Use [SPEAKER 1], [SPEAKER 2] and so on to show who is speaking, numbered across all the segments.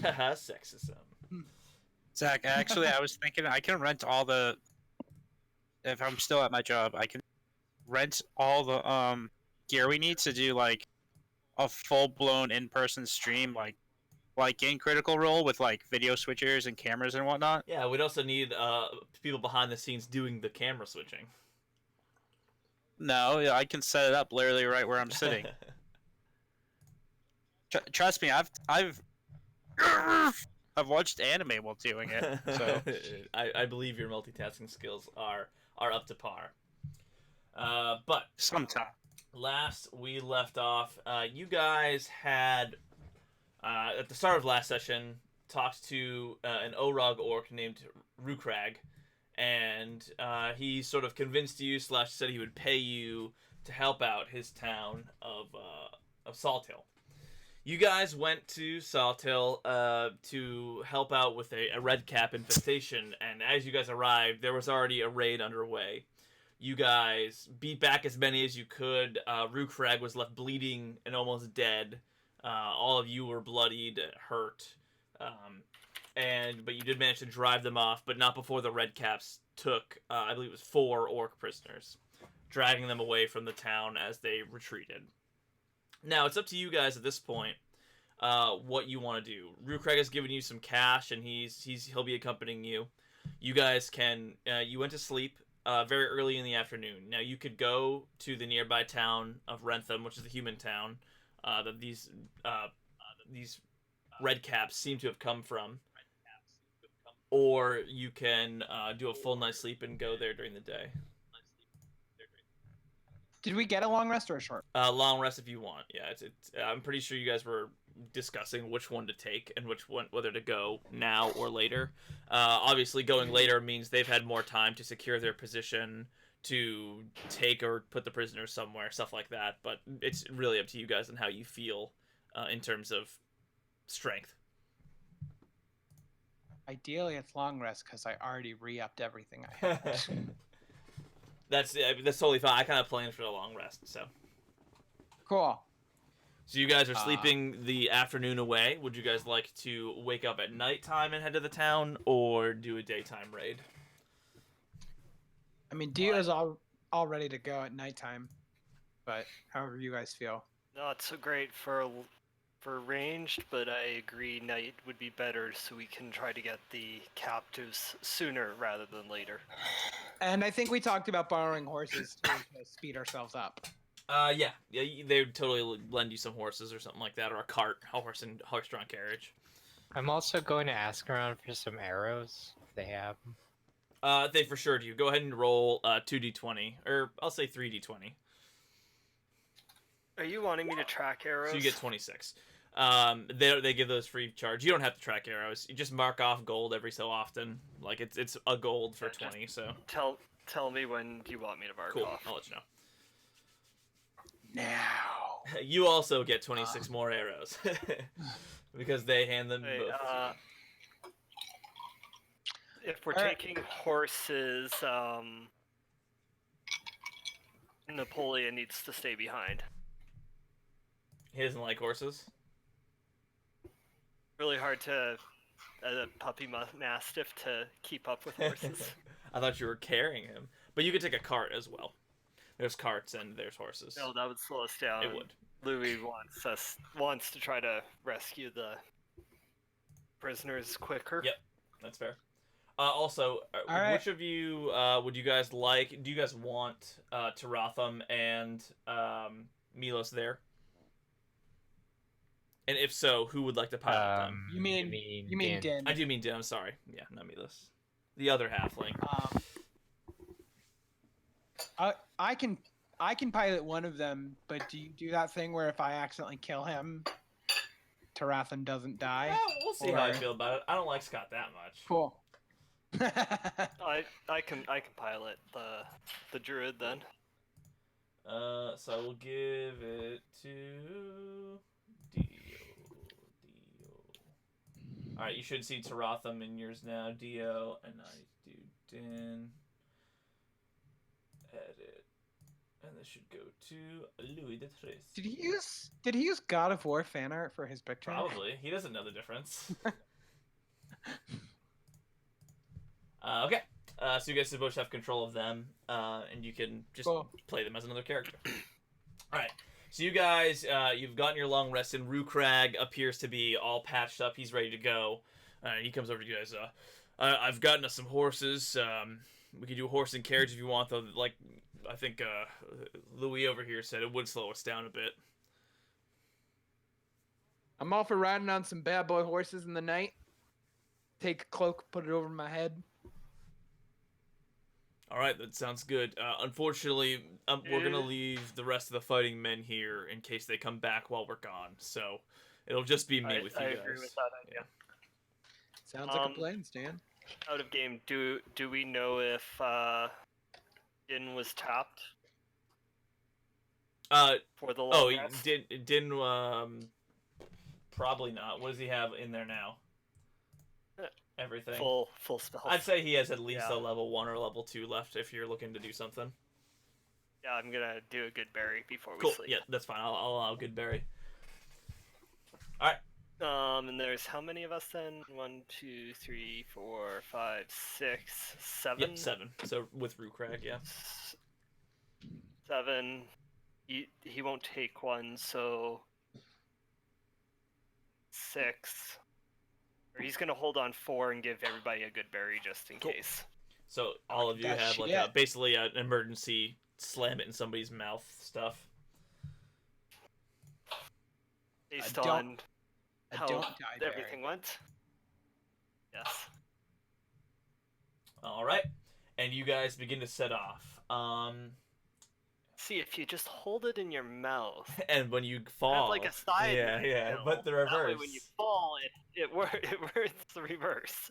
[SPEAKER 1] Sexism.
[SPEAKER 2] Zach, actually, I was thinking I can rent all the. If I'm still at my job, I can rent all the gear we need to do like a full blown in person stream, like in Critical Role with like video switchers and cameras and whatnot.
[SPEAKER 1] Yeah, we'd also need people behind the scenes doing the camera switching.
[SPEAKER 2] No, yeah, I can set it up literally right where I'm sitting. Trust me, I've I've watched anime while doing it, so
[SPEAKER 1] I believe your multitasking skills are up to par. But
[SPEAKER 2] sometime.
[SPEAKER 1] last we left off, you guys had at the start of last session talked to an Orog orc named Rukrag, and he sort of convinced you / said he would pay you to help out his town of Salt Hill. You guys went to Salt Hill to help out with a red cap infestation, and as you guys arrived, there was already a raid underway. You guys beat back as many as you could. Rukrag was left bleeding and almost dead. All of you were bloodied, hurt, but you did manage to drive them off, but not before the red caps took, I believe it was 4 orc prisoners, dragging them away from the town as they retreated. Now, it's up to you guys at this point what you want to do. Rukrag has given you some cash, and he'll be accompanying you. You guys can... you went to sleep very early in the afternoon. Now, you could go to the nearby town of Rentham, which is the human town that these red caps seem to have come from. Or you can do a full night's sleep and go there during the day.
[SPEAKER 3] Did we get a long rest or a short?
[SPEAKER 1] Long rest if you want. Yeah, I'm pretty sure you guys were discussing which one to take and whether to go now or later. Obviously, going later means they've had more time to secure their position, to take or put the prisoners somewhere, stuff like that. But it's really up to you guys and how you feel in terms of strength.
[SPEAKER 3] Ideally, it's long rest because I already re-upped everything I had.
[SPEAKER 1] That's totally fine. I kind of planned for the long rest, so.
[SPEAKER 3] Cool.
[SPEAKER 1] So you guys are sleeping the afternoon away. Would you guys like to wake up at nighttime and head to the town, or do a daytime raid?
[SPEAKER 3] I mean, Dio's all ready to go at nighttime, but however you guys feel.
[SPEAKER 4] Not so great for ranged, but I agree night would be better so we can try to get the captives sooner rather than later.
[SPEAKER 3] And I think we talked about borrowing horses to speed ourselves up.
[SPEAKER 1] Yeah, they would totally lend you some horses or something like that, or a cart, a horse-drawn carriage.
[SPEAKER 5] I'm also going to ask around for some arrows if they have them.
[SPEAKER 1] They for sure do. Go ahead and roll 2d20, or I'll say 3d20.
[SPEAKER 4] Are you wanting me to track arrows?
[SPEAKER 1] So you get 26. They give those free of charge. You don't have to track arrows. You just mark off gold every so often. Like it's a gold for 20. So
[SPEAKER 4] tell me when you want me to mark
[SPEAKER 1] cool.
[SPEAKER 4] off.
[SPEAKER 1] I'll let you know.
[SPEAKER 3] Now.
[SPEAKER 1] You also get 26 more arrows because they hand them
[SPEAKER 4] Wait,
[SPEAKER 1] both.
[SPEAKER 4] If we're taking horses, Napoleon needs to stay behind.
[SPEAKER 1] He doesn't like horses.
[SPEAKER 4] Really hard to, as a puppy mastiff, to keep up with horses.
[SPEAKER 1] I thought you were carrying him, but you could take a cart as well. There's carts and there's horses.
[SPEAKER 4] No, that would slow us down.
[SPEAKER 1] It would.
[SPEAKER 4] Louis wants to try to rescue the prisoners quicker.
[SPEAKER 1] Yep, that's fair. Also,
[SPEAKER 3] right.
[SPEAKER 1] Which of you would you guys like? Do you guys want Taratham and Milos there? And if so, who would like to pilot them?
[SPEAKER 3] You mean Din?
[SPEAKER 1] I do mean Din. I'm sorry. Yeah, not Milos. The other halfling.
[SPEAKER 3] I can pilot one of them, but do you do that thing where if I accidentally kill him, Taratham doesn't die?
[SPEAKER 1] Well, we'll see how I feel about it. I don't like Scott that much.
[SPEAKER 3] Cool.
[SPEAKER 4] I can pilot the druid then.
[SPEAKER 1] So we'll give it to Dio. All right, you should see Taratham in yours now, Dio, and I do Din. Edit. And this should go to Louis de Tres.
[SPEAKER 3] Did he use God of War fan art for his picture?
[SPEAKER 1] Probably. He doesn't know the difference. Okay. So you guys both have control of them, and you can just play them as another character. All right. So you guys, you've gotten your long rest, and Rukrag appears to be all patched up. He's ready to go. He comes over to you guys. I've gotten us some horses. We can do a horse and carriage if you want, though. Like, I think Louis over here said it would slow us down a bit.
[SPEAKER 3] I'm all for riding on some bad boy horses in the night. Take a cloak, put it over my head.
[SPEAKER 1] All right, that sounds good. Unfortunately, we're gonna leave the rest of the fighting men here in case they come back while we're gone. So it'll just be me with you guys.
[SPEAKER 4] I agree with that idea.
[SPEAKER 3] Sounds like a plan, Stan.
[SPEAKER 4] Out of game, do we know if Din was tapped? For the long rest?
[SPEAKER 1] Din probably not. What does he have in there now? Everything.
[SPEAKER 4] Full spells.
[SPEAKER 1] I'd say he has at least a level 1 or level 2 left if you're looking to do something.
[SPEAKER 4] Yeah, I'm gonna do a good berry before we
[SPEAKER 1] Cool.
[SPEAKER 4] sleep.
[SPEAKER 1] Yeah, that's fine. I'll allow good berry. All right.
[SPEAKER 4] And there's how many of us then? 1, 2, 3, 4, 5, 6, 7.
[SPEAKER 1] Yep, 7. So with Rukrag, yeah.
[SPEAKER 4] 7. He won't take one, so 6. Or he's gonna hold on 4 and give everybody a good berry just in case.
[SPEAKER 1] So all of you have like basically an emergency slam it in somebody's mouth stuff.
[SPEAKER 4] Based on how everything went. Yes.
[SPEAKER 1] All right, and you guys begin to set off.
[SPEAKER 4] See, if you just hold it in your mouth,
[SPEAKER 1] and when you fall,
[SPEAKER 4] like a side,
[SPEAKER 1] but the reverse.
[SPEAKER 4] That way when you fall, it works the reverse.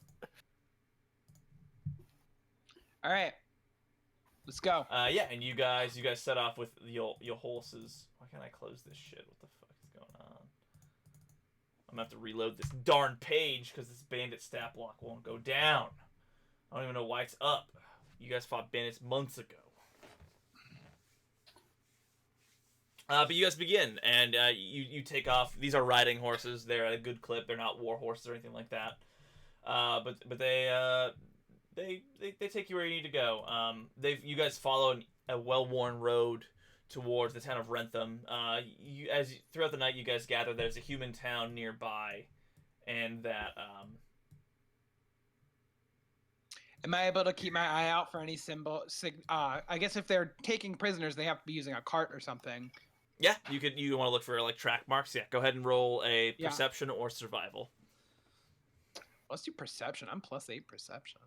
[SPEAKER 3] All right, let's go.
[SPEAKER 1] And you guys set off with your horses. Why can't I close this shit? What the fuck is going on? I'm gonna have to reload this darn page because this bandit stat block won't go down. I don't even know why it's up. You guys fought bandits months ago. But you guys begin, and you take off. These are riding horses. They're at a good clip. They're not war horses or anything like that. But they take you where you need to go. You guys follow a well-worn road towards the town of Rentham. Throughout the night, you guys gather. There's a human town nearby, and that.
[SPEAKER 3] Am I able to keep my eye out for any I guess if they're taking prisoners, they have to be using a cart or something.
[SPEAKER 1] Yeah, you want to look for like track marks. Yeah, go ahead and roll a perception or survival.
[SPEAKER 3] Let's do perception. I'm +8 perception.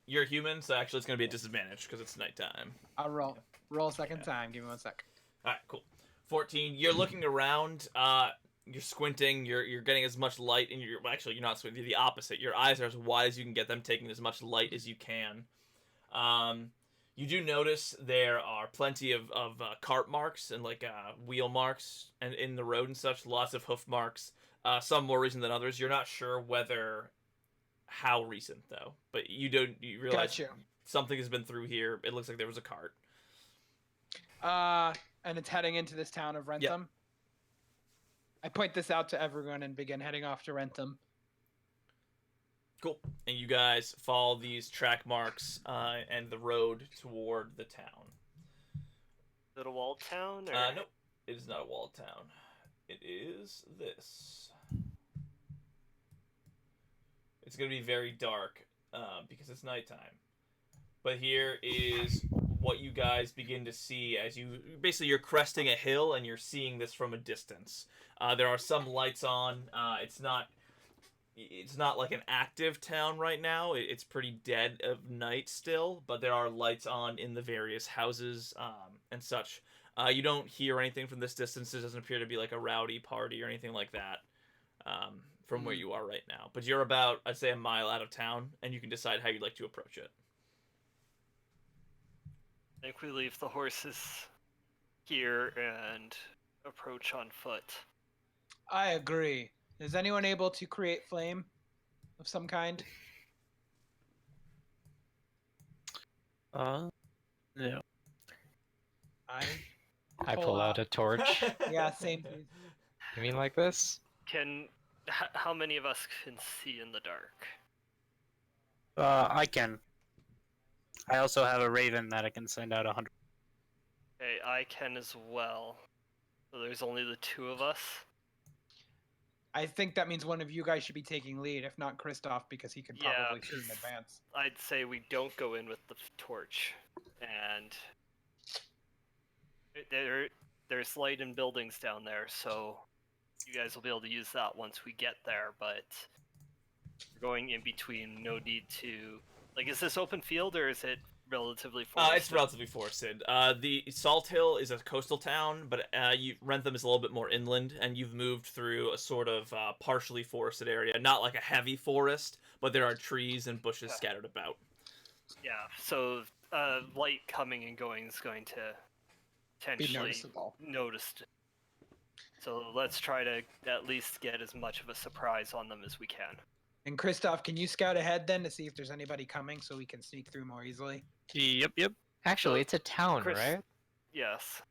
[SPEAKER 1] You're a human, so actually it's going to be a disadvantage because it's nighttime.
[SPEAKER 3] I'll roll a second time. Give me 1 sec.
[SPEAKER 1] All right, cool. 14. You're looking around. You're squinting. You're getting as much light in your. Well, actually, you're not squinting. You're the opposite. Your eyes are as wide as you can get them, taking as much light as you can. You do notice there are plenty of cart marks and like wheel marks and in the road and such. Lots of hoof marks. Some more recent than others. You're not sure how recent though, but you realize something has been through here. It looks like there was a cart.
[SPEAKER 3] And it's heading into this town of Rentham. Yep. I point this out to everyone and begin heading off to Rentham.
[SPEAKER 1] Cool. And you guys follow these track marks and the road toward the town.
[SPEAKER 4] Is it a walled town? Or...
[SPEAKER 1] Nope. It is not a walled town. It is this. It's going to be very dark because it's nighttime. But here is what you guys begin to see as you're cresting a hill and you're seeing this from a distance. There are some lights on. It's not like an active town right now. It's pretty dead of night still, but there are lights on in the various houses and such. You don't hear anything from this distance. It doesn't appear to be like a rowdy party or anything like that from where you are right now. But you're about, I'd say, a mile out of town, and you can decide how you'd like to approach it.
[SPEAKER 4] I think we leave the horses here and approach on foot.
[SPEAKER 3] I agree. Is anyone able to create flame of some kind?
[SPEAKER 2] No.
[SPEAKER 5] I pull out a torch.
[SPEAKER 3] Yeah, same. Please.
[SPEAKER 5] You mean like this?
[SPEAKER 4] How many of us can see in the dark?
[SPEAKER 2] I can. I also have a raven that I can send out 100.
[SPEAKER 4] Okay, I can as well. So there's only the two of us.
[SPEAKER 3] I think that means one of you guys should be taking lead, if not Kristoff, because he could
[SPEAKER 4] Yeah,
[SPEAKER 3] probably see in
[SPEAKER 4] 'cause
[SPEAKER 3] advance.
[SPEAKER 4] I'd say we don't go in with the torch, and there's light in buildings down there, so you guys will be able to use that once we get there. But we're going in between. No need to is this open field or is it relatively forested?
[SPEAKER 1] It's relatively forested. The Salt Hill is a coastal town, but Rentham is a little bit more inland, and you've moved through a sort of partially forested area. Not like a heavy forest, but there are trees and bushes scattered about.
[SPEAKER 4] Yeah, so light coming and going is going to
[SPEAKER 3] Be
[SPEAKER 4] potentially
[SPEAKER 3] noticeable.
[SPEAKER 4] noticed. So let's try to at least get as much of a surprise on them as we can.
[SPEAKER 3] And Kristoff, can you scout ahead then to see if there's anybody coming so we can sneak through more easily?
[SPEAKER 2] Yep.
[SPEAKER 5] Actually, it's a town,
[SPEAKER 4] Chris-
[SPEAKER 5] right?
[SPEAKER 4] Yes.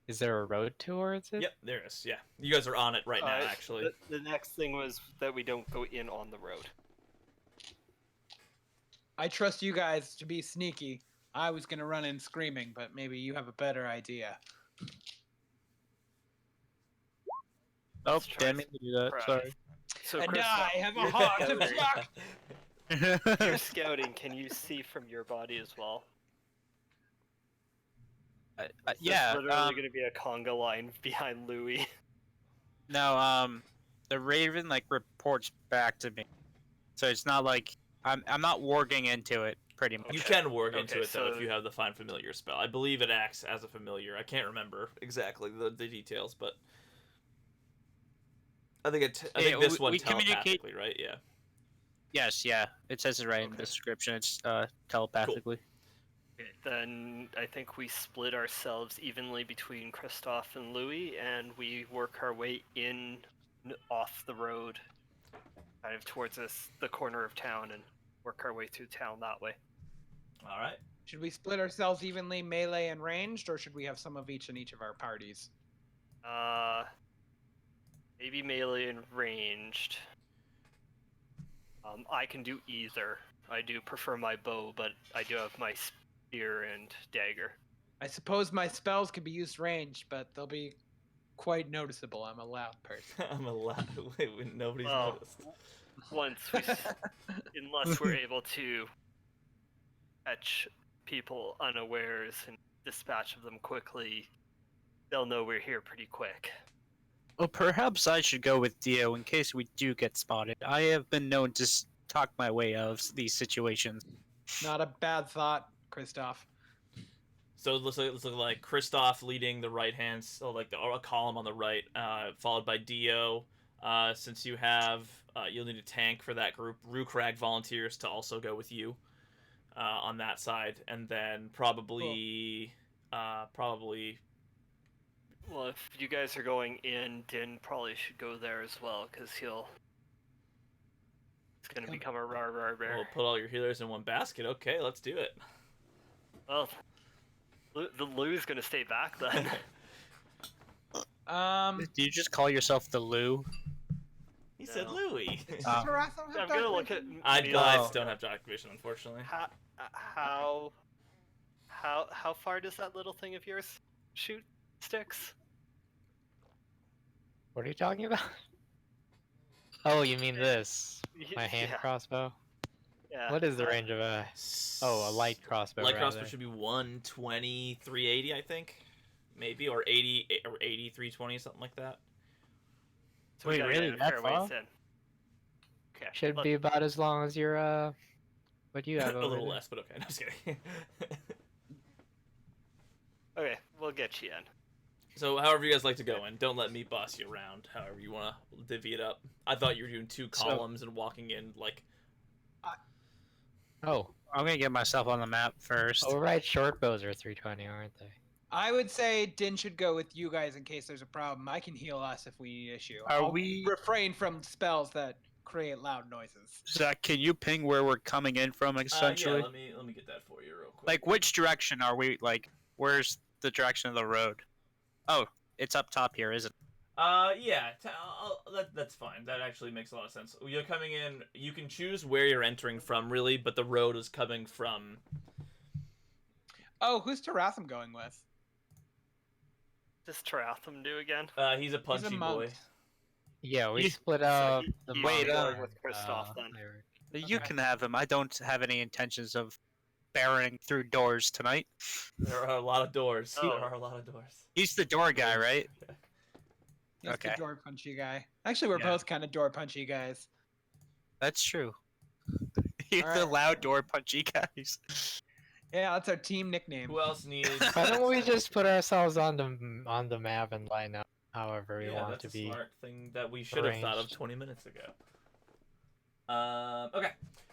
[SPEAKER 5] Is there a road towards it?
[SPEAKER 1] Yep, there is. Yeah, you guys are on it right now, actually.
[SPEAKER 4] The next thing was that we don't go in on the road.
[SPEAKER 3] I trust you guys to be sneaky. I was gonna run in screaming, but maybe you have a better idea.
[SPEAKER 2] Oh,
[SPEAKER 4] Let's try
[SPEAKER 2] damn it, to do that.
[SPEAKER 4] surprise.
[SPEAKER 2] Sorry.
[SPEAKER 4] So
[SPEAKER 3] And
[SPEAKER 4] Chris,
[SPEAKER 3] I have a
[SPEAKER 4] you're
[SPEAKER 3] heart of
[SPEAKER 4] scouting.
[SPEAKER 3] rock.
[SPEAKER 4] You're scouting. Can you see from your body as well?
[SPEAKER 2] Yeah.
[SPEAKER 4] There's literally going to be a conga line behind Louis.
[SPEAKER 2] No, the raven reports back to me, so it's not like I'm not warging into it. Pretty much.
[SPEAKER 1] You can work into
[SPEAKER 4] Okay,
[SPEAKER 1] it though if
[SPEAKER 4] so-
[SPEAKER 1] you have the Find Familiar spell. I believe it acts as a familiar. I can't remember exactly the details, but I think
[SPEAKER 2] Yeah,
[SPEAKER 1] this
[SPEAKER 2] we-
[SPEAKER 1] one
[SPEAKER 2] we communicate-
[SPEAKER 1] telepathically, right? Yeah.
[SPEAKER 2] Yes, yeah. It says it right in the
[SPEAKER 4] Okay.
[SPEAKER 2] description. It's telepathically.
[SPEAKER 4] Okay, then I think we split ourselves evenly between Kristoff and Louis, and we work our way in off the road, kind of towards the corner of town, and work our way through town that way.
[SPEAKER 1] All right.
[SPEAKER 3] Should we split ourselves evenly, melee and ranged, or should we have some of each in each of our parties?
[SPEAKER 4] Maybe melee and ranged. I can do either. I do prefer my bow, but I do have my spear and dagger.
[SPEAKER 3] I suppose my spells can be used ranged, but they'll be quite noticeable. I'm a loud person.
[SPEAKER 1] I'm allowed. Wait, nobody's
[SPEAKER 4] Well,
[SPEAKER 1] noticed.
[SPEAKER 4] Once we, unless we're able to catch people unawares and dispatch of them quickly, they'll know we're here pretty quick.
[SPEAKER 2] Well, perhaps I should go with Dio in case we do get spotted. I have been known to talk my way out of these situations.
[SPEAKER 3] Not a bad thought, Kristoff.
[SPEAKER 1] So it looks like Kristoff leading the right hand, so like a column on the right, followed by Dio. Since you have, you'll need a tank for that group. Rukrag volunteers to also go with you on that side, and then probably.
[SPEAKER 4] Well, if you guys are going in, Din probably should go there as well, because it's gonna become a rar bear.
[SPEAKER 1] We'll put all your healers in one basket. Okay, let's do it.
[SPEAKER 4] Well, the Lou's gonna stay back then.
[SPEAKER 2] Do you just call yourself the Lou?
[SPEAKER 1] He said
[SPEAKER 4] No.
[SPEAKER 1] Louis.
[SPEAKER 3] Taratham have
[SPEAKER 4] I'm gonna look at.
[SPEAKER 1] I
[SPEAKER 4] Melee.
[SPEAKER 1] guys don't have dark vision, unfortunately.
[SPEAKER 4] How far does that little thing of yours shoot sticks?
[SPEAKER 5] What are you talking about? Oh, you mean this? My hand
[SPEAKER 4] Yeah,
[SPEAKER 5] crossbow?
[SPEAKER 4] yeah.
[SPEAKER 5] What is the range of a... Oh, a light crossbow,
[SPEAKER 1] Light
[SPEAKER 5] rather.
[SPEAKER 1] crossbow should be 120, 380, I think, maybe, or 80, 320, something like that.
[SPEAKER 4] So we
[SPEAKER 2] Wait,
[SPEAKER 4] gotta
[SPEAKER 2] really?
[SPEAKER 4] get a
[SPEAKER 2] That
[SPEAKER 4] fair ways
[SPEAKER 2] far?
[SPEAKER 4] in. Okay.
[SPEAKER 5] Should
[SPEAKER 4] let-
[SPEAKER 5] be about as long as your, what do you have
[SPEAKER 1] A
[SPEAKER 5] over
[SPEAKER 1] little
[SPEAKER 5] there?
[SPEAKER 1] less, but okay. No, just kidding.
[SPEAKER 4] Okay, we'll get you in.
[SPEAKER 1] So, however you guys like to go in, don't let me boss you around. However you want to divvy it up. I thought you were doing two
[SPEAKER 2] So-
[SPEAKER 1] columns and walking in like.
[SPEAKER 5] Oh.
[SPEAKER 2] I'm gonna get myself on the map first.
[SPEAKER 5] Oh, right, short bows are 320, aren't they?
[SPEAKER 3] I would say Din should go with you guys in case there's a problem. I can heal us if we need issue.
[SPEAKER 2] Are
[SPEAKER 3] I'll
[SPEAKER 2] we-
[SPEAKER 3] refrain from spells that create loud noises.
[SPEAKER 2] Zach, can you ping where we're coming in from, essentially?
[SPEAKER 1] Yeah, let me get that for you real quick.
[SPEAKER 2] Like, which direction are we, like, where's the direction of the road? Oh, it's up top here, isn't it?
[SPEAKER 1] Yeah, that's fine. That actually makes a lot of sense. You're coming in. You can choose where you're entering from, really, but the road is coming from.
[SPEAKER 3] Oh, who's Taratham going with?
[SPEAKER 4] Does Taratham do again?
[SPEAKER 1] He's a punchy
[SPEAKER 3] monk.
[SPEAKER 1] boy.
[SPEAKER 5] Yeah, we
[SPEAKER 2] You-
[SPEAKER 5] split
[SPEAKER 4] So
[SPEAKER 5] up
[SPEAKER 4] he-
[SPEAKER 5] the
[SPEAKER 4] he's
[SPEAKER 2] Wait,
[SPEAKER 4] going
[SPEAKER 5] monk
[SPEAKER 4] with
[SPEAKER 5] and,
[SPEAKER 4] Kristoff then.
[SPEAKER 5] Lyric.
[SPEAKER 2] You can have him. I don't have any intentions of barreling through doors tonight.
[SPEAKER 1] There are a lot of doors.
[SPEAKER 4] Oh.
[SPEAKER 1] There are a lot of doors.
[SPEAKER 2] He's the door guy, right?
[SPEAKER 3] He's
[SPEAKER 2] Okay.
[SPEAKER 3] the door punchy guy. Actually, we're
[SPEAKER 2] Yeah.
[SPEAKER 3] both kind of door punchy guys.
[SPEAKER 2] That's true. He's the
[SPEAKER 3] Alright.
[SPEAKER 2] loud door punchy guys.
[SPEAKER 3] Yeah, that's our team nickname.
[SPEAKER 1] Who else needs?
[SPEAKER 5] Why don't we just put ourselves on the map and line up however we
[SPEAKER 1] Yeah,
[SPEAKER 5] want
[SPEAKER 1] that's
[SPEAKER 5] to
[SPEAKER 1] a
[SPEAKER 5] be?
[SPEAKER 1] smart thing that we should have thought of
[SPEAKER 5] arranged.
[SPEAKER 1] 20 minutes ago. Okay,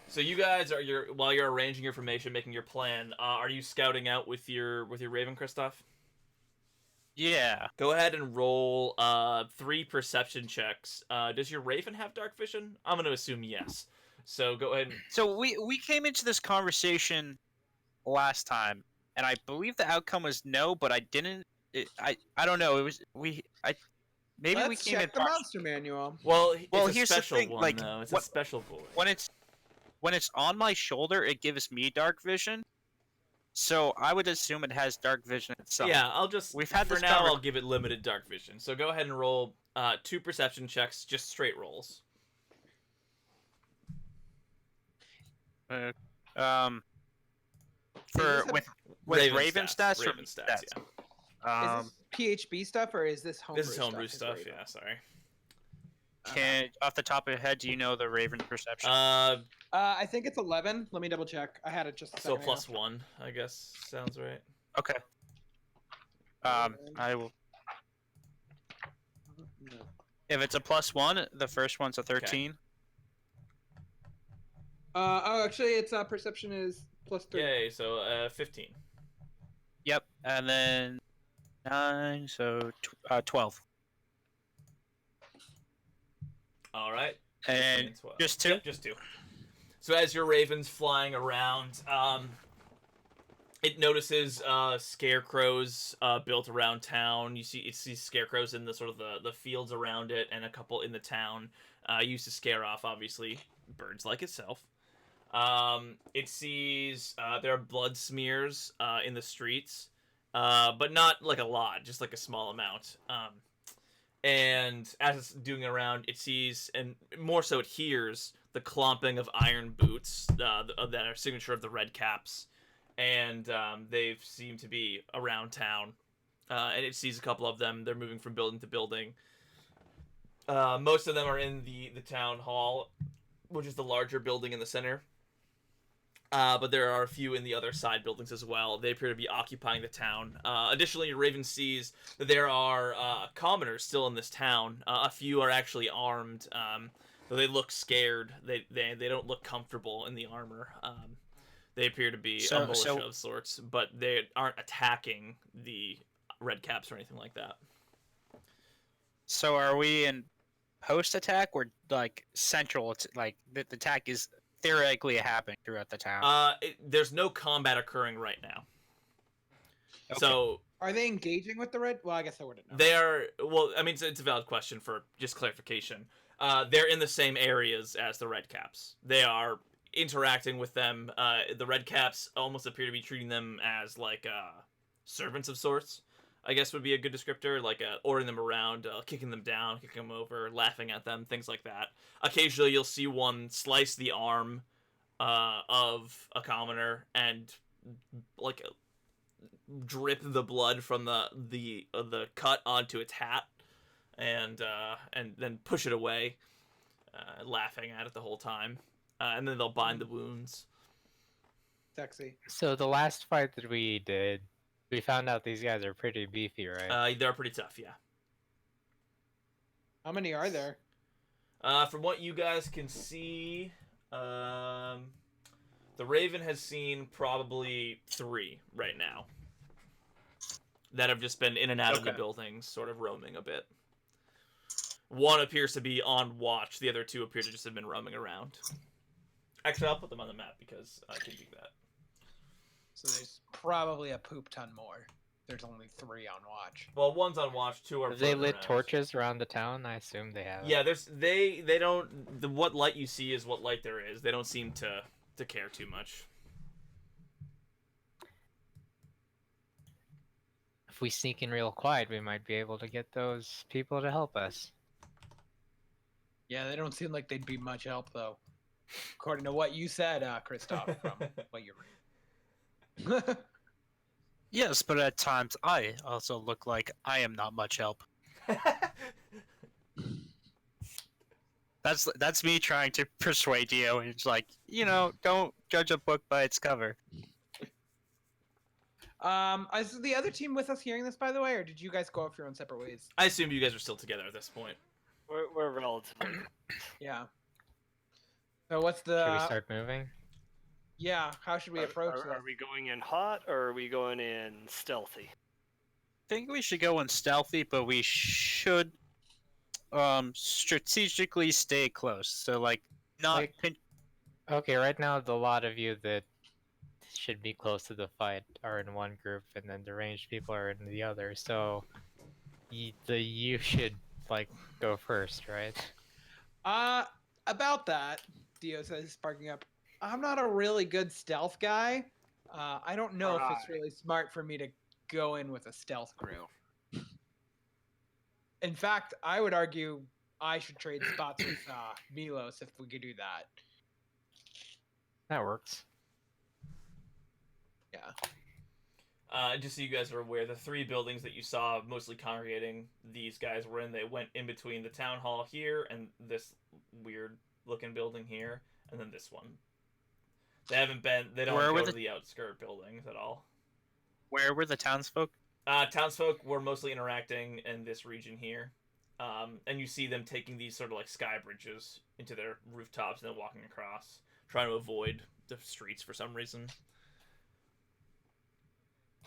[SPEAKER 1] so you guys are while you're arranging your formation, making your plan. Are you scouting out with your Raven, Kristoff?
[SPEAKER 2] Yeah.
[SPEAKER 1] Go ahead and roll 3 perception checks. Does your Raven have dark vision? I'm going to assume yes. So go ahead and...
[SPEAKER 2] So we came into this conversation last time, and I believe the outcome was no, but I didn't. I don't know. It was maybe we
[SPEAKER 3] Let's
[SPEAKER 2] came in.
[SPEAKER 3] check the monster manual.
[SPEAKER 1] Well,
[SPEAKER 2] Well,
[SPEAKER 1] it's a
[SPEAKER 2] here's the
[SPEAKER 1] special
[SPEAKER 2] thing,
[SPEAKER 1] one,
[SPEAKER 2] like,
[SPEAKER 1] though. It's
[SPEAKER 2] what-
[SPEAKER 1] a special boy.
[SPEAKER 2] When it's on my shoulder, it gives me dark vision. So I would assume it has dark vision itself.
[SPEAKER 1] Yeah, I'll just...
[SPEAKER 2] We've had
[SPEAKER 1] for
[SPEAKER 2] this
[SPEAKER 1] now,
[SPEAKER 2] conver-
[SPEAKER 1] I'll give it limited dark vision. So go ahead and roll 2 perception checks, just straight rolls.
[SPEAKER 2] For
[SPEAKER 3] this a-
[SPEAKER 2] with Raven stats or
[SPEAKER 1] Raven stats,
[SPEAKER 2] stats?
[SPEAKER 1] yeah.
[SPEAKER 3] Is this PHB stuff or is this homebrew
[SPEAKER 1] This is homebrew stuff,
[SPEAKER 3] Raven?
[SPEAKER 1] yeah, sorry.
[SPEAKER 2] Can off the top of your head, do you know the Raven perception?
[SPEAKER 3] I think it's 11. Let me double check. I had it just a
[SPEAKER 1] So
[SPEAKER 3] second
[SPEAKER 1] plus
[SPEAKER 3] ago.
[SPEAKER 1] 1, I guess, sounds right.
[SPEAKER 2] Okay. I will.
[SPEAKER 3] No.
[SPEAKER 2] If it's a +1, the first one's a 13.
[SPEAKER 3] Actually, its perception is plus 3.
[SPEAKER 1] Yay, so 15.
[SPEAKER 2] Yep, and then 9, so 12.
[SPEAKER 1] All right.
[SPEAKER 2] And
[SPEAKER 1] 15 12.
[SPEAKER 2] just 2?
[SPEAKER 1] Yep, just 2. So as your Raven's flying around, it notices scarecrows built around town. You see scarecrows in the sort of the fields around it, and a couple in the town, used to scare off, obviously, birds like itself. It sees there are blood smears in the streets, but not like a lot, just like a small amount. And as it's doing it around, it sees, and more so it hears, the clomping of iron boots that are signature of the Red Caps. And they seem to be around town. And it sees a couple of them. They're moving from building to building. Most of them are in the town hall, which is the larger building in the center. But there are a few in the other side buildings as well. They appear to be occupying the town. Additionally, Raven sees that there are commoners still in this town. A few are actually armed, though they look scared. They don't look comfortable in the armor. They appear to be a militia of sorts, but they aren't attacking the Red Caps or anything like that.
[SPEAKER 2] So are we in post-attack or, like, central? It's like, the attack is theoretically happening throughout the town?
[SPEAKER 1] There's no combat occurring right now.
[SPEAKER 2] Okay.
[SPEAKER 1] So
[SPEAKER 3] Are they engaging with the red? Well, I guess I wouldn't know.
[SPEAKER 1] they are. Well, I mean, it's a valid question for just clarification. They're in the same areas as the Red Caps. They are interacting with them. The Red Caps almost appear to be treating them as like servants of sorts, I guess would be a good descriptor, like ordering them around, kicking them down, kicking them over, laughing at them, things like that. Occasionally you'll see one slice the arm of a commoner and like drip the blood from the cut onto its hat and then push it away, laughing at it the whole time. And then they'll bind the wounds.
[SPEAKER 3] Sexy.
[SPEAKER 5] So the last fight that we did, we found out these guys are pretty beefy, right?
[SPEAKER 1] They're pretty tough, yeah.
[SPEAKER 3] How many are there?
[SPEAKER 1] From what you guys can see, the Raven has seen probably 3 right now that have just been in and out of the
[SPEAKER 2] Okay.
[SPEAKER 1] buildings, sort of roaming a bit. One appears to be on watch. The other two appear to just have been roaming around. Actually, I'll put them on the map because I can do that.
[SPEAKER 3] So there's probably a poop ton more. There's only 3 on watch.
[SPEAKER 1] Well, one's on watch, 2 are
[SPEAKER 5] Have they
[SPEAKER 1] floating
[SPEAKER 5] lit
[SPEAKER 1] around.
[SPEAKER 5] torches around the town? I assume they have.
[SPEAKER 1] Yeah, they don't. What light you see is what light there is. They don't seem to care too much.
[SPEAKER 5] If we sneak in real quiet, we might be able to get those people to help us.
[SPEAKER 3] Yeah, they don't seem like they'd be much help, though. According to what you said, Christoph, from what you read.
[SPEAKER 2] Yes, but at times I also look like I am not much help. That's me trying to persuade you, and it's like, don't judge a book by its cover.
[SPEAKER 3] Is the other team with us hearing this, by the way, or did you guys go off your own separate ways?
[SPEAKER 1] I assume you guys are still together at this point.
[SPEAKER 4] We're relatively.
[SPEAKER 3] Yeah. So what's the?
[SPEAKER 5] Should we start moving?
[SPEAKER 3] Yeah. How should we approach
[SPEAKER 4] Are
[SPEAKER 3] this?
[SPEAKER 4] we going in hot or are we going in stealthy?
[SPEAKER 2] I think we should go in stealthy, but we should strategically stay close. So not
[SPEAKER 5] Like- Okay, right now the lot of you that should be close to the fight are in one group, and then the ranged people are in the other. So you should go first, right?
[SPEAKER 3] About that, Dio says, sparking up. I'm not a really good stealth guy. I don't know if it's really smart for me to go in with a stealth crew. In fact, I would argue I should trade spots with Milos if we could do that.
[SPEAKER 5] That works.
[SPEAKER 3] Yeah.
[SPEAKER 1] Just so you guys are aware, the 3 buildings that you saw mostly congregating these guys were in, they went in between the town hall here and this weird looking building here, and then this one. They don't go to the outskirt buildings at all.
[SPEAKER 2] Where were the townsfolk?
[SPEAKER 1] Townsfolk were mostly interacting in this region here. And you see them taking these sort of sky bridges into their rooftops and then walking across, trying to avoid the streets for some reason.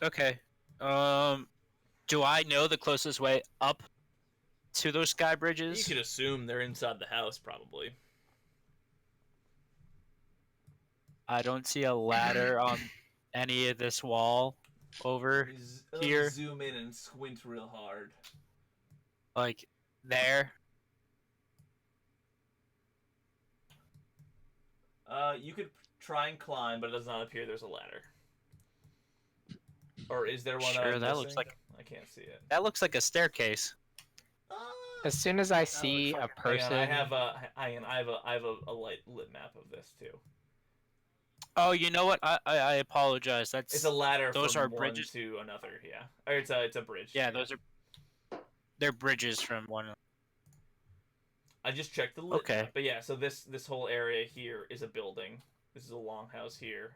[SPEAKER 2] Okay. Do I know the closest way up to those sky bridges?
[SPEAKER 1] You could assume they're inside the house, probably.
[SPEAKER 2] I don't see a ladder on any of this wall over here.
[SPEAKER 1] Zoom in and squint real hard.
[SPEAKER 2] There.
[SPEAKER 1] You could try and climb, but it does not appear there's a ladder. Or is there one?
[SPEAKER 2] Sure, that looks like.
[SPEAKER 1] I can't see it.
[SPEAKER 2] That looks like a staircase.
[SPEAKER 5] As soon as I see a person,
[SPEAKER 1] I have a light lit map of this too.
[SPEAKER 2] Oh, you know what? I apologize.
[SPEAKER 1] It's a ladder.
[SPEAKER 2] Those
[SPEAKER 1] from
[SPEAKER 2] are
[SPEAKER 1] one
[SPEAKER 2] bridges
[SPEAKER 1] to another. Yeah, or it's a bridge.
[SPEAKER 2] Yeah, they're bridges from one.
[SPEAKER 1] I just checked the lit
[SPEAKER 2] Okay.
[SPEAKER 1] map. But yeah, so this whole area here is a building. This is a longhouse here.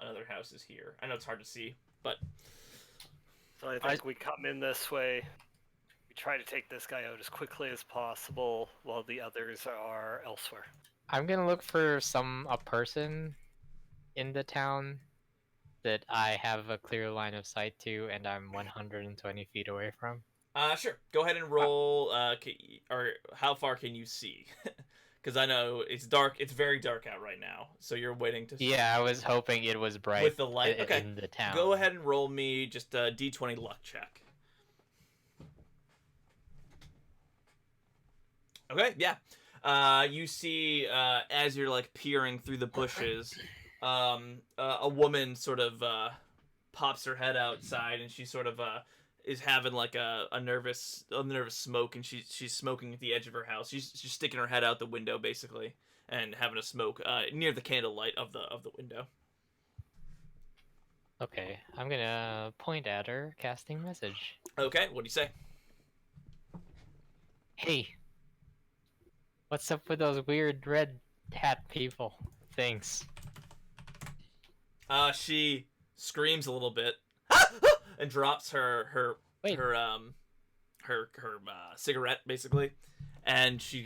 [SPEAKER 1] Another house is here. I know it's hard to see, but
[SPEAKER 4] So I think we come in this way. We try to take this guy out as quickly as possible while the others are elsewhere.
[SPEAKER 5] I'm gonna look for a person in the town that I have a clear line of sight to, and I'm 120 feet away from.
[SPEAKER 1] sure. Go ahead and roll. Or how far can you see? Because I know it's dark. It's very dark out right now. So you're waiting to.
[SPEAKER 5] Yeah, I was hoping it was bright
[SPEAKER 1] with the light. Okay.
[SPEAKER 5] in the town.
[SPEAKER 1] Go ahead and roll me just a d20 luck check. Okay. Yeah. You see, as you're peering through the bushes, a woman sort of pops her head outside, and she sort of is having a nervous smoke, and she's smoking at the edge of her house. She's sticking her head out the window basically, and having a smoke near the candlelight of the window.
[SPEAKER 5] Okay, I'm gonna point at her, casting message.
[SPEAKER 1] Okay, what do you say?
[SPEAKER 5] Hey, what's up with those weird red hat people? Thanks.
[SPEAKER 1] She screams a little bit and drops her
[SPEAKER 5] Wait.
[SPEAKER 1] cigarette basically, and she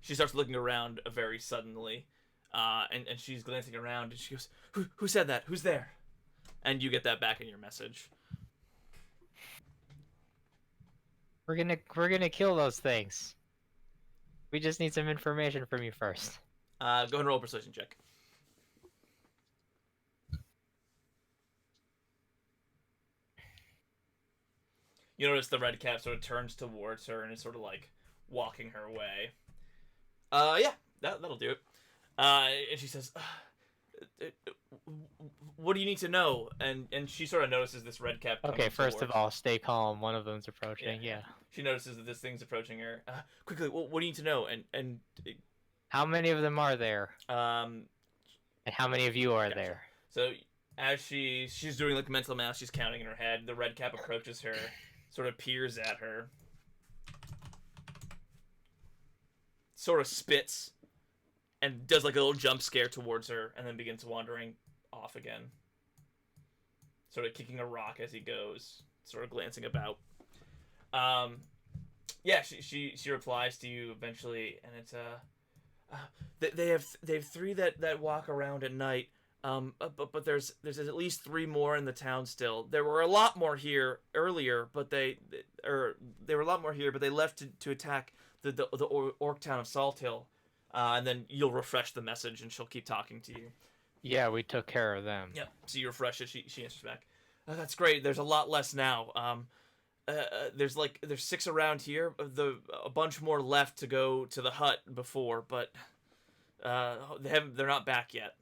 [SPEAKER 1] starts looking around very suddenly, and she's glancing around, and she goes, "Who said that? Who's there?" And you get that back in your message.
[SPEAKER 5] We're gonna kill those things. We just need some information from you first.
[SPEAKER 1] Go ahead and roll a persuasion check. You notice the red cap sort of turns towards her and is sort of like walking her way. Yeah, that'll do it. And she says, "What do you need to know?" And she sort of notices this red cap.
[SPEAKER 5] Okay, first of all, stay calm. One of them's approaching. Yeah.
[SPEAKER 1] She notices that this thing's approaching her. Quickly, what do you need to know? And
[SPEAKER 5] How many of them are there?
[SPEAKER 1] um,
[SPEAKER 5] And how many of you are
[SPEAKER 1] Gotcha.
[SPEAKER 5] there?
[SPEAKER 1] So as she's doing like mental math, she's counting in her head. The red cap approaches her, sort of peers at her, sort of spits, and does like a little jump scare towards her, and then begins wandering off again. Sort of kicking a rock as he goes, sort of glancing about. Yeah, she replies to you eventually, and it's they have three that walk around at night. But there's at least three more in the town still. There were a lot more here earlier, but they were a lot more here, but they left to attack the orc town of Salt Hill. And then you'll refresh the message, and she'll keep talking to you.
[SPEAKER 5] Yeah, we took care of them.
[SPEAKER 1] Yep. So you refresh it. She answers back. That's great. There's a lot less now. There's 6 around here. A bunch more left to go to the hut before, but they're not back yet.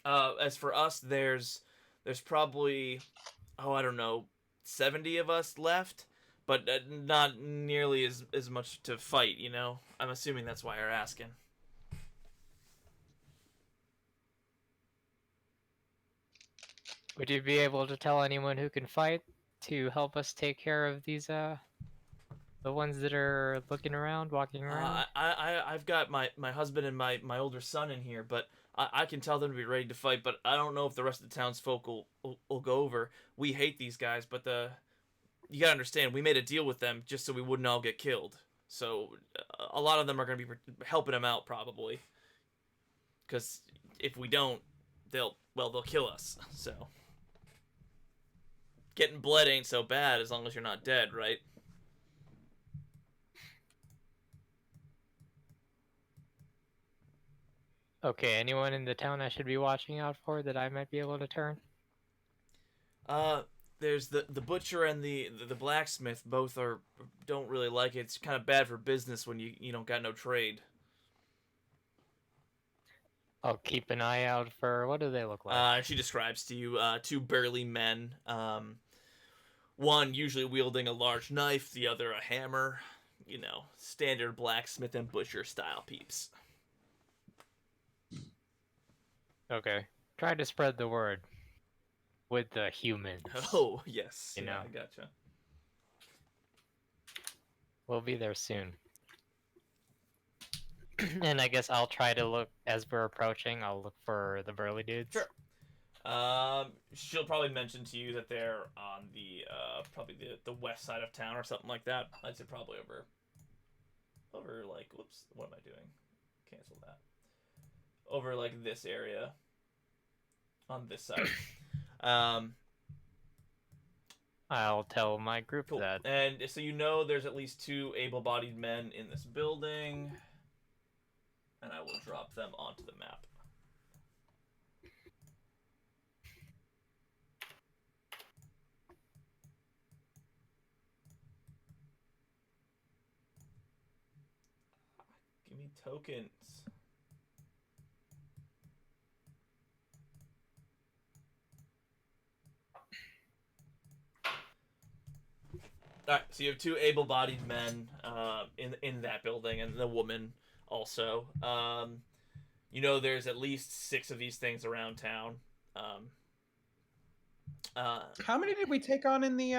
[SPEAKER 1] As for us, there's probably, I don't know, 70 of us left, but not nearly as much to fight, you know? I'm assuming that's why you're asking.
[SPEAKER 5] Would you be able to tell anyone who can fight to help us take care of these, the ones that are looking around, walking around?
[SPEAKER 1] I've got my husband and my older son in here, but I can tell them to be ready to fight, but I don't know if the rest of the townsfolk will go over. We hate these guys, but you gotta understand, we made a deal with them just so we wouldn't all get killed. So a lot of them are gonna be helping them out probably, because if we don't, they'll kill us. So getting blood ain't so bad as long as you're not dead, right?
[SPEAKER 5] Okay, anyone in the town I should be watching out for that I might be able to turn?
[SPEAKER 1] There's the butcher and the blacksmith. Both don't really like it. It's kind of bad for business when you don't got no trade.
[SPEAKER 5] I'll keep an eye out for, what do they look like?
[SPEAKER 1] She describes to you 2 burly men. One usually wielding a large knife, the other a hammer. You know, standard blacksmith and butcher style peeps.
[SPEAKER 5] Okay. Try to spread the word with the humans.
[SPEAKER 1] Oh, yes.
[SPEAKER 5] You know.
[SPEAKER 1] I gotcha.
[SPEAKER 5] We'll be there soon. And I guess I'll try to look, as we're approaching, I'll look for the burly dudes.
[SPEAKER 1] Sure. She'll probably mention to you that they're on the probably the west side of town or something like that. I'd say probably over like, whoops, what am I doing? Cancel that. Over like this area. On this side.
[SPEAKER 5] I'll tell my group
[SPEAKER 1] Cool.
[SPEAKER 5] that.
[SPEAKER 1] And so you know there's at least 2 able-bodied men in this building. And I will drop them onto the map. Give me tokens. Alright, so you have 2 able-bodied men in that building, and the woman also. You know there's at least 6 of these things around town.
[SPEAKER 3] How many did we take on in the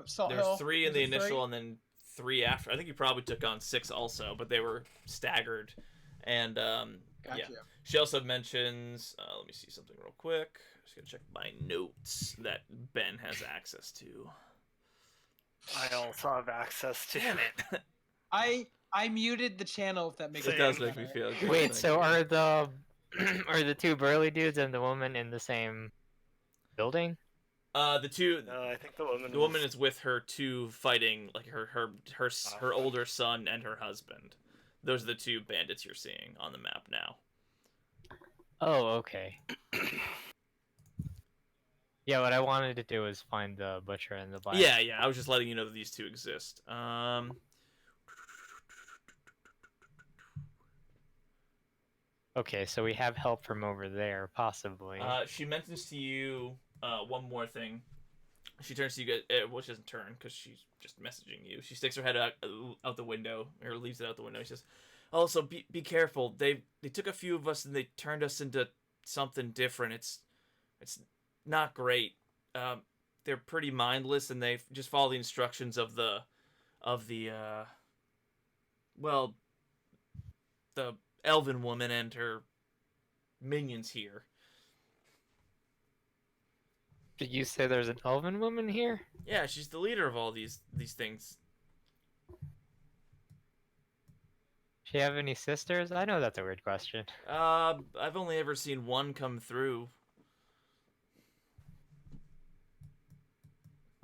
[SPEAKER 3] Salt Hill?
[SPEAKER 1] There's 3 in
[SPEAKER 3] Was
[SPEAKER 1] the
[SPEAKER 3] it 3?
[SPEAKER 1] initial, and then 3 after. I think you probably took on 6 also, but they were staggered. And
[SPEAKER 3] Gotcha.
[SPEAKER 1] yeah. She also mentions, let me see something real quick. Just gonna check my notes that Ben has access to.
[SPEAKER 4] I also have access to
[SPEAKER 1] Damn it!
[SPEAKER 3] I muted the channel, if that makes
[SPEAKER 1] It does make me feel good.
[SPEAKER 5] Wait,
[SPEAKER 1] Thank
[SPEAKER 5] so
[SPEAKER 1] you.
[SPEAKER 5] are the 2 burly dudes and the woman in the same building?
[SPEAKER 1] The two.
[SPEAKER 4] I think the woman.
[SPEAKER 1] The woman is with her two fighting, like her older son and her husband. Those are the two bandits you're seeing on the map now.
[SPEAKER 5] Oh, okay. Yeah, what I wanted to do was find the butcher and the black.
[SPEAKER 1] Yeah. I was just letting you know that these two exist.
[SPEAKER 5] Okay, so we have help from over there, possibly.
[SPEAKER 1] She mentions to you one more thing. She turns to you guys. Well, she doesn't turn because she's just messaging you. She sticks her head out the window, or leaves it out the window. She says, "Also, be careful. They took a few of us and they turned us into something different. It's not great. They're pretty mindless and they just follow the instructions of the elven woman and her minions here."
[SPEAKER 5] Did you say there's an elven woman here?
[SPEAKER 1] Yeah, she's the leader of all these things.
[SPEAKER 5] She have any sisters? I know that's a weird question.
[SPEAKER 1] I've only ever seen one come through.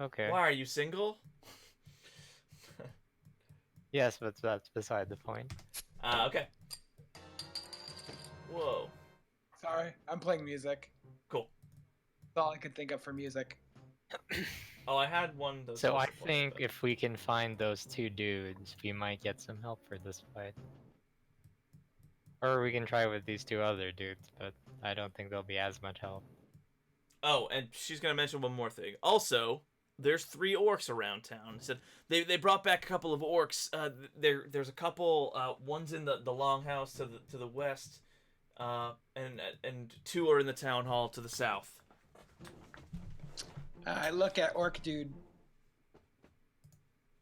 [SPEAKER 5] Okay.
[SPEAKER 1] Why, are you single?
[SPEAKER 5] Yes, but that's beside the point.
[SPEAKER 1] Okay. Whoa.
[SPEAKER 3] Sorry, I'm playing music.
[SPEAKER 1] Cool.
[SPEAKER 3] That's all I could think of for music.
[SPEAKER 1] Oh, I had one. That was
[SPEAKER 5] So
[SPEAKER 1] also
[SPEAKER 5] I
[SPEAKER 1] close,
[SPEAKER 5] think
[SPEAKER 1] but-
[SPEAKER 5] if we can find those two dudes, we might get some help for this fight. Or we can try with these two other dudes, but I don't think they'll be as much help.
[SPEAKER 1] Oh, and she's gonna mention one more thing. Also, there's 3 orcs around town. Said they brought back a couple of orcs. There's a couple. One's in the longhouse to the west, and 2 are in the town hall to the south.
[SPEAKER 3] I look at Orc Dude.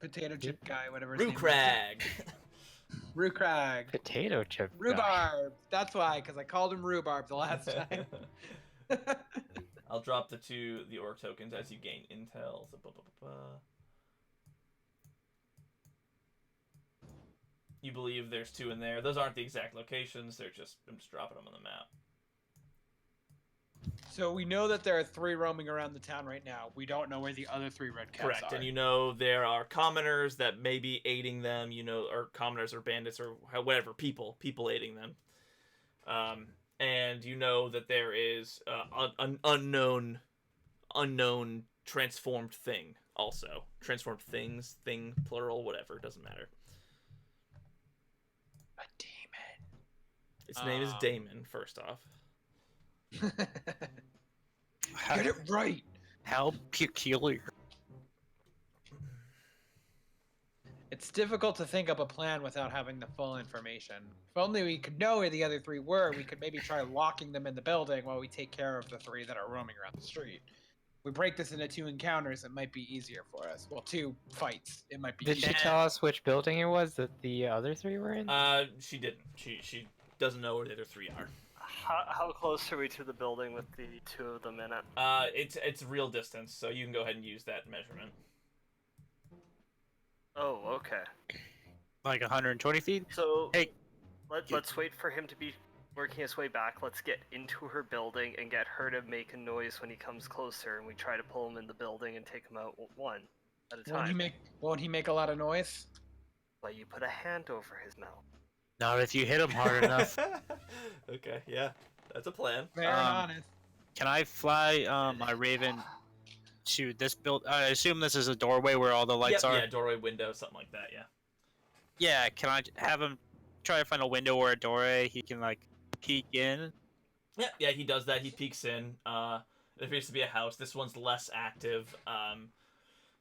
[SPEAKER 3] Potato chip guy, whatever his name is.
[SPEAKER 1] Rukrag.
[SPEAKER 3] Rukrag.
[SPEAKER 5] Potato chip. guy.
[SPEAKER 3] Rhubarb. That's why, because I called him Rhubarb the last time.
[SPEAKER 1] I'll drop the orc tokens as you gain intel. So, You believe there's 2 in there. Those aren't the exact locations. I'm just dropping them on the map.
[SPEAKER 3] So we know that there are 3 roaming around the town right now. We don't know where the other 3 red caps
[SPEAKER 1] Correct,
[SPEAKER 3] are.
[SPEAKER 1] and you know there are commoners that may be aiding them. Or commoners or bandits or whatever people aiding them. And you know that there is an unknown transformed thing also. Transformed thing plural, whatever, doesn't matter.
[SPEAKER 3] A demon.
[SPEAKER 1] Its name is Damon. First off.
[SPEAKER 3] Get it right.
[SPEAKER 2] How peculiar.
[SPEAKER 3] It's difficult to think up a plan without having the full information. If only we could know where the other 3 were, we could maybe try locking them in the building while we take care of the 3 that are roaming around the street. If we break this into 2 encounters, it might be easier for us. Well, 2 fights, it might be
[SPEAKER 5] Did
[SPEAKER 3] easier.
[SPEAKER 5] she tell us which building it was that the other 3 were in?
[SPEAKER 1] She didn't. She doesn't know where the other 3 are.
[SPEAKER 4] How close are we to the building with the 2 of them in it?
[SPEAKER 1] It's real distance, so you can go ahead and use that measurement.
[SPEAKER 4] Oh, okay.
[SPEAKER 2] Like 120 feet?
[SPEAKER 4] So
[SPEAKER 2] Hey,
[SPEAKER 4] let's wait for him to be working his way back. Let's get into her building and get her to make a noise when he comes closer, and we try to pull him in the building and take him out one at a time.
[SPEAKER 3] Won't he make a lot of noise?
[SPEAKER 4] But you put a hand over his mouth.
[SPEAKER 2] not if you hit him hard enough.
[SPEAKER 1] Okay, yeah, that's a plan.
[SPEAKER 3] Fair and honest.
[SPEAKER 2] Can I fly my Raven to this build? I assume this is a doorway where all the lights
[SPEAKER 1] Yep,
[SPEAKER 2] are.
[SPEAKER 1] yeah, doorway, window, something like that. Yeah.
[SPEAKER 2] Yeah, can I have him try to find a window or a doorway he can like peek in?
[SPEAKER 1] Yeah, he does that. He peeks in. It appears to be a house. This one's less active.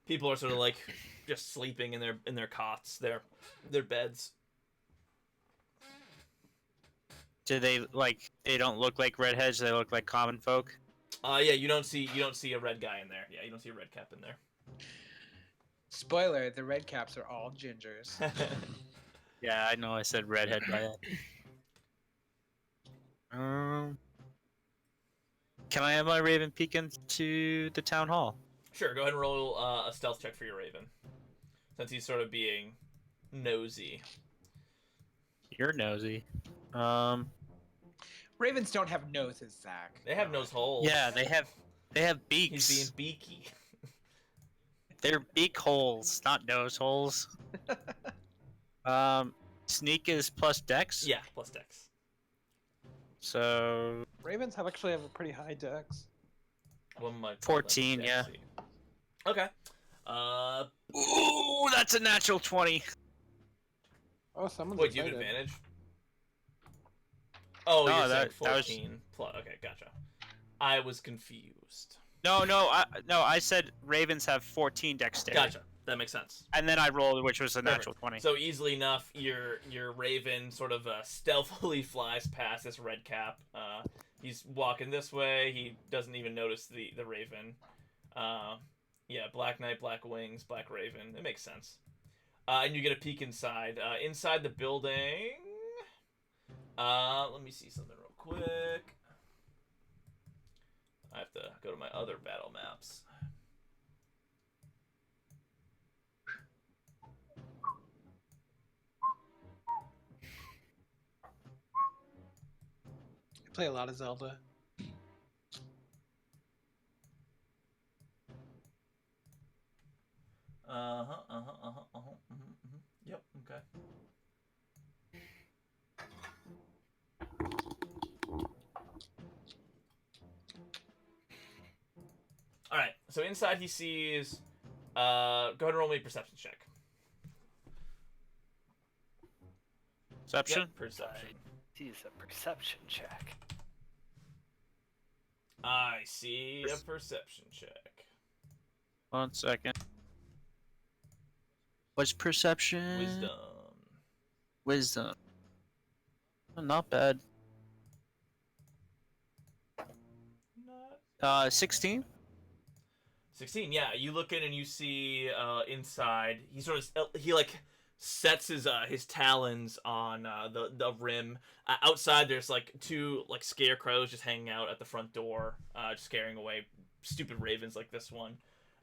[SPEAKER 1] People are sort of like just sleeping in their cots, their beds.
[SPEAKER 2] Do they they don't look like redheads, they look like common folk?
[SPEAKER 1] Yeah, you don't see a red guy in there. Yeah, you don't see a red cap in there.
[SPEAKER 3] Spoiler, the red caps are all gingers.
[SPEAKER 2] Yeah, I know I said redhead by it. Can I have my Raven peek into the town hall?
[SPEAKER 1] Sure, go ahead and roll a stealth check for your Raven, since he's sort of being nosy.
[SPEAKER 2] You're nosy.
[SPEAKER 3] Ravens don't have noses, Zach.
[SPEAKER 1] They have nose holes.
[SPEAKER 2] Yeah, they have They have
[SPEAKER 1] He's being
[SPEAKER 2] beaks.
[SPEAKER 1] beaky.
[SPEAKER 2] They're beak holes, not nose holes. Sneak is plus dex.
[SPEAKER 1] Yeah, plus dex.
[SPEAKER 2] So
[SPEAKER 3] Ravens actually have a pretty high dex.
[SPEAKER 1] One of my
[SPEAKER 2] 14, yeah.
[SPEAKER 1] Okay.
[SPEAKER 2] Ooh, that's a natural 20.
[SPEAKER 3] Oh, someone's
[SPEAKER 1] Wait, do you have
[SPEAKER 3] excited.
[SPEAKER 1] advantage? Oh,
[SPEAKER 2] No,
[SPEAKER 1] you're saying
[SPEAKER 2] that was-
[SPEAKER 1] 14 plus. Okay, gotcha. I was confused.
[SPEAKER 2] No, I said Ravens have 14 dexterity.
[SPEAKER 1] Gotcha. That makes sense.
[SPEAKER 2] And then I rolled, which was a
[SPEAKER 1] Perfect.
[SPEAKER 2] natural 20.
[SPEAKER 1] So easily enough, your raven sort of stealthily flies past this red cap. He's walking this way. He doesn't even notice the raven. Yeah, black knight, black wings, black raven. It makes sense. And you get a peek inside. Inside the building. Let me see something real quick. I have to go to my other battle maps.
[SPEAKER 3] I play a lot of Zelda.
[SPEAKER 1] Yep. Okay. All right. So inside he sees. Go ahead and roll me a perception check.
[SPEAKER 2] Perception?
[SPEAKER 1] Yep, perception.
[SPEAKER 4] Sees a perception check.
[SPEAKER 1] I see a perception check.
[SPEAKER 2] 1 second. What's perception?
[SPEAKER 1] Wisdom.
[SPEAKER 2] Wisdom. Oh, not bad. 16?
[SPEAKER 1] 16. Yeah, you look in and you see inside. He sort of like sets his talons on the rim. Outside, there's like two like scarecrows just hanging out at the front door, just scaring away stupid ravens like this one.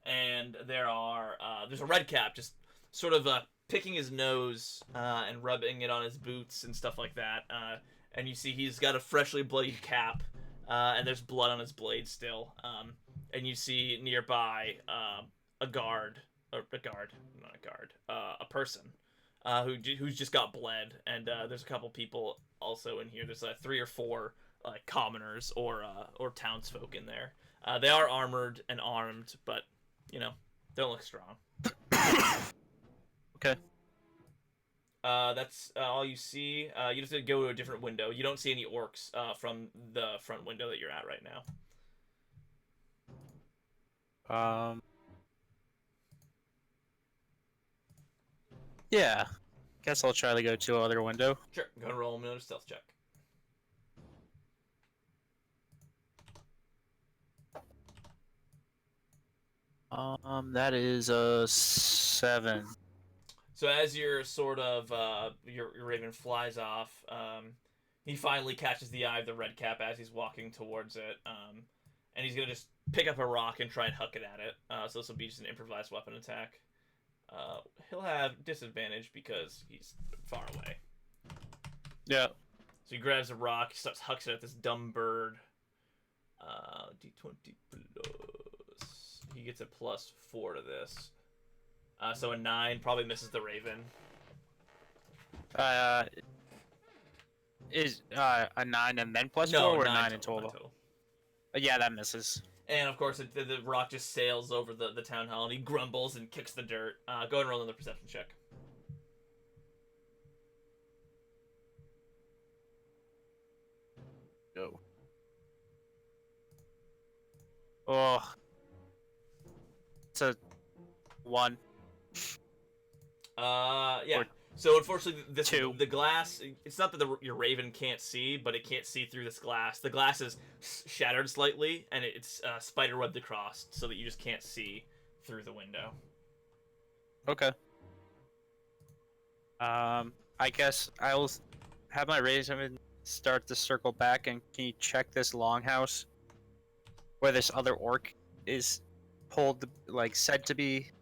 [SPEAKER 1] And there's a red cap just sort of picking his nose and rubbing it on his boots and stuff like that. And you see he's got a freshly bloodied cap, and there's blood on his blade still. And you see nearby a person who's just got bled, and there's a couple people also in here. There's 3 or 4 commoners or townsfolk in there. They are armored and armed, but they don't look strong.
[SPEAKER 2] Okay.
[SPEAKER 1] That's all you see. You just have to go to a different window. You don't see any orcs from the front window that you're at right now.
[SPEAKER 2] Yeah. Guess I'll try to go to other window.
[SPEAKER 1] Sure. Go and roll another stealth check.
[SPEAKER 2] That is a 7.
[SPEAKER 1] So as you're sort of your raven flies off, he finally catches the eye of the red cap as he's walking towards it, and he's gonna just pick up a rock and try and huck it at it. So this will be just an improvised weapon attack. He'll have disadvantage because he's far away.
[SPEAKER 2] Yeah.
[SPEAKER 1] So he grabs a rock, he starts hucks it at this dumb bird. D20 plus. He gets a +4 to this. So a 9 probably misses the raven.
[SPEAKER 2] Is a 9 and then plus 4
[SPEAKER 1] No,
[SPEAKER 2] or
[SPEAKER 1] 9
[SPEAKER 2] 9 in total? Yeah, that misses.
[SPEAKER 1] And of course, the rock just sails over the town hall, and he grumbles and kicks the dirt. Go ahead and roll another perception check.
[SPEAKER 2] Go. Oh. It's a 1.
[SPEAKER 1] Yeah.
[SPEAKER 2] Or
[SPEAKER 1] So unfortunately,
[SPEAKER 2] two.
[SPEAKER 1] the glass. It's not that your raven can't see, but it can't see through this glass. The glass is shattered slightly, and it's spider webbed across, so that you just can't see through the window.
[SPEAKER 2] Okay. I guess I'll have my raven start to circle back, and can you check this longhouse where this other orc is pulled, like said to be,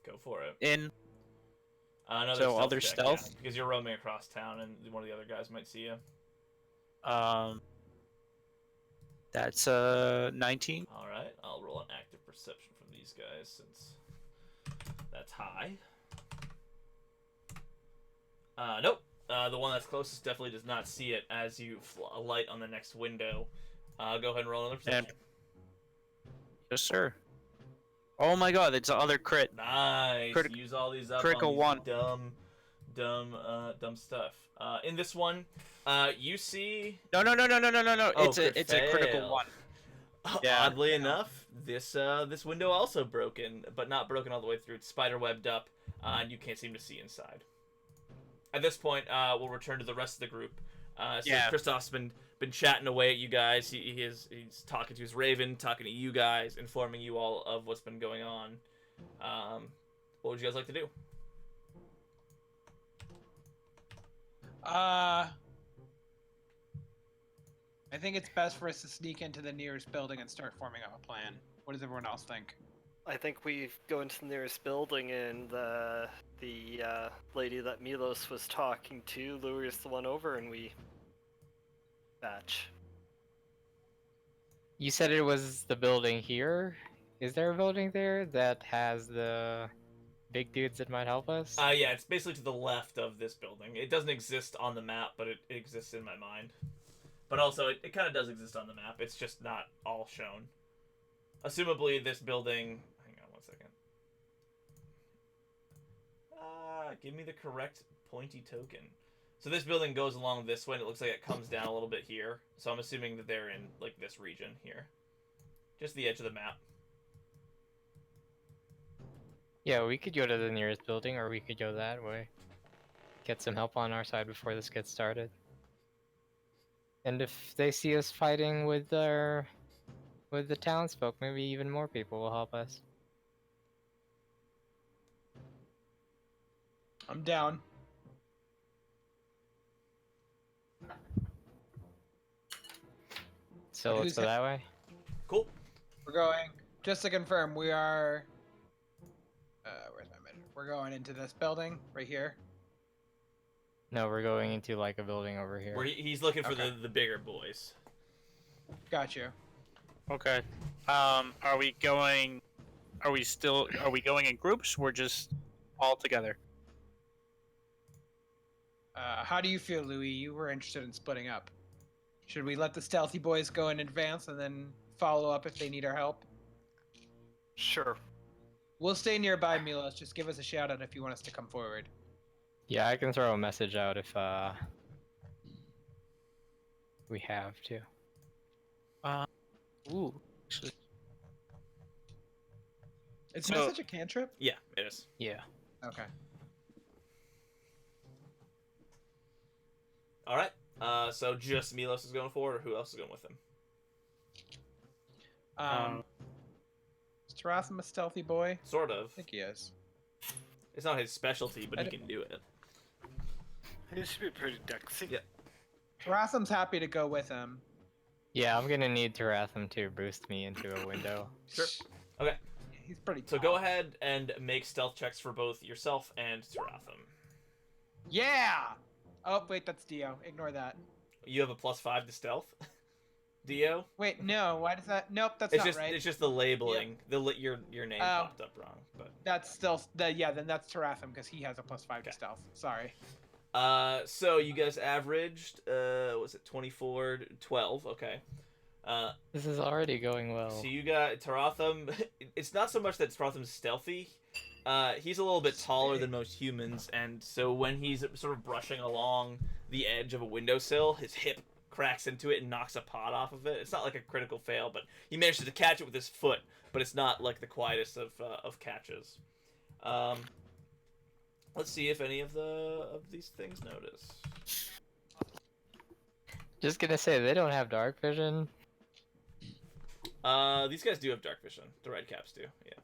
[SPEAKER 1] Go for it.
[SPEAKER 2] in?
[SPEAKER 1] Another
[SPEAKER 2] So
[SPEAKER 1] stealth
[SPEAKER 2] other
[SPEAKER 1] check,
[SPEAKER 2] stealth?
[SPEAKER 1] yeah, because you're roaming across town, and one of the other guys might see you.
[SPEAKER 2] That's 19.
[SPEAKER 1] All right, I'll roll an active perception from these guys since that's high. Nope. The one that's closest definitely does not see it as you light on the next window. Go ahead and roll another perception.
[SPEAKER 2] Yes, sir. Oh my god, it's the other crit.
[SPEAKER 1] Nice. Use all these up
[SPEAKER 2] critical
[SPEAKER 1] on these
[SPEAKER 2] one.
[SPEAKER 1] dumb stuff. In this one, you see.
[SPEAKER 2] No.
[SPEAKER 1] Oh,
[SPEAKER 2] it's a critical
[SPEAKER 1] fail.
[SPEAKER 2] one. Yeah.
[SPEAKER 1] Oddly enough, this window also broken, but not broken all the way through. It's spider webbed up, and you can't seem to see inside. At this point, we'll return to the rest of the group. Christoph's been chatting away at you guys. He's talking to his Raven, talking to you guys, informing you all of what's been going on. What would you guys like to do?
[SPEAKER 3] I think it's best for us to sneak into the nearest building and start forming up a plan. What does everyone else think?
[SPEAKER 4] I think we go into the nearest building, and the lady that Milos was talking to lures the one over, and we batch.
[SPEAKER 5] You said it was the building here? Is there a building there that has the big dudes that might help us?
[SPEAKER 1] Yeah, it's basically to the left of this building. It doesn't exist on the map, but it exists in my mind. But also, it kind of does exist on the map. It's just not all shown. Assumably, this building... Hang on 1 second. Give me the correct pointy token. So this building goes along this way, and it looks like it comes down a little bit here. So I'm assuming that they're in, like, this region here. Just the edge of the map.
[SPEAKER 5] Yeah, we could go to the nearest building, or we could go that way. Get some help on our side before this gets started. And if they see us fighting with the townsfolk, maybe even more people will help us.
[SPEAKER 3] I'm down.
[SPEAKER 5] So let's go that way?
[SPEAKER 1] Cool.
[SPEAKER 3] We're going. Just to confirm, we are. Where's my measure? We're going into this building right here.
[SPEAKER 5] No, we're going into like a building over here.
[SPEAKER 1] Where he's looking for
[SPEAKER 3] Okay.
[SPEAKER 1] the bigger boys.
[SPEAKER 3] Got you.
[SPEAKER 2] Okay. Are we going in groups? We're just all together.
[SPEAKER 3] How do you feel, Louis? You were interested in splitting up. Should we let the stealthy boys go in advance and then follow up if they need our help?
[SPEAKER 4] Sure.
[SPEAKER 3] We'll stay nearby, Milos. Just give us a shout out if you want us to come forward.
[SPEAKER 5] Yeah, I can throw a message out if we have to.
[SPEAKER 2] Ooh. Actually,
[SPEAKER 3] Is
[SPEAKER 2] So-
[SPEAKER 3] message a cantrip?
[SPEAKER 1] Yeah, it is.
[SPEAKER 5] Yeah.
[SPEAKER 3] Okay.
[SPEAKER 1] All right. So just Milos is going forward, or who else is going with him?
[SPEAKER 3] Is Taratham a stealthy boy?
[SPEAKER 1] Sort of.
[SPEAKER 3] I think he is.
[SPEAKER 1] It's not his specialty, but he can do it.
[SPEAKER 4] He should be pretty dexy.
[SPEAKER 1] Yeah.
[SPEAKER 3] Taratham's happy to go with him.
[SPEAKER 5] Yeah, I'm gonna need Taratham to boost me into a window.
[SPEAKER 1] Sure. Okay.
[SPEAKER 3] He's pretty
[SPEAKER 1] So
[SPEAKER 3] tall.
[SPEAKER 1] go ahead and make stealth checks for both yourself and Taratham.
[SPEAKER 3] Yeah! Oh, wait, that's Dio. Ignore that.
[SPEAKER 1] You have a +5 to stealth, Dio.
[SPEAKER 3] Wait, no, why does that? Nope, that's
[SPEAKER 1] It's
[SPEAKER 3] not
[SPEAKER 1] just
[SPEAKER 3] right.
[SPEAKER 1] it's just the labeling. Your name
[SPEAKER 3] Oh.
[SPEAKER 1] popped up wrong, but.
[SPEAKER 3] That's still, yeah, then that's Taratham because he has a +5 to stealth. Sorry.
[SPEAKER 1] So you guys averaged, was it 24, 12? Okay.
[SPEAKER 5] This is already going well.
[SPEAKER 1] So you got Taratham. It's not so much that Taratham's stealthy. He's a little bit taller than most humans, and so when he's sort of brushing along the edge of a windowsill, his hip cracks into it and knocks a pot off of it. It's not like a critical fail, but he manages to catch it with his foot, but it's not like the quietest of catches. Let's see if any of these things notice.
[SPEAKER 5] Just gonna say, they don't have dark vision.
[SPEAKER 1] These guys do have dark vision. The red caps do, yeah.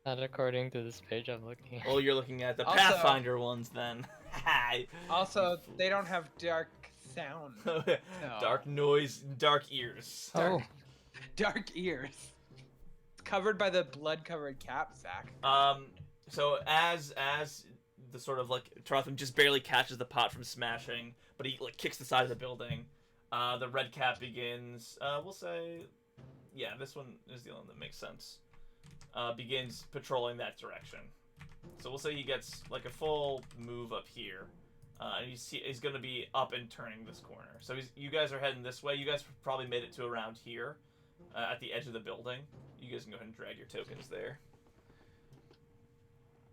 [SPEAKER 5] Not according to this page I'm looking at.
[SPEAKER 1] Oh, you're looking at the
[SPEAKER 3] Also-
[SPEAKER 1] Pathfinder ones then.
[SPEAKER 3] Also, they don't have dark sound.
[SPEAKER 1] Dark noise, dark ears.
[SPEAKER 5] Oh,
[SPEAKER 3] Dark ears. It's covered by the blood-covered cap, Zach.
[SPEAKER 1] So as the sort of like Taratham just barely catches the pot from smashing, but he like kicks the side of the building. The red cap begins. We'll say, yeah, this one is the one that makes sense. Begins patrolling that direction. So we'll say he gets like a full move up here, and he's going to be up and turning this corner. So you guys are heading this way. You guys probably made it to around here, at the edge of the building. You guys can go ahead and drag your tokens there.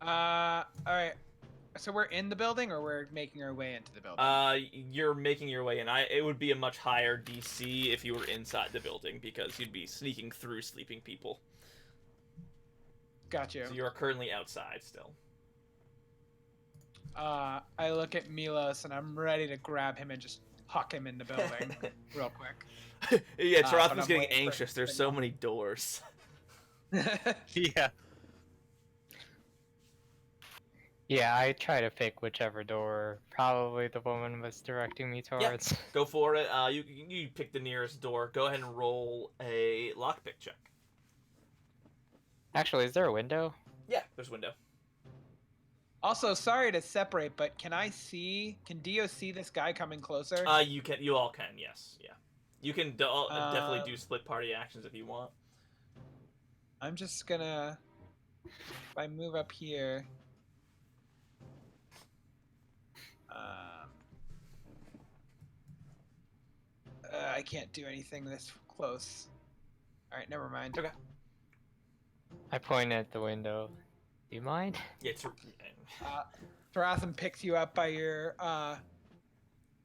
[SPEAKER 3] All right. So we're in the building, or we're making our way into the building?
[SPEAKER 1] You're making your way in. It would be a much higher DC if you were inside the building because you'd be sneaking through sleeping people.
[SPEAKER 3] Got you.
[SPEAKER 1] So you are currently outside still.
[SPEAKER 3] I look at Milos and I'm ready to grab him and just huck him in the building real quick.
[SPEAKER 1] Yeah,
[SPEAKER 3] but
[SPEAKER 1] Taratham's
[SPEAKER 3] I'm
[SPEAKER 1] getting
[SPEAKER 3] waiting for
[SPEAKER 1] anxious. There's so many doors.
[SPEAKER 2] Yeah.
[SPEAKER 5] Yeah, I try to pick whichever door probably the woman was directing me towards.
[SPEAKER 1] Go for it. You pick the nearest door. Go ahead and roll a lockpick check.
[SPEAKER 5] Actually, is there a window?
[SPEAKER 1] Yeah, there's a window.
[SPEAKER 3] Also, sorry to separate, but can Dio see this guy coming closer?
[SPEAKER 1] You all can, yes, yeah. You can definitely do split party actions if you want.
[SPEAKER 3] I'm just gonna, if I move up here, I can't do anything this close. All right, never mind.
[SPEAKER 1] Okay.
[SPEAKER 5] I point at the window. Do you mind?
[SPEAKER 1] Yeah, it's...
[SPEAKER 3] Taratham picks you up by your,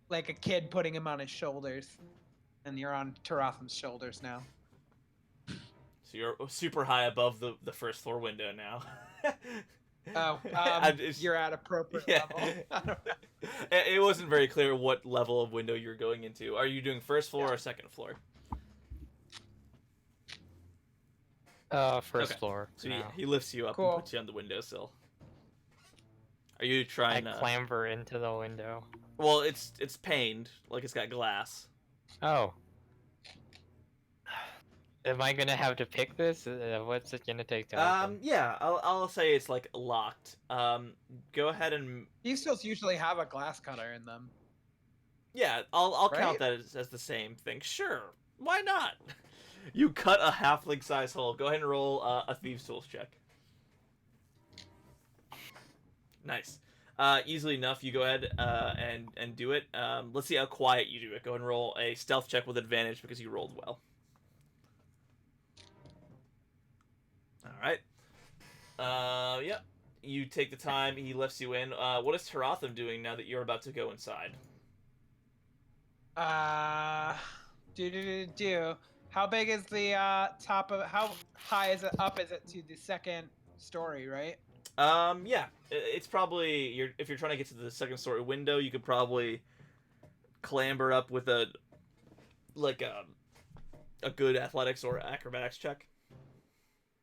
[SPEAKER 3] like a kid putting him on his shoulders, and you're on Taratham's shoulders now.
[SPEAKER 1] So you're super high above the first floor window now.
[SPEAKER 3] Oh, you're at appropriate level.
[SPEAKER 1] It wasn't very clear what level of window you're going into. Are you doing first floor or second floor?
[SPEAKER 5] First
[SPEAKER 1] Okay.
[SPEAKER 5] floor.
[SPEAKER 1] So
[SPEAKER 5] now.
[SPEAKER 1] he lifts you up
[SPEAKER 3] Cool.
[SPEAKER 1] and puts you on the windowsill. Are you trying
[SPEAKER 5] I
[SPEAKER 1] to...
[SPEAKER 5] clamber into the window.
[SPEAKER 1] Well, it's paned, like it's got glass.
[SPEAKER 5] Oh. Am I gonna have to pick this? What's it gonna take to open?
[SPEAKER 1] Yeah, I'll say it's like locked. Go ahead and...
[SPEAKER 3] These stills usually have a glass cutter in them.
[SPEAKER 1] Yeah, I'll count
[SPEAKER 3] Right?
[SPEAKER 1] that as the same thing. Sure, why not? You cut a halfling size hole. Go ahead and roll a thieves tools check. Nice. Easily enough, you go ahead and do it. Let's see how quiet you do it. Go ahead and roll a stealth check with advantage because you rolled well. Alright. Yep. You take the time, he lifts you in. What is Taratham doing now that you're about to go inside?
[SPEAKER 3] How big is the top of? How high is it up? Is it to the second story? Right.
[SPEAKER 1] Yeah. It's probably if you're trying to get to the second story window, you could probably clamber up with a good athletics or acrobatics check.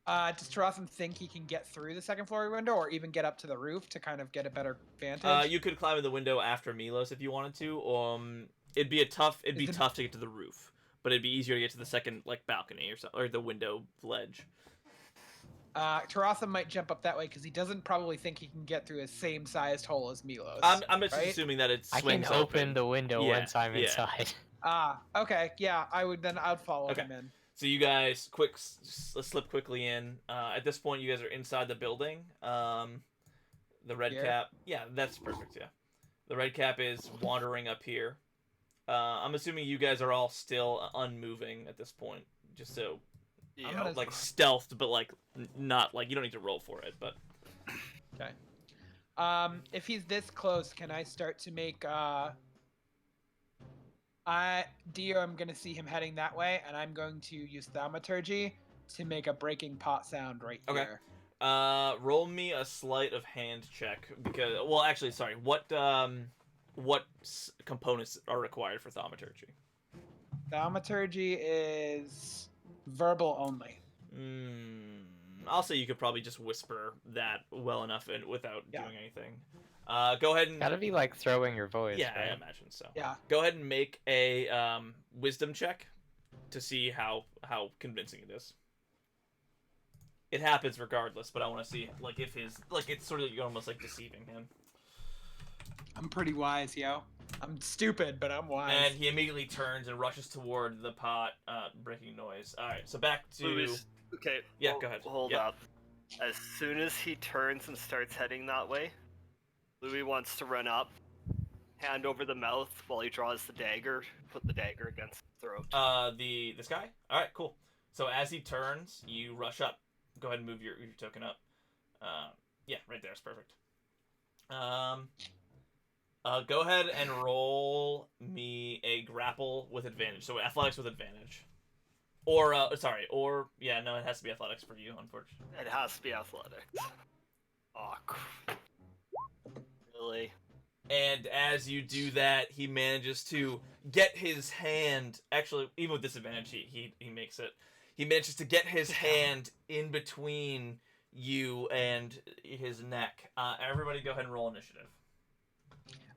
[SPEAKER 3] Does Taratham think he can get through the second floor window, or even get up to the roof to kind of get a better vantage?
[SPEAKER 1] You could climb in the window after Milos if you wanted to. It'd be tough to get to the roof, but it'd be easier to get to the second balcony or the window ledge.
[SPEAKER 3] Taratham might jump up that way because he doesn't probably think he can get through a same sized hole as Milos.
[SPEAKER 1] I'm just
[SPEAKER 3] right?
[SPEAKER 1] assuming that it
[SPEAKER 5] I
[SPEAKER 1] swings
[SPEAKER 5] can open the window once I'm inside.
[SPEAKER 3] Okay, yeah, I'd follow him in.
[SPEAKER 1] So you guys slip quickly in. At this point, you guys are inside the building. The red cap. Yeah, that's perfect. Yeah, the red cap is wandering up here. I'm assuming you guys are all still unmoving at this point, just so
[SPEAKER 4] Yeah.
[SPEAKER 1] stealthed, but not you don't need to roll for it. But
[SPEAKER 3] okay. If he's this close, can I start to make Dio, I'm gonna see him heading that way, and I'm going to use thaumaturgy to make a breaking pot sound right here.
[SPEAKER 1] Roll me a sleight of hand check because sorry. What components are required for thaumaturgy?
[SPEAKER 3] Thaumaturgy is verbal only.
[SPEAKER 1] I'll say you could probably just whisper that well enough and without doing anything. Go ahead and...
[SPEAKER 5] Gotta be like throwing your voice,
[SPEAKER 1] Yeah,
[SPEAKER 5] right?
[SPEAKER 1] I imagine so.
[SPEAKER 3] Yeah.
[SPEAKER 1] Go ahead and make a wisdom check to see how convincing it is. It happens regardless, but I want to see if his it's sort of almost deceiving him.
[SPEAKER 3] I'm pretty wise, yo. I'm stupid, but I'm wise.
[SPEAKER 1] And he immediately turns and rushes toward the pot, breaking noise. All right, so back to.
[SPEAKER 4] Louis, okay.
[SPEAKER 1] Yeah, go ahead.
[SPEAKER 4] Hold
[SPEAKER 1] Yeah.
[SPEAKER 4] up. As soon as he turns and starts heading that way, Louis wants to run up, hand over the mouth while he draws the dagger, put the dagger against his throat.
[SPEAKER 1] This guy. All right, cool. So as he turns, you rush up. Go ahead and move your token up. Yeah, right there is perfect. Go ahead and roll me a grapple with advantage. So athletics with advantage. Or yeah, no, it has to be athletics for you, unfortunately.
[SPEAKER 4] It has to be athletics. Oh, really?
[SPEAKER 1] And as you do that, he manages to get his hand. Actually, even with disadvantage, he makes it. He manages to get his hand in between you and his neck. Everybody, go ahead and roll initiative.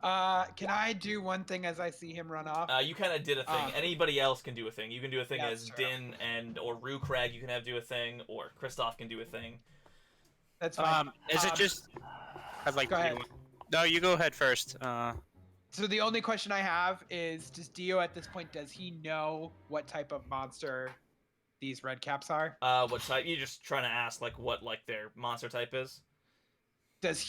[SPEAKER 3] Can I do one thing as I see him run off?
[SPEAKER 1] You kind of did a thing. Anybody else can do a thing. You can do a thing
[SPEAKER 3] Yeah,
[SPEAKER 1] as
[SPEAKER 3] that's true.
[SPEAKER 1] Din or Rukrag. You can have do a thing, or Kristoff can do a thing.
[SPEAKER 3] That's fine.
[SPEAKER 2] Is it just? I'd like
[SPEAKER 3] Go
[SPEAKER 2] to.
[SPEAKER 3] ahead.
[SPEAKER 2] No, you go ahead first.
[SPEAKER 3] So the only question I have is, does Dio at this point, does he know what type of monster these red caps are?
[SPEAKER 1] What type? You're just trying to ask what their monster type is.
[SPEAKER 3] Does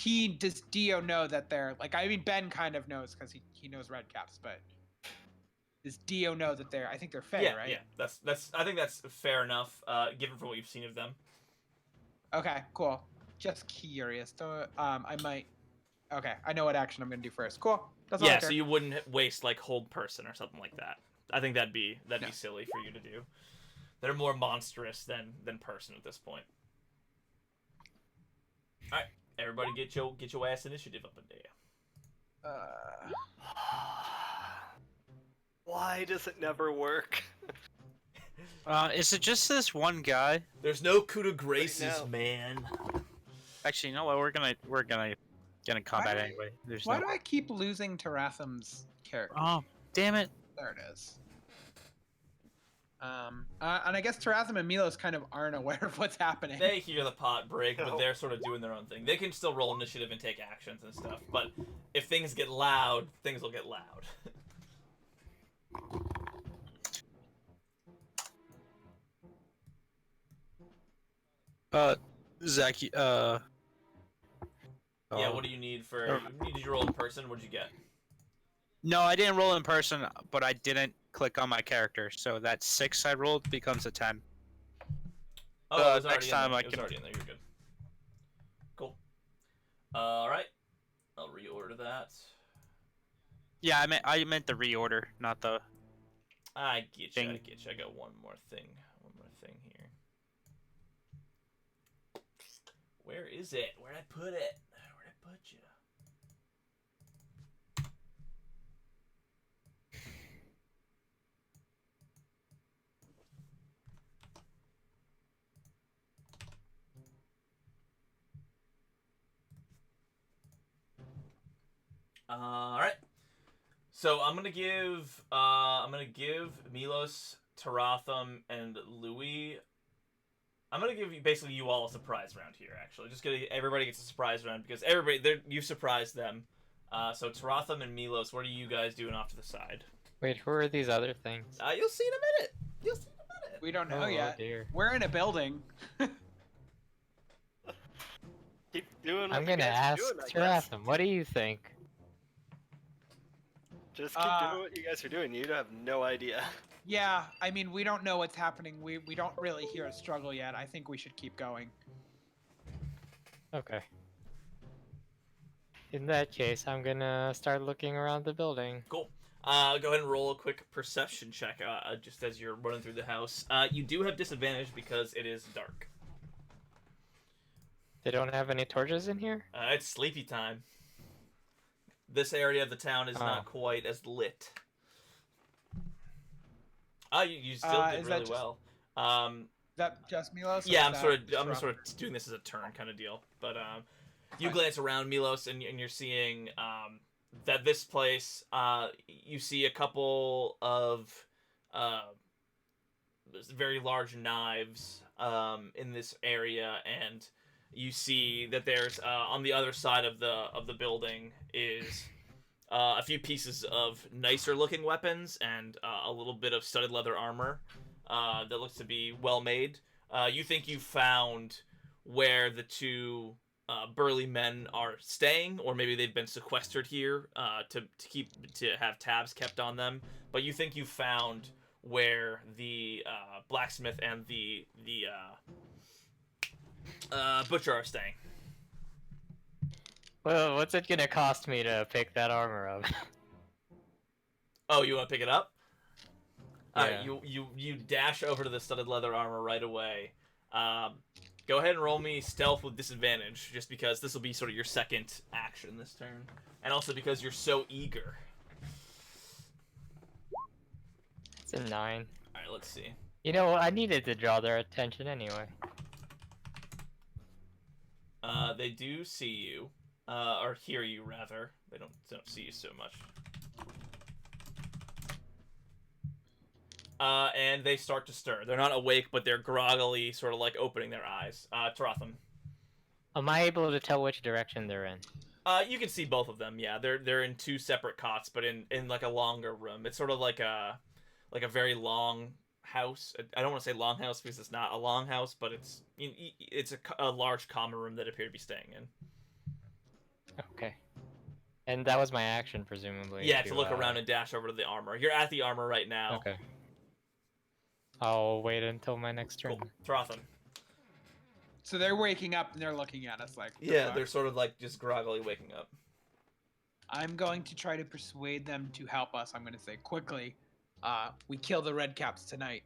[SPEAKER 3] Dio know that they're like? I mean, Ben kind of knows because he knows red caps, but does Dio know that they're? I think they're Fae,
[SPEAKER 1] Yeah,
[SPEAKER 3] right?
[SPEAKER 1] yeah. That's. I think that's fair enough, given from what you've seen of them.
[SPEAKER 3] Okay, cool. Just curious. So, I might. Okay, I know what action I'm gonna do first. Cool. That's all I
[SPEAKER 1] Yeah,
[SPEAKER 3] care.
[SPEAKER 1] so you wouldn't waste hold person or something like that. I think that'd be
[SPEAKER 3] No.
[SPEAKER 1] silly for you to do. They're more monstrous than person at this point. All right, everybody, get your ass initiative up in there.
[SPEAKER 4] Why does it never work?
[SPEAKER 2] Is it just this one guy?
[SPEAKER 1] There's no coup de graces,
[SPEAKER 4] now.
[SPEAKER 1] man.
[SPEAKER 2] Actually, you know what? We're gonna get in combat
[SPEAKER 3] Why-
[SPEAKER 2] anyway. There's
[SPEAKER 3] Why
[SPEAKER 2] no.
[SPEAKER 3] do I keep losing Tarathum's character?
[SPEAKER 2] Oh, damn it!
[SPEAKER 3] There it is. And I guess Tarathum and Milos kind of aren't aware of what's happening.
[SPEAKER 1] They hear the pot break, but
[SPEAKER 4] No.
[SPEAKER 1] they're sort of doing their own thing. They can still roll initiative and take actions and stuff, but if things get loud, things will get loud.
[SPEAKER 2] Zach,
[SPEAKER 1] Yeah,
[SPEAKER 2] oh.
[SPEAKER 1] what do you need for? Did you roll in person? What did you get?
[SPEAKER 2] No, I didn't roll in person, but I didn't click on my character, so that 6 I rolled becomes a 10.
[SPEAKER 1] Oh, it was
[SPEAKER 2] next
[SPEAKER 1] already
[SPEAKER 2] time
[SPEAKER 1] in there.
[SPEAKER 2] I
[SPEAKER 1] It was
[SPEAKER 2] can-
[SPEAKER 1] already in there. You're good. Cool. All right. I'll reorder that.
[SPEAKER 2] Yeah, I meant the reorder, not the.
[SPEAKER 1] I get you.
[SPEAKER 2] Thing.
[SPEAKER 1] I get you. I got one more thing. Here. Where is it? Where'd I put it? Where'd I put you? All right. So I'm gonna give Milos, Tarathum, and Louis. I'm gonna give basically you all a surprise round here. Actually, just everybody gets a surprise round because you surprised them. So Tarathum and Milos, what are you guys doing off to the side?
[SPEAKER 5] Wait, who are these other things?
[SPEAKER 1] You'll see in a minute. You'll see in a minute.
[SPEAKER 3] We don't know
[SPEAKER 5] Oh
[SPEAKER 3] yet.
[SPEAKER 5] dear.
[SPEAKER 3] We're in a building.
[SPEAKER 4] Keep doing what
[SPEAKER 5] I'm
[SPEAKER 4] you
[SPEAKER 5] gonna
[SPEAKER 4] guys are
[SPEAKER 5] ask
[SPEAKER 4] doing, I guess.
[SPEAKER 5] Tarathum, what do you think?
[SPEAKER 4] Just keep doing what you guys are doing. You have no idea.
[SPEAKER 3] Yeah, I mean, we don't know what's happening. We don't really hear a struggle yet. I think we should keep going.
[SPEAKER 5] Okay. In that case, I'm gonna start looking around the building.
[SPEAKER 1] Cool. Go ahead and roll a quick perception check. Just as you're running through the house, you do have disadvantage because it is dark.
[SPEAKER 5] They don't have any torches in here?
[SPEAKER 1] It's sleepy time. This area of the town is not quite as lit. You still did
[SPEAKER 3] Is that
[SPEAKER 1] really
[SPEAKER 3] just-
[SPEAKER 1] well.
[SPEAKER 3] Is that just Milos? or
[SPEAKER 1] Yeah,
[SPEAKER 3] is
[SPEAKER 1] I'm
[SPEAKER 3] that
[SPEAKER 1] sort of doing this as a turn kind of deal. But you glance around, Milos, and you're seeing that this place. You see a couple of very large knives in this area, and you see that there's on the other side of the building is a few pieces of nicer looking weapons and a little bit of studded leather armor that looks to be well made. You think you found where the two burly men are staying, or maybe they've been sequestered here to have tabs kept on them. But you think you found where the blacksmith and the butcher are staying.
[SPEAKER 5] Well, what's it gonna cost me to pick that armor up?
[SPEAKER 1] Oh, you want to pick it up?
[SPEAKER 5] Yeah.
[SPEAKER 1] You dash over to the studded leather armor right away. Go ahead and roll me stealth with disadvantage, just because this will be sort of your second action this turn, and also because you're so eager.
[SPEAKER 5] It's a 9.
[SPEAKER 1] All right, let's see.
[SPEAKER 5] You know, I needed to draw their attention anyway.
[SPEAKER 1] They do see you, or hear you rather. They don't see you so much. And they start to stir. They're not awake, but they're groggily, sort of like opening their eyes. Taratham.
[SPEAKER 5] Am I able to tell which direction they're in?
[SPEAKER 1] You can see both of them. Yeah, they're in two separate cots, but in like a longer room. It's sort of like a very long house. I don't want to say long house because it's not a long house, but it's a large common room that appear to be staying in.
[SPEAKER 5] Okay. And that was my action, presumably.
[SPEAKER 1] Yeah, to look around and dash over to the armor. You're at the armor right now.
[SPEAKER 5] Okay. I'll wait until my next turn.
[SPEAKER 1] Cool. Taratham.
[SPEAKER 3] So they're waking up and they're looking at us like.
[SPEAKER 1] Yeah,
[SPEAKER 3] fuck?
[SPEAKER 1] they're sort of like just groggily waking up.
[SPEAKER 3] I'm going to try to persuade them to help us. I'm going to say quickly, we kill the red caps tonight.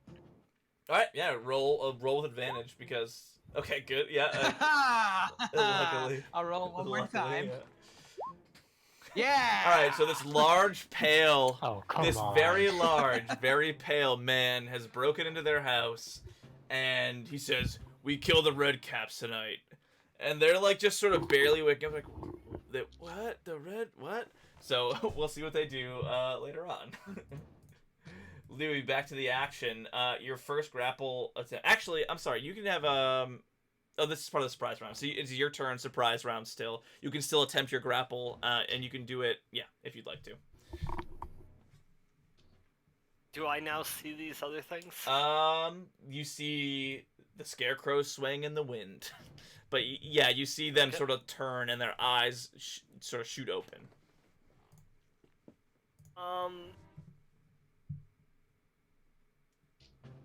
[SPEAKER 1] All right, yeah, roll with advantage because. Okay, good. Yeah. Luckily.
[SPEAKER 3] I'll roll one more
[SPEAKER 1] Luckily,
[SPEAKER 3] time.
[SPEAKER 1] Yeah.
[SPEAKER 3] Yeah.
[SPEAKER 1] All right, so this large, pale,
[SPEAKER 5] Oh, come
[SPEAKER 1] this
[SPEAKER 5] on.
[SPEAKER 1] very large, very pale man has broken into their house, and he says, "We kill the red caps tonight," and they're like just sort of barely waking up, like, "What? The red? What?" So we'll see what they do later on. Louis, back to the action. Your first grapple attempt. Actually, I'm sorry. You can have Oh, this is part of the surprise round. So it's your turn, surprise round still. You can still attempt your grapple, and you can do it, yeah, if you'd like to.
[SPEAKER 4] Do I now see these other things?
[SPEAKER 1] You see the scarecrow swaying in the wind. But yeah, you see them sort of turn and their eyes sort of shoot open.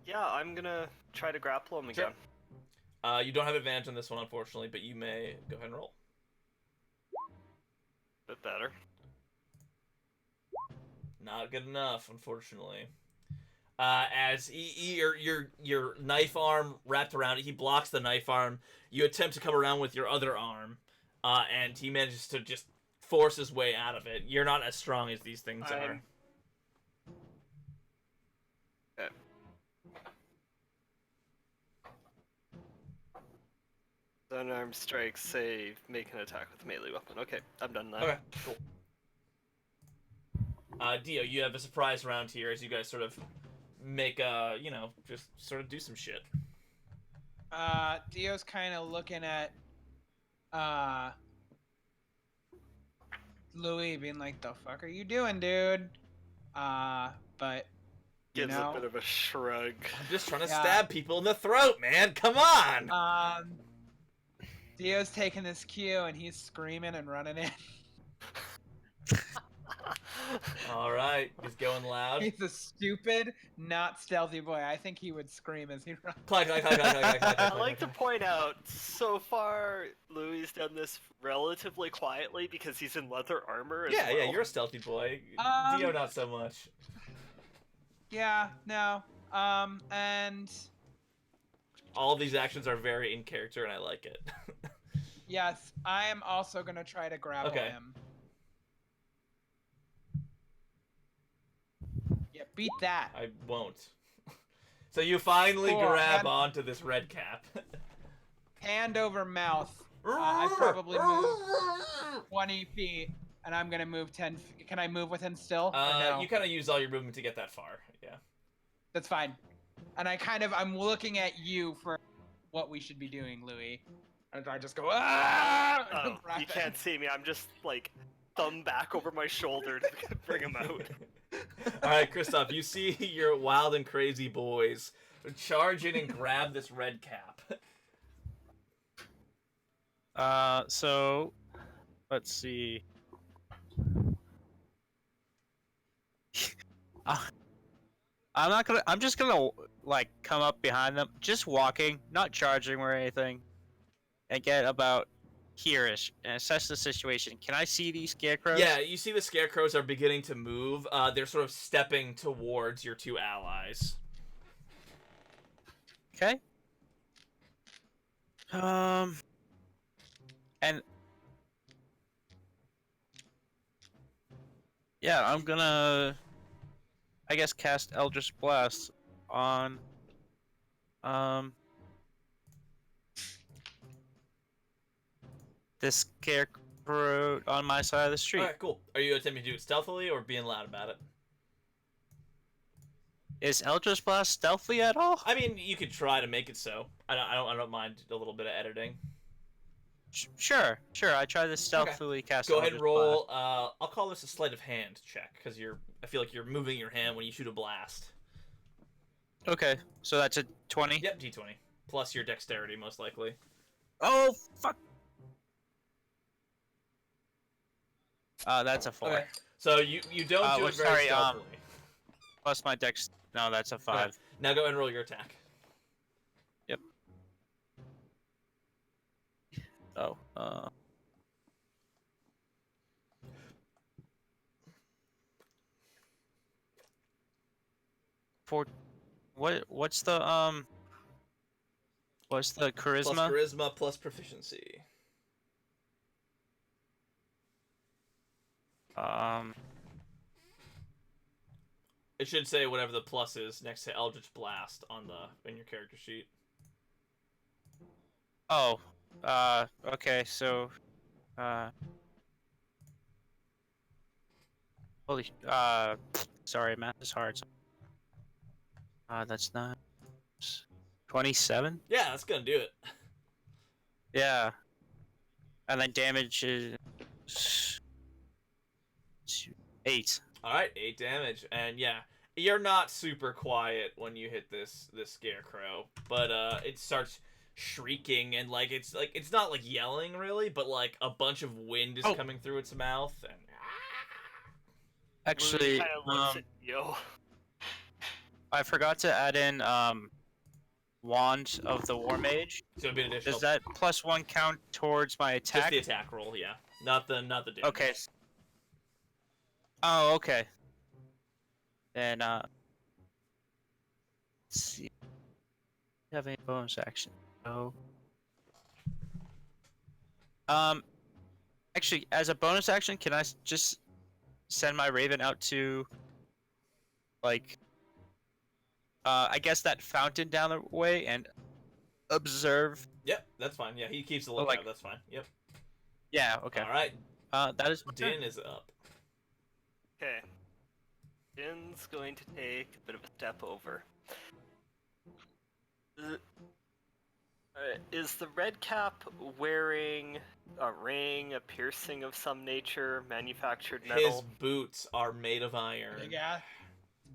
[SPEAKER 4] Yeah, I'm gonna try to grapple him again.
[SPEAKER 1] You don't have advantage on this one, unfortunately, but you may go ahead and roll.
[SPEAKER 4] Bit better.
[SPEAKER 1] Not good enough, unfortunately. As your knife arm wrapped around it, he blocks the knife arm. You attempt to come around with your other arm, and he manages to just force his way out of it. You're not as strong as these things are.
[SPEAKER 4] Okay. Unarmed strike, save, make an attack with a melee weapon. Okay, I'm done now.
[SPEAKER 1] Okay, cool. Dio, you have a surprise round here as you guys sort of make just sort of do some shit.
[SPEAKER 3] Dio's kind of looking at Louis, being like, "The fuck are you doing, dude?" But
[SPEAKER 4] Gives a bit of a shrug.
[SPEAKER 1] I'm just trying to stab people in the throat, man. Come on.
[SPEAKER 3] Dio's taking this cue and he's screaming and running in.
[SPEAKER 1] All right, he's going loud.
[SPEAKER 3] He's a stupid, not stealthy boy. I think he would scream as he runs.
[SPEAKER 1] Clack, clack, clack, clack, clack, clack, clack.
[SPEAKER 4] I like to point out, so far, Louis has done this relatively quietly because he's in leather armor as well.
[SPEAKER 1] Yeah, you're a stealthy boy. Dio, not so much.
[SPEAKER 3] Yeah, no. And
[SPEAKER 1] all of these actions are very in character, and I like it.
[SPEAKER 3] yes, I am also gonna try to grapple him. Yeah, beat that.
[SPEAKER 1] I won't. So you finally grab onto this red cap.
[SPEAKER 3] Hand over mouth. I probably move 20 feet, and I'm gonna move 10. Can I move with him still? No?
[SPEAKER 1] You kind of use all your movement to get that far. Yeah.
[SPEAKER 3] That's fine. And I'm looking at you for what we should be doing, Louis. And I just go, ah!
[SPEAKER 4] Oh, you can't see me. I'm just like thumb back over my shoulder to bring him out.
[SPEAKER 1] All right, Kristoff, you see your wild and crazy boys charge in and grab this red cap.
[SPEAKER 2] So let's see. I'm just gonna like come up behind them, just walking, not charging or anything, and get about here-ish and assess the situation. Can I see these scarecrows?
[SPEAKER 1] Yeah, you see the scarecrows are beginning to move. They're sort of stepping towards your two allies.
[SPEAKER 2] Okay. And yeah, I'm gonna, I guess, cast Eldritch Blast on, this scarecrow on my side of the street.
[SPEAKER 1] All right, cool. Are you attempting to do it stealthily or being loud about it?
[SPEAKER 2] Is Eldritch Blast stealthy at all?
[SPEAKER 1] I mean, you could try to make it so. I don't mind a little bit of editing.
[SPEAKER 2] Sure. I try to stealthily cast.
[SPEAKER 1] Go ahead and
[SPEAKER 2] Eldritch
[SPEAKER 1] roll.
[SPEAKER 2] Blast.
[SPEAKER 1] I'll call this a sleight of hand check because I feel like you're moving your hand when you shoot a blast.
[SPEAKER 2] Okay, so that's a 20.
[SPEAKER 1] Yep, d20 plus your dexterity most likely.
[SPEAKER 2] Oh fuck. That's a 4.
[SPEAKER 1] Okay. So you don't do it very stealthily.
[SPEAKER 2] Plus my dex. No, that's a 5.
[SPEAKER 1] Okay. Now go ahead and roll your attack.
[SPEAKER 2] Yep. Oh. What's the charisma?
[SPEAKER 1] Plus charisma plus proficiency. It should say whatever the plus is next to Eldritch Blast in your character sheet.
[SPEAKER 2] Oh. Okay, so holy sorry, math is hard. That's not 27?
[SPEAKER 1] Yeah, that's gonna do it.
[SPEAKER 2] Yeah. And then damage is 8.
[SPEAKER 1] Alright, 8 damage. And yeah, you're not super quiet when you hit this scarecrow, but it starts shrieking and it's not like yelling really, but like a bunch of wind is coming through its mouth and
[SPEAKER 2] actually
[SPEAKER 4] Kind of looks at Yo.
[SPEAKER 2] I forgot to add in Wand of the War Mage.
[SPEAKER 1] so it'd be an additional.
[SPEAKER 2] Does that +1 count towards my
[SPEAKER 1] Just
[SPEAKER 2] attack?
[SPEAKER 1] the attack roll, yeah. Not the damage.
[SPEAKER 2] Okay. Oh, okay. Then let's see. Have any bonus action? No. Actually, as a bonus action, can I just send my Raven out to, like, I guess that fountain down the way and observe?
[SPEAKER 1] Yep, that's fine. Yeah, he keeps a lookout.
[SPEAKER 2] like-
[SPEAKER 1] That's fine. Yep.
[SPEAKER 2] Yeah. Okay.
[SPEAKER 1] All right.
[SPEAKER 2] That is.
[SPEAKER 1] Din is up.
[SPEAKER 4] Okay. Din's going to take a bit of a step over. Is the red cap wearing a ring, a piercing of some nature, manufactured metal?
[SPEAKER 1] His boots are made of iron.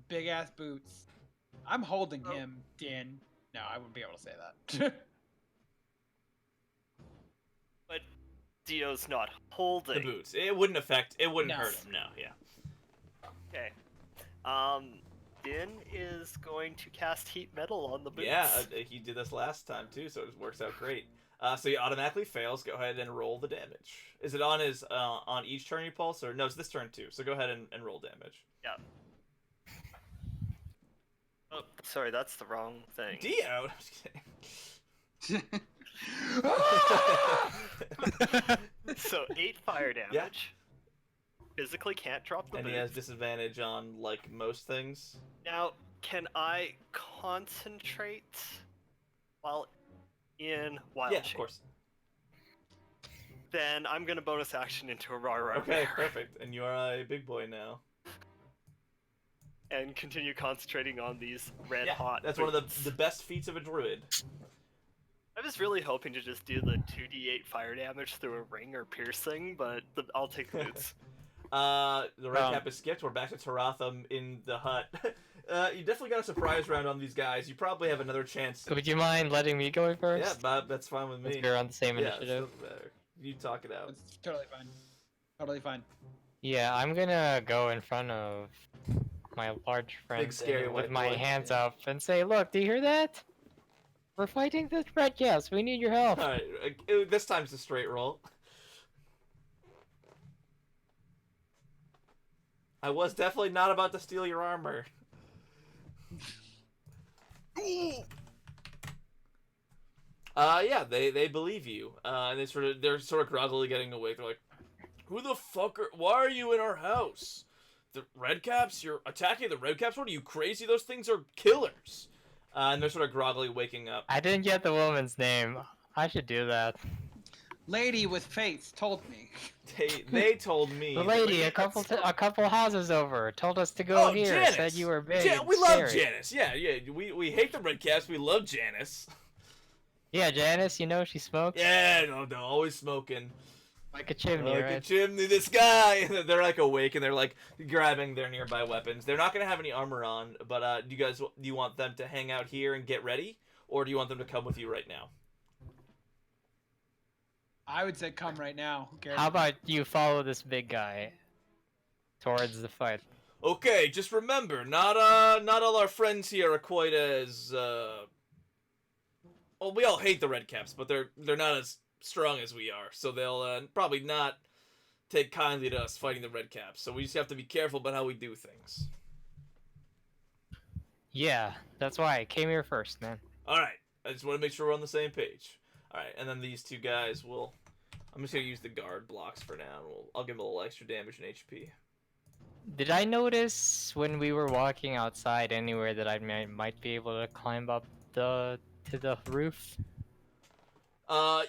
[SPEAKER 3] Big ass boots. I'm holding him, Din. No, I wouldn't be able to say that.
[SPEAKER 4] But Dio's not holding.
[SPEAKER 1] The boots. It wouldn't hurt him. No, yeah.
[SPEAKER 4] Okay. Din is going to cast heat metal on the boots.
[SPEAKER 1] Yeah, he did this last time too, so it works out great. So he automatically fails. Go ahead and roll the damage. Is it on his on each turn you pulse, or no? It's this turn too. So go ahead and roll damage.
[SPEAKER 4] Yeah. Oh, sorry, that's the wrong thing.
[SPEAKER 1] Dio. I'm just kidding.
[SPEAKER 4] So 8 fire damage.
[SPEAKER 1] Yeah.
[SPEAKER 4] Physically can't drop the
[SPEAKER 1] And
[SPEAKER 4] boots.
[SPEAKER 1] he has disadvantage on like most things.
[SPEAKER 4] Now, can I concentrate while in wild
[SPEAKER 1] Yeah,
[SPEAKER 4] shape?
[SPEAKER 1] of course.
[SPEAKER 4] Then I'm gonna bonus action into a Rara
[SPEAKER 1] Okay, perfect. And you are a big boy now.
[SPEAKER 4] and continue concentrating on these red
[SPEAKER 1] Yeah,
[SPEAKER 4] hot.
[SPEAKER 1] that's
[SPEAKER 4] boots.
[SPEAKER 1] one of the best feats of a druid.
[SPEAKER 4] I I was really hoping to just do the 2d8 fire damage through a ring or piercing, but I'll take the boots.
[SPEAKER 1] The red cap is skipped. We're back to Taratham in the hut. You definitely got a surprise round on these guys. You probably have another chance.
[SPEAKER 5] Would you mind letting me go first?
[SPEAKER 1] Yeah, Bob, that's fine with me.
[SPEAKER 5] Since we're on the same
[SPEAKER 1] Yeah,
[SPEAKER 5] initiative.
[SPEAKER 1] it doesn't matter. You talk it out.
[SPEAKER 3] It's totally fine. Totally fine.
[SPEAKER 5] Yeah, I'm gonna go in front of my large friend
[SPEAKER 1] scary
[SPEAKER 5] with
[SPEAKER 1] white
[SPEAKER 5] my
[SPEAKER 1] boy.
[SPEAKER 5] hands up and say, "Look, do you hear that? We're fighting the red caps. We need your help."
[SPEAKER 1] All right, this time's a straight roll. I was definitely not about to steal your armor. Yeah, they believe you. And they're sort of groggily getting awake. They're like, "Who the fuck why are you in our house? The Redcaps? You're attacking the Redcaps? What are you, crazy? Those things are killers." And they're sort of groggily waking up.
[SPEAKER 5] I didn't get the woman's name. I should do that.
[SPEAKER 3] Lady with face told me.
[SPEAKER 1] They told me.
[SPEAKER 5] The lady, a couple houses over, told us to go here.
[SPEAKER 1] Janice.
[SPEAKER 5] Said you were big. and
[SPEAKER 1] We love
[SPEAKER 5] scary.
[SPEAKER 1] Janice. Yeah. We hate the Redcaps. We love Janice.
[SPEAKER 5] Yeah, Janice, you know she smokes
[SPEAKER 1] Yeah, no, always smoking.
[SPEAKER 5] like a chimney,
[SPEAKER 1] Like
[SPEAKER 5] right?
[SPEAKER 1] a chimney, this guy. They're like awake and they're like grabbing their nearby weapons. They're not gonna have any armor on, but do you want them to hang out here and get ready, or do you want them to come with you right now?
[SPEAKER 3] I would say come right now. Garrett.
[SPEAKER 5] How about you follow this big guy towards the fight?
[SPEAKER 1] Okay, just remember, not all our friends here are quite as well, we all hate the Redcaps, but they're not as strong as we are, so they'll probably not take kindly to us fighting the Redcaps. So we just have to be careful about how we do things.
[SPEAKER 5] Yeah, that's why I came here first, man.
[SPEAKER 1] All right, I just want to make sure we're on the same page. All right, and then these two guys will. I'm just gonna use the guard blocks for now. And I'll give them a little extra damage and HP.
[SPEAKER 5] Did I notice when we were walking outside anywhere that I might be able to climb up to the roof?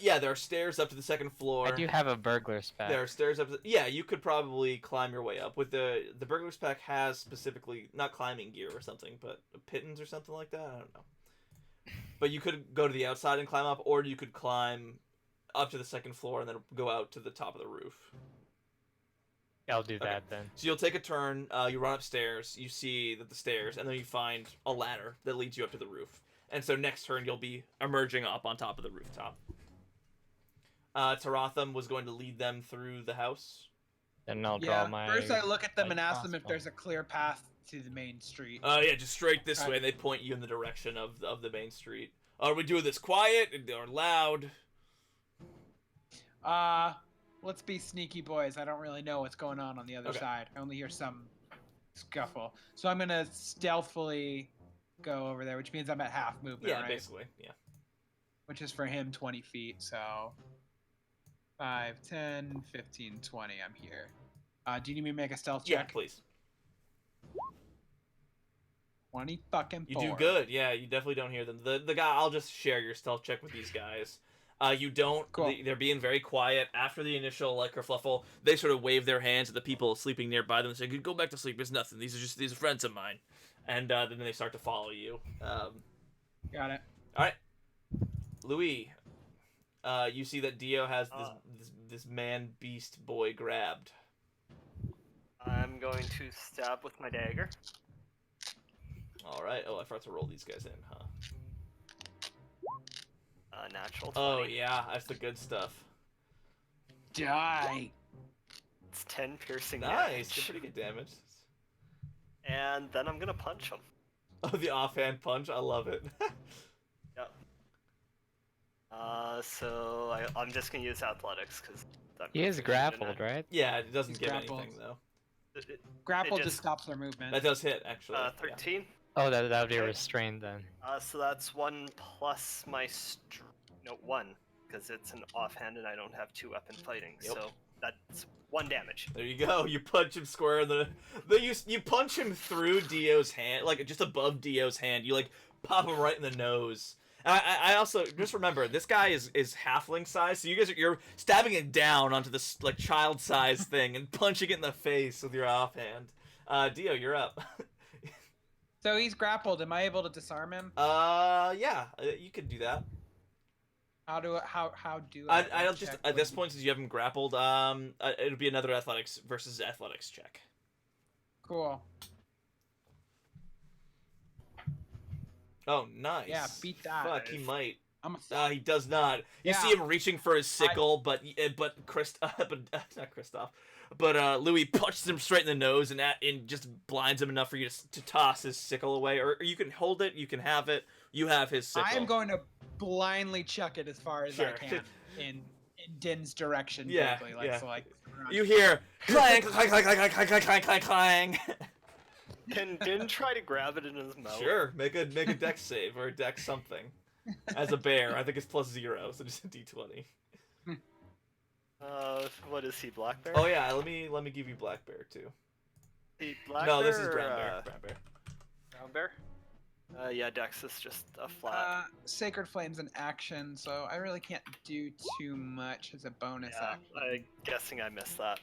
[SPEAKER 1] Yeah, there are stairs up to the second floor.
[SPEAKER 5] I do have a burglar's pack.
[SPEAKER 1] There are stairs up. Yeah, you could probably climb your way up. With the burglar's pack has specifically not climbing gear or something, but pittons or something like that. I don't know. But you could go to the outside and climb up, or you could climb up to the second floor and then go out to the top of the roof.
[SPEAKER 5] I'll do that then.
[SPEAKER 1] So you'll take a turn. You run upstairs. You see that the stairs, and then you find a ladder that leads you up to the roof. And so next turn you'll be emerging up on top of the rooftop. Taratham was going to lead them through the house.
[SPEAKER 5] Then I'll draw my.
[SPEAKER 3] First, I look at them
[SPEAKER 5] like,
[SPEAKER 3] and ask them if
[SPEAKER 5] crossbow.
[SPEAKER 3] there's a clear path to the main street.
[SPEAKER 1] Yeah, just straight this
[SPEAKER 3] Okay.
[SPEAKER 1] way. They point you in the direction of the main street. Are we doing this quiet or loud?
[SPEAKER 3] Let's be sneaky boys. I don't really know what's going on the other
[SPEAKER 1] Okay.
[SPEAKER 3] side. I only hear some scuffle. So I'm gonna stealthily go over there, which means I'm at half movement,
[SPEAKER 1] Yeah,
[SPEAKER 3] right?
[SPEAKER 1] basically. Yeah.
[SPEAKER 3] Which is for him 20 feet, so 5, 10, 15, 20. I'm here. Do you need me to make a stealth
[SPEAKER 1] Yeah,
[SPEAKER 3] check?
[SPEAKER 1] please.
[SPEAKER 3] 20 fucking
[SPEAKER 1] You
[SPEAKER 3] 4.
[SPEAKER 1] do good. Yeah, you definitely don't hear them. The guy. I'll just share your stealth check with these guys. You don't.
[SPEAKER 3] Cool.
[SPEAKER 1] They're being very quiet after the initial kerfluffle. They sort of wave their hands at the people sleeping nearby them and say, "Go back to sleep. It's nothing. These are friends of mine." And then they start to follow you.
[SPEAKER 3] Got it.
[SPEAKER 1] All right, Louis. You see that Dio has this man beast boy grabbed.
[SPEAKER 4] I'm going to stab with my dagger.
[SPEAKER 1] All right. Oh, I forgot to roll these guys in, huh?
[SPEAKER 4] Natural 20.
[SPEAKER 1] Oh yeah, that's the good stuff.
[SPEAKER 3] Die.
[SPEAKER 4] It's 10 piercing
[SPEAKER 1] Nice.
[SPEAKER 4] damage.
[SPEAKER 1] Pretty good damage.
[SPEAKER 4] And then I'm gonna punch him.
[SPEAKER 1] Oh, the offhand punch. I love it.
[SPEAKER 4] Yep. So I'm just gonna use athletics because
[SPEAKER 5] He is grappled, right?
[SPEAKER 1] Yeah, it doesn't
[SPEAKER 3] He's
[SPEAKER 1] give
[SPEAKER 3] grappled.
[SPEAKER 1] anything though.
[SPEAKER 3] Grapple
[SPEAKER 4] It
[SPEAKER 3] just
[SPEAKER 4] just-
[SPEAKER 3] stops their movement.
[SPEAKER 1] That does hit actually. Yeah.
[SPEAKER 4] 13.
[SPEAKER 5] Oh, that would be
[SPEAKER 4] Okay.
[SPEAKER 5] restrained then.
[SPEAKER 4] So that's 1 plus my 1 because it's an offhand and I don't have 2 weapon fighting.
[SPEAKER 1] Yep.
[SPEAKER 4] So that's 1 damage.
[SPEAKER 1] There you go. You punch him square in the. You punch him through Dio's hand, like just above Dio's hand. You like pop him right in the nose. And I also just remember this guy is halfling size, so you're stabbing it down onto this like child size thing and punching it in the face with your offhand. Dio, you're up.
[SPEAKER 3] So he's grappled. Am I able to disarm him?
[SPEAKER 1] Yeah, you could do that.
[SPEAKER 3] How do
[SPEAKER 1] I don't just
[SPEAKER 3] check
[SPEAKER 1] at this
[SPEAKER 3] when-
[SPEAKER 1] point, since you haven't grappled, it'll be another athletics versus athletics check.
[SPEAKER 3] Cool.
[SPEAKER 1] Oh, nice.
[SPEAKER 3] Yeah, beat that.
[SPEAKER 1] Fuck, he might.
[SPEAKER 3] I'm a
[SPEAKER 1] He does not. You
[SPEAKER 3] Yeah.
[SPEAKER 1] see him reaching for his sickle, but not Christoph, but Louis punches him straight in the nose and just blinds him enough for you to toss his sickle away, or you can hold it, you can have it. You have his sickle.
[SPEAKER 3] I am going to blindly chuck it as far as I
[SPEAKER 1] Sure.
[SPEAKER 3] can in Din's direction.
[SPEAKER 1] Yeah,
[SPEAKER 3] Quickly,
[SPEAKER 1] yeah.
[SPEAKER 3] So like.
[SPEAKER 1] You hear clang, clang, clang, clang, clang, clang, clang, clang, clang.
[SPEAKER 4] Can Din try to grab it in his mouth?
[SPEAKER 1] Sure, make a dex save or a dex something. As a bear, I think it's +0, so just a d20.
[SPEAKER 4] What is he, black bear?
[SPEAKER 1] Oh yeah, let me give you black bear too.
[SPEAKER 4] He black
[SPEAKER 1] No,
[SPEAKER 4] bear
[SPEAKER 1] this is
[SPEAKER 4] or,
[SPEAKER 1] brown bear. Brown bear.
[SPEAKER 4] brown bear? Yeah, Dex is just a flat.
[SPEAKER 3] Sacred Flame's an action, so I really can't do too much as a bonus
[SPEAKER 4] Yeah,
[SPEAKER 3] action.
[SPEAKER 4] I'm guessing I missed that.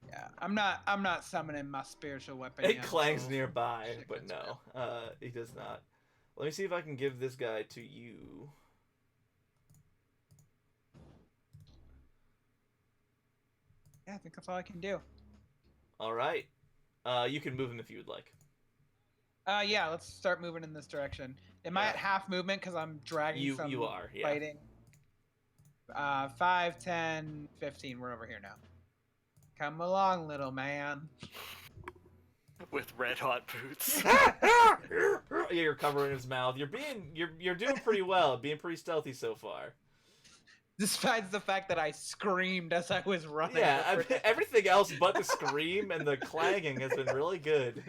[SPEAKER 3] Yeah, I'm not summoning my spiritual weapon.
[SPEAKER 1] It
[SPEAKER 3] yet,
[SPEAKER 1] clangs
[SPEAKER 3] so-
[SPEAKER 1] nearby,
[SPEAKER 3] Shit
[SPEAKER 1] but
[SPEAKER 3] gets
[SPEAKER 1] no, he does not. Let me see if I can give this guy to you.
[SPEAKER 3] Yeah, I think that's all I can do.
[SPEAKER 1] All right, you can move him if you would like.
[SPEAKER 3] Yeah, let's start moving in this direction. Am I
[SPEAKER 1] Yeah.
[SPEAKER 3] at half movement because I'm dragging
[SPEAKER 1] You
[SPEAKER 3] some
[SPEAKER 1] are, yeah.
[SPEAKER 3] fighting? 5, 10, 15. We're over here now. Come along, little man.
[SPEAKER 4] With red hot boots.
[SPEAKER 1] Yeah, you're covering his mouth. You're doing pretty well, being pretty stealthy so far.
[SPEAKER 3] Despite the fact that I screamed as I was running.
[SPEAKER 1] Yeah, everything else but the scream and the clanging has been really good.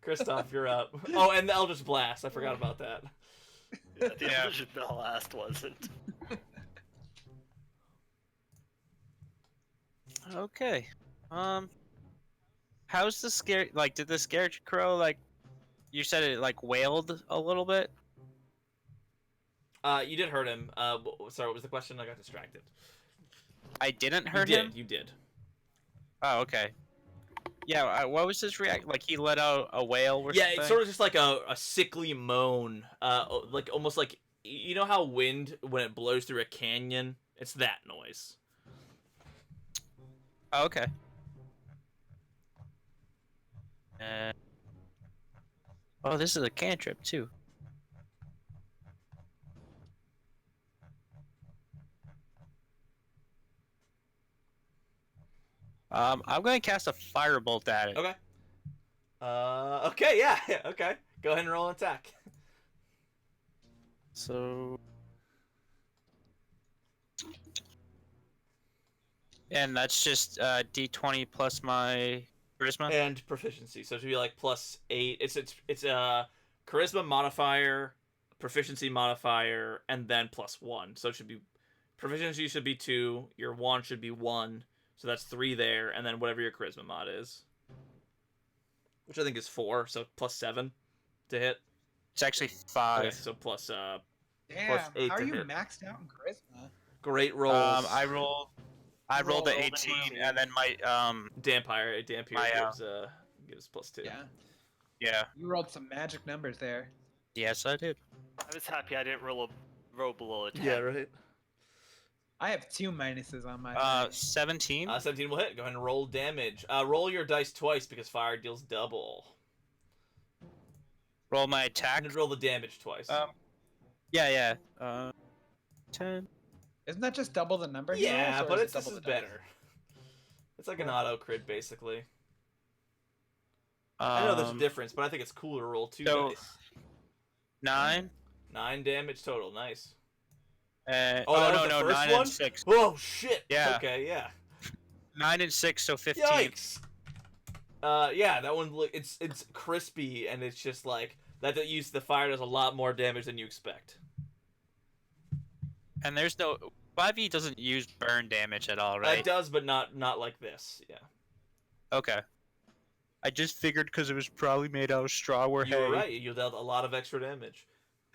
[SPEAKER 1] Christoph, you're up. Oh, and the Eldritch Blast. I forgot about that.
[SPEAKER 4] Yeah, the
[SPEAKER 2] Yeah.
[SPEAKER 4] original last wasn't.
[SPEAKER 2] Okay. How's the scare? Like, did the scarecrow like? You said it like wailed a little bit.
[SPEAKER 1] You did hurt him. Sorry, what was the question? I got distracted.
[SPEAKER 2] I didn't hurt
[SPEAKER 1] you did.
[SPEAKER 2] him.
[SPEAKER 1] You did.
[SPEAKER 2] Oh, okay. Yeah. What was his react? Like he let out a wail or
[SPEAKER 1] Yeah,
[SPEAKER 2] something?
[SPEAKER 1] it's sort of just like a sickly moan. Like almost like you know how wind when it blows through a canyon, it's that noise.
[SPEAKER 2] Oh, okay. Oh, this is a cantrip too. I'm gonna cast a firebolt at it.
[SPEAKER 1] Okay. Okay, yeah, okay. Go ahead and roll an attack.
[SPEAKER 2] So. And that's just D20 plus my charisma.
[SPEAKER 1] And proficiency, so it should be like +8. It's a charisma modifier, proficiency modifier, and then +1. So it should be proficiency should be 2. Your wand should be 1. So that's 3 there, and then whatever your charisma mod is, which I think is 4. So +7 to hit.
[SPEAKER 2] It's actually 5.
[SPEAKER 1] Okay, so plus
[SPEAKER 3] Damn,
[SPEAKER 1] +8
[SPEAKER 3] how are
[SPEAKER 1] to
[SPEAKER 3] you
[SPEAKER 1] hit.
[SPEAKER 3] maxed out in charisma?
[SPEAKER 1] Great rolls.
[SPEAKER 2] I rolled the
[SPEAKER 4] Rolled an
[SPEAKER 2] 18,
[SPEAKER 4] 18.
[SPEAKER 2] and then my
[SPEAKER 1] Dampier
[SPEAKER 2] My,
[SPEAKER 1] gives +2.
[SPEAKER 3] Yeah,
[SPEAKER 2] yeah.
[SPEAKER 3] you rolled some magic numbers there.
[SPEAKER 2] Yes, I did.
[SPEAKER 4] I was happy I didn't roll below a 10.
[SPEAKER 1] Yeah, right.
[SPEAKER 3] I have 2 minuses on my.
[SPEAKER 2] 17.
[SPEAKER 1] 17 will hit. Go ahead and roll damage. Roll your dice twice because fire deals double.
[SPEAKER 2] Roll my attack.
[SPEAKER 1] And roll the damage twice.
[SPEAKER 2] Yeah. 10.
[SPEAKER 3] Isn't that just double the number? he
[SPEAKER 1] yeah,
[SPEAKER 3] rolls, or
[SPEAKER 1] but
[SPEAKER 3] is it
[SPEAKER 1] this
[SPEAKER 3] double
[SPEAKER 1] is
[SPEAKER 3] the dice?
[SPEAKER 1] better. It's like an auto crit, basically. I know there's a difference, but I think it's cooler to roll 2
[SPEAKER 2] so-
[SPEAKER 1] dice.
[SPEAKER 2] 9.
[SPEAKER 1] 9 damage total. Nice.
[SPEAKER 2] Oh,
[SPEAKER 1] that was the
[SPEAKER 2] no,
[SPEAKER 1] first
[SPEAKER 2] 9
[SPEAKER 1] one?
[SPEAKER 2] and 6.
[SPEAKER 1] Oh, shit.
[SPEAKER 2] Yeah.
[SPEAKER 1] Okay, yeah.
[SPEAKER 2] 9 and 6, so 15.
[SPEAKER 1] Yikes. Yeah, that one, it's crispy, and it's just like, the fire does a lot more damage than you expect.
[SPEAKER 2] And there's no 5e doesn't use burn damage at all, right?
[SPEAKER 1] It does, but not like this. Yeah.
[SPEAKER 2] Okay. I just figured because it was probably made out of straw or
[SPEAKER 1] You
[SPEAKER 2] hay.
[SPEAKER 1] were right. You dealt a lot of extra damage.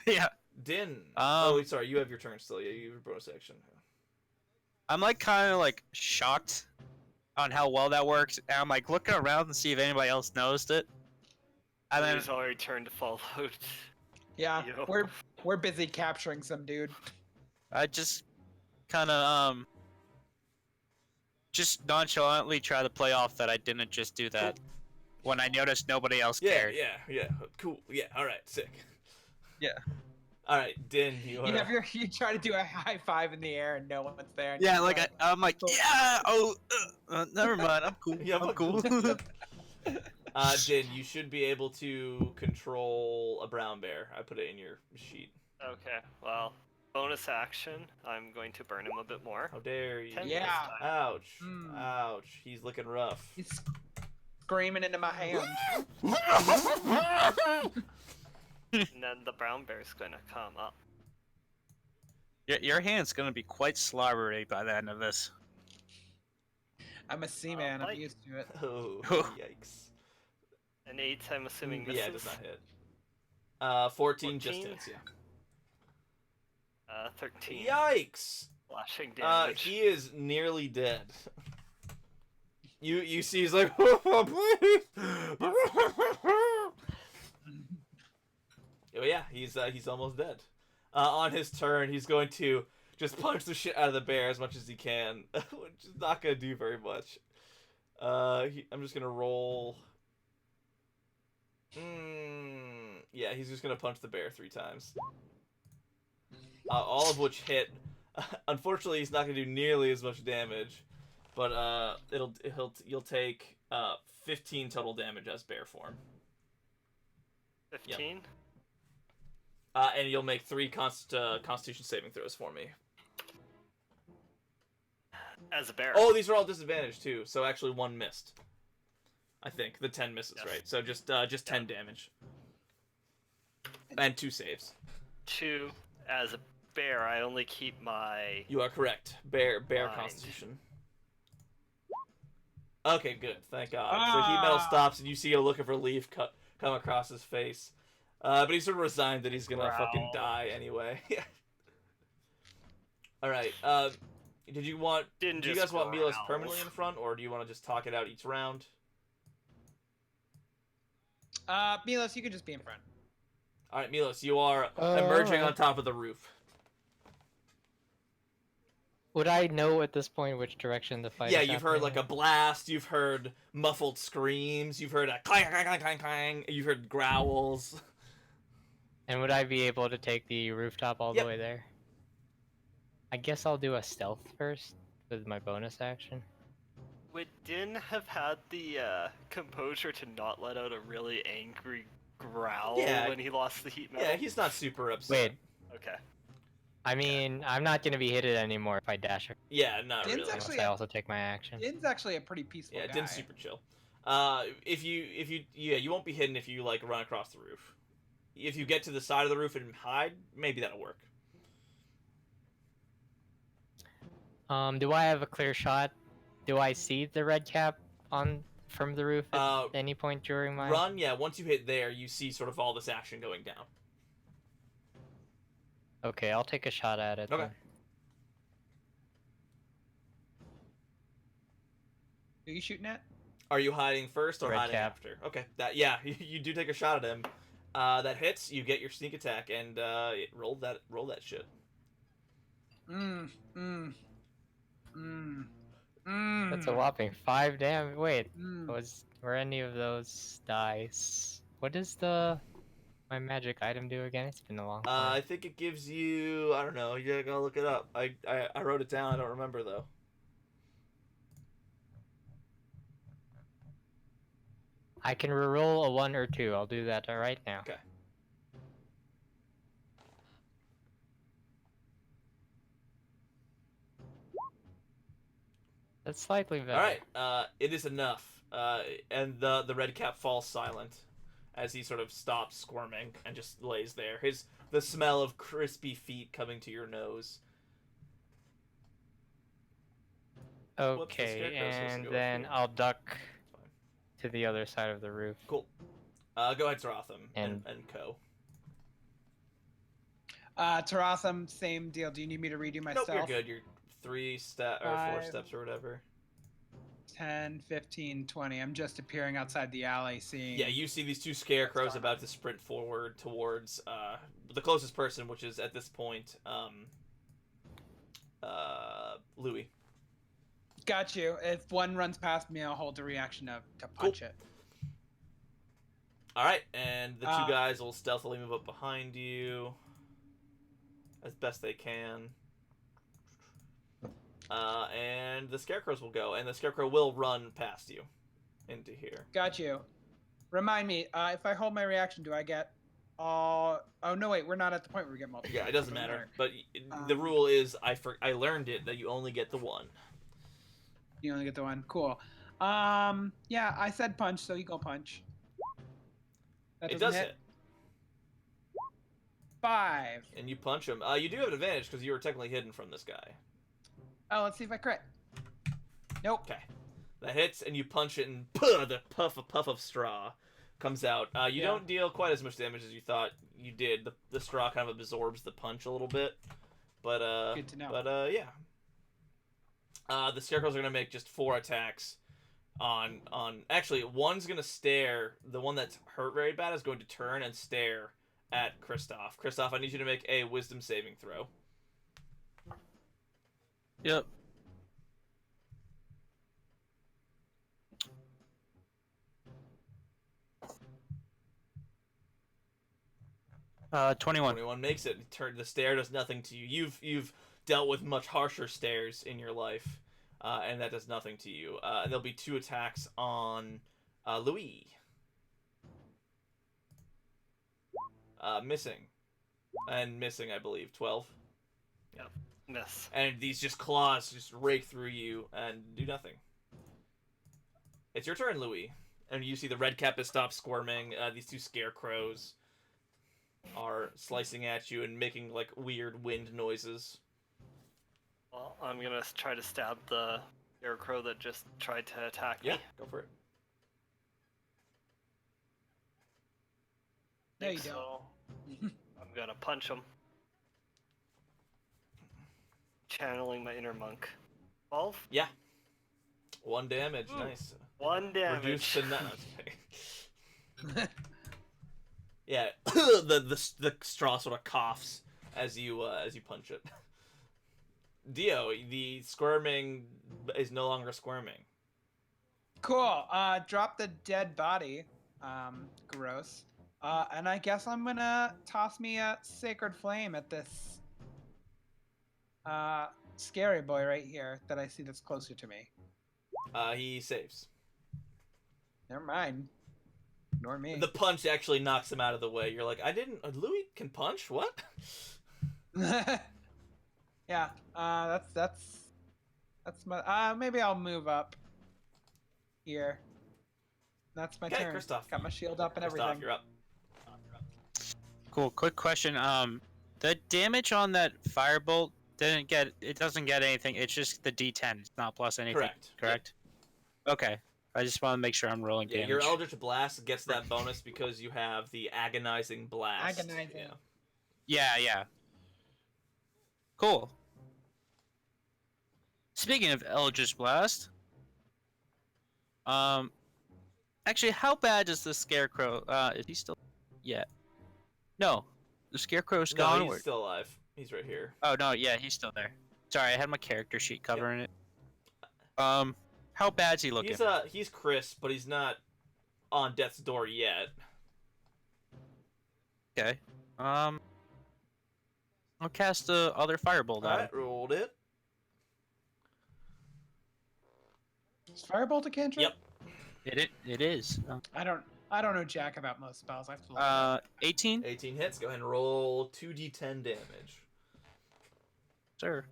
[SPEAKER 2] Yeah.
[SPEAKER 1] Din. Oh,
[SPEAKER 2] Um,
[SPEAKER 1] sorry. You have your turn still. Yeah, you have your bonus action.
[SPEAKER 2] I'm like kind of like shocked on how well that works, and I'm like looking around to see if anybody else noticed it. And then
[SPEAKER 4] There's already turned to Fallout.
[SPEAKER 3] Yeah,
[SPEAKER 4] Yo.
[SPEAKER 3] We're busy capturing some dude.
[SPEAKER 2] I just kind of just nonchalantly try to play off that I didn't just do that when I noticed nobody else
[SPEAKER 1] Yeah,
[SPEAKER 2] cared.
[SPEAKER 1] yeah. Cool. Yeah. All right. Sick.
[SPEAKER 2] Yeah.
[SPEAKER 1] All right, Din, you
[SPEAKER 3] You
[SPEAKER 1] are.
[SPEAKER 3] you try to do a high five in the air and no one's there. And
[SPEAKER 2] Yeah,
[SPEAKER 3] you're
[SPEAKER 2] like I'm like,
[SPEAKER 3] Cool.
[SPEAKER 2] yeah. Oh, never mind. I'm cool.
[SPEAKER 1] Yeah,
[SPEAKER 2] I'm cool.
[SPEAKER 1] Din, you should be able to control a brown bear. I put it in your sheet.
[SPEAKER 4] Okay, well, bonus action. I'm going to burn him a bit more.
[SPEAKER 1] How dare you?
[SPEAKER 4] 10
[SPEAKER 3] Yeah.
[SPEAKER 4] this time.
[SPEAKER 1] Ouch.
[SPEAKER 3] Mm.
[SPEAKER 1] Ouch. He's looking rough.
[SPEAKER 3] He's screaming into my hand.
[SPEAKER 4] And then the brown bear's gonna come up.
[SPEAKER 2] Your hand's gonna be quite slobbery by the end of this.
[SPEAKER 3] I'm a seaman. I'm
[SPEAKER 4] Mike.
[SPEAKER 3] used to it.
[SPEAKER 1] Oh, yikes.
[SPEAKER 4] An 8, I'm assuming misses.
[SPEAKER 1] Yeah, it does not hit. 14 just
[SPEAKER 4] 14?
[SPEAKER 1] hits, yeah.
[SPEAKER 4] 13.
[SPEAKER 1] Yikes!
[SPEAKER 4] Slashing damage.
[SPEAKER 1] He is nearly dead. You see he's like, oh, please! Oh yeah, he's almost dead. On his turn, he's going to just punch the shit out of the bear as much as he can, which is not gonna do very much. I'm just gonna roll. Yeah, he's just gonna punch the bear 3 times. All of which hit. Unfortunately, he's not gonna do nearly as much damage, but you'll take 15 total damage as bear form.
[SPEAKER 4] 15?
[SPEAKER 1] And you'll make 3 Constitution saving throws for me.
[SPEAKER 4] As a bear.
[SPEAKER 1] Oh, these are all disadvantaged too. So actually 1 missed. I think the 10 misses,
[SPEAKER 4] Yes.
[SPEAKER 1] right? So just 10 damage. And 2 saves.
[SPEAKER 4] 2 as a bear. I only keep my.
[SPEAKER 1] You are correct. Bear
[SPEAKER 4] Mind.
[SPEAKER 1] Constitution. Okay, good. Thank God. So heat metal stops, and you see a look of relief come across his face. But he's sort of resigned that he's gonna fucking die anyway. All right. Do you guys want Milos
[SPEAKER 4] growls.
[SPEAKER 1] permanently in front, or do you want to just talk it out each round?
[SPEAKER 3] Milos, you can just be in front.
[SPEAKER 1] All right, Milos, you are emerging
[SPEAKER 5] alright.
[SPEAKER 1] on top of the roof.
[SPEAKER 5] Would I know at this point which direction the fight?
[SPEAKER 1] Yeah,
[SPEAKER 5] is
[SPEAKER 1] you've heard
[SPEAKER 5] happening
[SPEAKER 1] like a blast. You've heard muffled screams. You've heard a clang, clang, clang, clang, clang. You've heard growls.
[SPEAKER 5] And would I be able to take the rooftop all
[SPEAKER 1] Yep.
[SPEAKER 5] the way there? I guess I'll do a stealth first with my bonus action.
[SPEAKER 4] Would Din have had the composure to not let out a really angry growl
[SPEAKER 1] Yeah.
[SPEAKER 4] when he lost the heat metal?
[SPEAKER 1] Yeah, he's not super upset.
[SPEAKER 5] Wait,
[SPEAKER 4] Okay.
[SPEAKER 5] I mean, I'm not gonna be hit anymore if I dash across,
[SPEAKER 1] Yeah, not
[SPEAKER 3] Din's
[SPEAKER 1] really.
[SPEAKER 3] actually-
[SPEAKER 5] unless I also take my action.
[SPEAKER 3] Din's actually a pretty peaceful
[SPEAKER 1] Yeah,
[SPEAKER 3] guy.
[SPEAKER 1] Din's super chill. If you won't be hidden if you like run across the roof. If you get to the side of the roof and hide, maybe that'll work.
[SPEAKER 5] Do I have a clear shot? Do I see the red cap from the roof at any point during my
[SPEAKER 1] Run, yeah. Once you hit there, you see sort of all this action going down.
[SPEAKER 5] Okay, I'll take a shot at it.
[SPEAKER 1] Okay.
[SPEAKER 5] then.
[SPEAKER 3] Who are you shooting at?
[SPEAKER 1] Are you hiding first or
[SPEAKER 5] Red
[SPEAKER 1] hiding
[SPEAKER 5] cap.
[SPEAKER 1] after? Okay, you do take a shot at him. That hits. You get your sneak attack and roll that shit.
[SPEAKER 5] That's a whopping 5 damage. Wait,
[SPEAKER 3] Mm.
[SPEAKER 5] were any of those dice? What does my magic item do again? It's been a long time.
[SPEAKER 1] I think it gives you. I don't know. You gotta look it up. I wrote it down. I don't remember though.
[SPEAKER 5] I can reroll a 1 or 2. I'll do that right now.
[SPEAKER 1] Okay.
[SPEAKER 5] That's slightly better.
[SPEAKER 1] All right. It is enough. And the red cap falls silent as he sort of stops squirming and just lays there. The smell of crispy feet coming to your nose. Whoops, the
[SPEAKER 5] Okay,
[SPEAKER 1] scarecrow's supposed to
[SPEAKER 5] and
[SPEAKER 1] go
[SPEAKER 5] then
[SPEAKER 1] here.
[SPEAKER 5] I'll duck
[SPEAKER 1] Fine.
[SPEAKER 5] to the other side of the roof.
[SPEAKER 1] Cool. Go ahead, Saratham and
[SPEAKER 5] And-
[SPEAKER 1] Co.
[SPEAKER 3] Taratham, same deal. Do you need me to redo my
[SPEAKER 1] Nope,
[SPEAKER 3] stealth?
[SPEAKER 1] you're good. You're 3 step or 4
[SPEAKER 3] Five.
[SPEAKER 1] steps or whatever.
[SPEAKER 3] 10, 15, 20. I'm just appearing outside the alley, seeing.
[SPEAKER 1] Yeah, you see these two scarecrows
[SPEAKER 3] going
[SPEAKER 1] about to sprint forward towards the closest person, which is at this point Louis.
[SPEAKER 3] Got you. If one runs past me, I'll hold the reaction to punch it.
[SPEAKER 1] All right, and the two
[SPEAKER 3] Uh,
[SPEAKER 1] guys will stealthily move up behind you as best they can. And the scarecrows will go, and the scarecrow will run past you into here.
[SPEAKER 3] Got you. Remind me, if I hold my reaction, do I get all? Oh no, wait, we're not at the point where we get multiple.
[SPEAKER 1] Yeah, it doesn't matter. But the rule is, I learned it that you only get the one.
[SPEAKER 3] You only get the one. Cool. Yeah, I said punch, so you go punch. That
[SPEAKER 1] It
[SPEAKER 3] doesn't
[SPEAKER 1] does hit,
[SPEAKER 3] 5.
[SPEAKER 1] and you punch him. You do have an advantage because you were technically hidden from this guy.
[SPEAKER 3] Oh, let's see if I crit. Nope.
[SPEAKER 1] Okay, that hits, and you punch it, and the puff of straw comes out. You
[SPEAKER 3] Yeah.
[SPEAKER 1] don't deal quite as much damage as you thought you did. The straw kind of absorbs the punch a little bit, but
[SPEAKER 3] Good to know.
[SPEAKER 1] But yeah. The scarecrows are gonna make just 4 attacks on actually one's gonna stare. The one that's hurt very bad is going to turn and stare at Kristoff. Kristoff, I need you to make a wisdom saving throw.
[SPEAKER 2] Yep. Uh, 21.
[SPEAKER 1] 21 makes it. The stare does nothing to you. You've dealt with much harsher stares in your life, and that does nothing to you. And there'll be 2 attacks on Louis. Missing. And missing, I believe. 12.
[SPEAKER 4] Miss.
[SPEAKER 1] And these just claws just rake through you and do nothing. It's your turn, Louis. And you see the red cap has stopped squirming. These 2 scarecrows are slicing at you and making like weird wind noises.
[SPEAKER 4] Well, I'm gonna try to stab the scarecrow that just tried to attack
[SPEAKER 1] Yeah,
[SPEAKER 4] me.
[SPEAKER 1] go for it.
[SPEAKER 3] No, you
[SPEAKER 4] So I'm gonna punch him. Channeling my inner monk. 12?
[SPEAKER 1] Yeah. 1 damage.
[SPEAKER 4] Ooh.
[SPEAKER 1] Nice.
[SPEAKER 4] 1 damage.
[SPEAKER 1] Reduced to none. Yeah, the straw sort of coughs as you punch it. Dio, the squirming is no longer squirming.
[SPEAKER 3] Cool. Drop the dead body. Gross. And I guess I'm gonna toss me a sacred flame at this scary boy right here that I see that's closer to me.
[SPEAKER 1] He saves.
[SPEAKER 3] Never mind. Ignore me.
[SPEAKER 1] The punch actually knocks him out of the way. You're like, I didn't. Louis can punch? What?
[SPEAKER 3] Yeah. That's my. Maybe I'll move up here. That's my
[SPEAKER 1] Okay,
[SPEAKER 3] turn.
[SPEAKER 1] Kristoff.
[SPEAKER 3] Got my shield up and
[SPEAKER 1] Kristoff,
[SPEAKER 3] everything.
[SPEAKER 1] you're up.
[SPEAKER 2] Cool. Quick question. The damage on that firebolt doesn't get anything. It's just the D10. It's not plus anything.
[SPEAKER 1] Correct.
[SPEAKER 2] Correct. Okay. I just want to make sure I'm rolling
[SPEAKER 1] Yeah,
[SPEAKER 2] damage.
[SPEAKER 1] your Eldritch Blast gets that bonus because you have the Agonizing Blast.
[SPEAKER 3] Agonizing.
[SPEAKER 1] Yeah.
[SPEAKER 2] Yeah. Cool. Speaking of Eldritch Blast, actually, how bad is the Scarecrow? Is he still? Yeah. No, the Scarecrow's
[SPEAKER 1] No,
[SPEAKER 2] gone.
[SPEAKER 1] he's still alive. He's right here.
[SPEAKER 2] Oh no, yeah, he's still there. Sorry, I had my character sheet covering it. How bad's he looking?
[SPEAKER 1] He's crisp, but he's not on death's door yet.
[SPEAKER 2] Okay. I'll cast the other firebolt on him.
[SPEAKER 1] Alright, rolled it.
[SPEAKER 3] Is Firebolt a cantrip?
[SPEAKER 1] Yep.
[SPEAKER 2] It is.
[SPEAKER 3] I don't know jack about most spells. I have to look it up.
[SPEAKER 2] 18.
[SPEAKER 1] 18 hits. Go ahead and roll 2d10 damage.
[SPEAKER 2] Sir.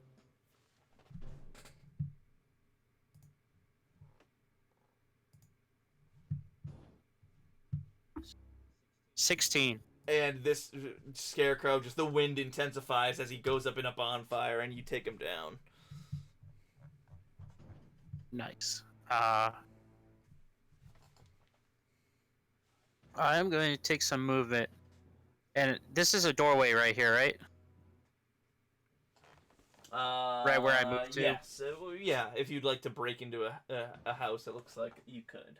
[SPEAKER 2] $16.
[SPEAKER 1] And this scarecrow, just the wind intensifies as he goes up in a bonfire, and you take him down.
[SPEAKER 2] Nice. I'm going to take some movement. And this is a doorway right here, right? Right where I moved to?
[SPEAKER 1] Yes. Yeah, if you'd like to break into a house, it looks like you could.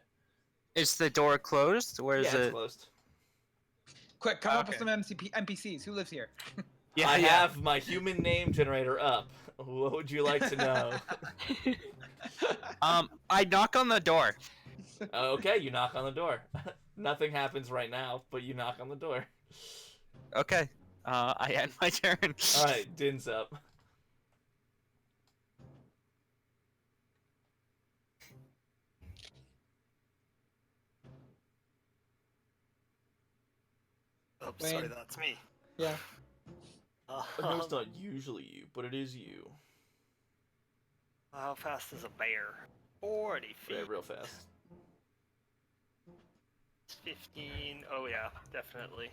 [SPEAKER 2] Is the door closed? Or is
[SPEAKER 1] Yeah, it's
[SPEAKER 2] it?
[SPEAKER 1] closed.
[SPEAKER 3] Quick, come up with
[SPEAKER 2] Okay.
[SPEAKER 3] some NPCs. Who lives here?
[SPEAKER 2] Yeah,
[SPEAKER 1] I
[SPEAKER 2] yeah.
[SPEAKER 1] have my human name generator up. What would you like to know?
[SPEAKER 2] I knock on the door.
[SPEAKER 1] Okay, you knock on the door. Nothing happens right now, but you knock on the door.
[SPEAKER 2] Okay. I end my turn.
[SPEAKER 1] All right, Din's up.
[SPEAKER 4] Oh, sorry,
[SPEAKER 3] Wayne.
[SPEAKER 4] that's me.
[SPEAKER 3] Yeah.
[SPEAKER 1] No, it's not usually you, but it is you.
[SPEAKER 4] How fast is a bear? 40 feet.
[SPEAKER 1] Yeah, real fast.
[SPEAKER 4] 15. Oh yeah, definitely.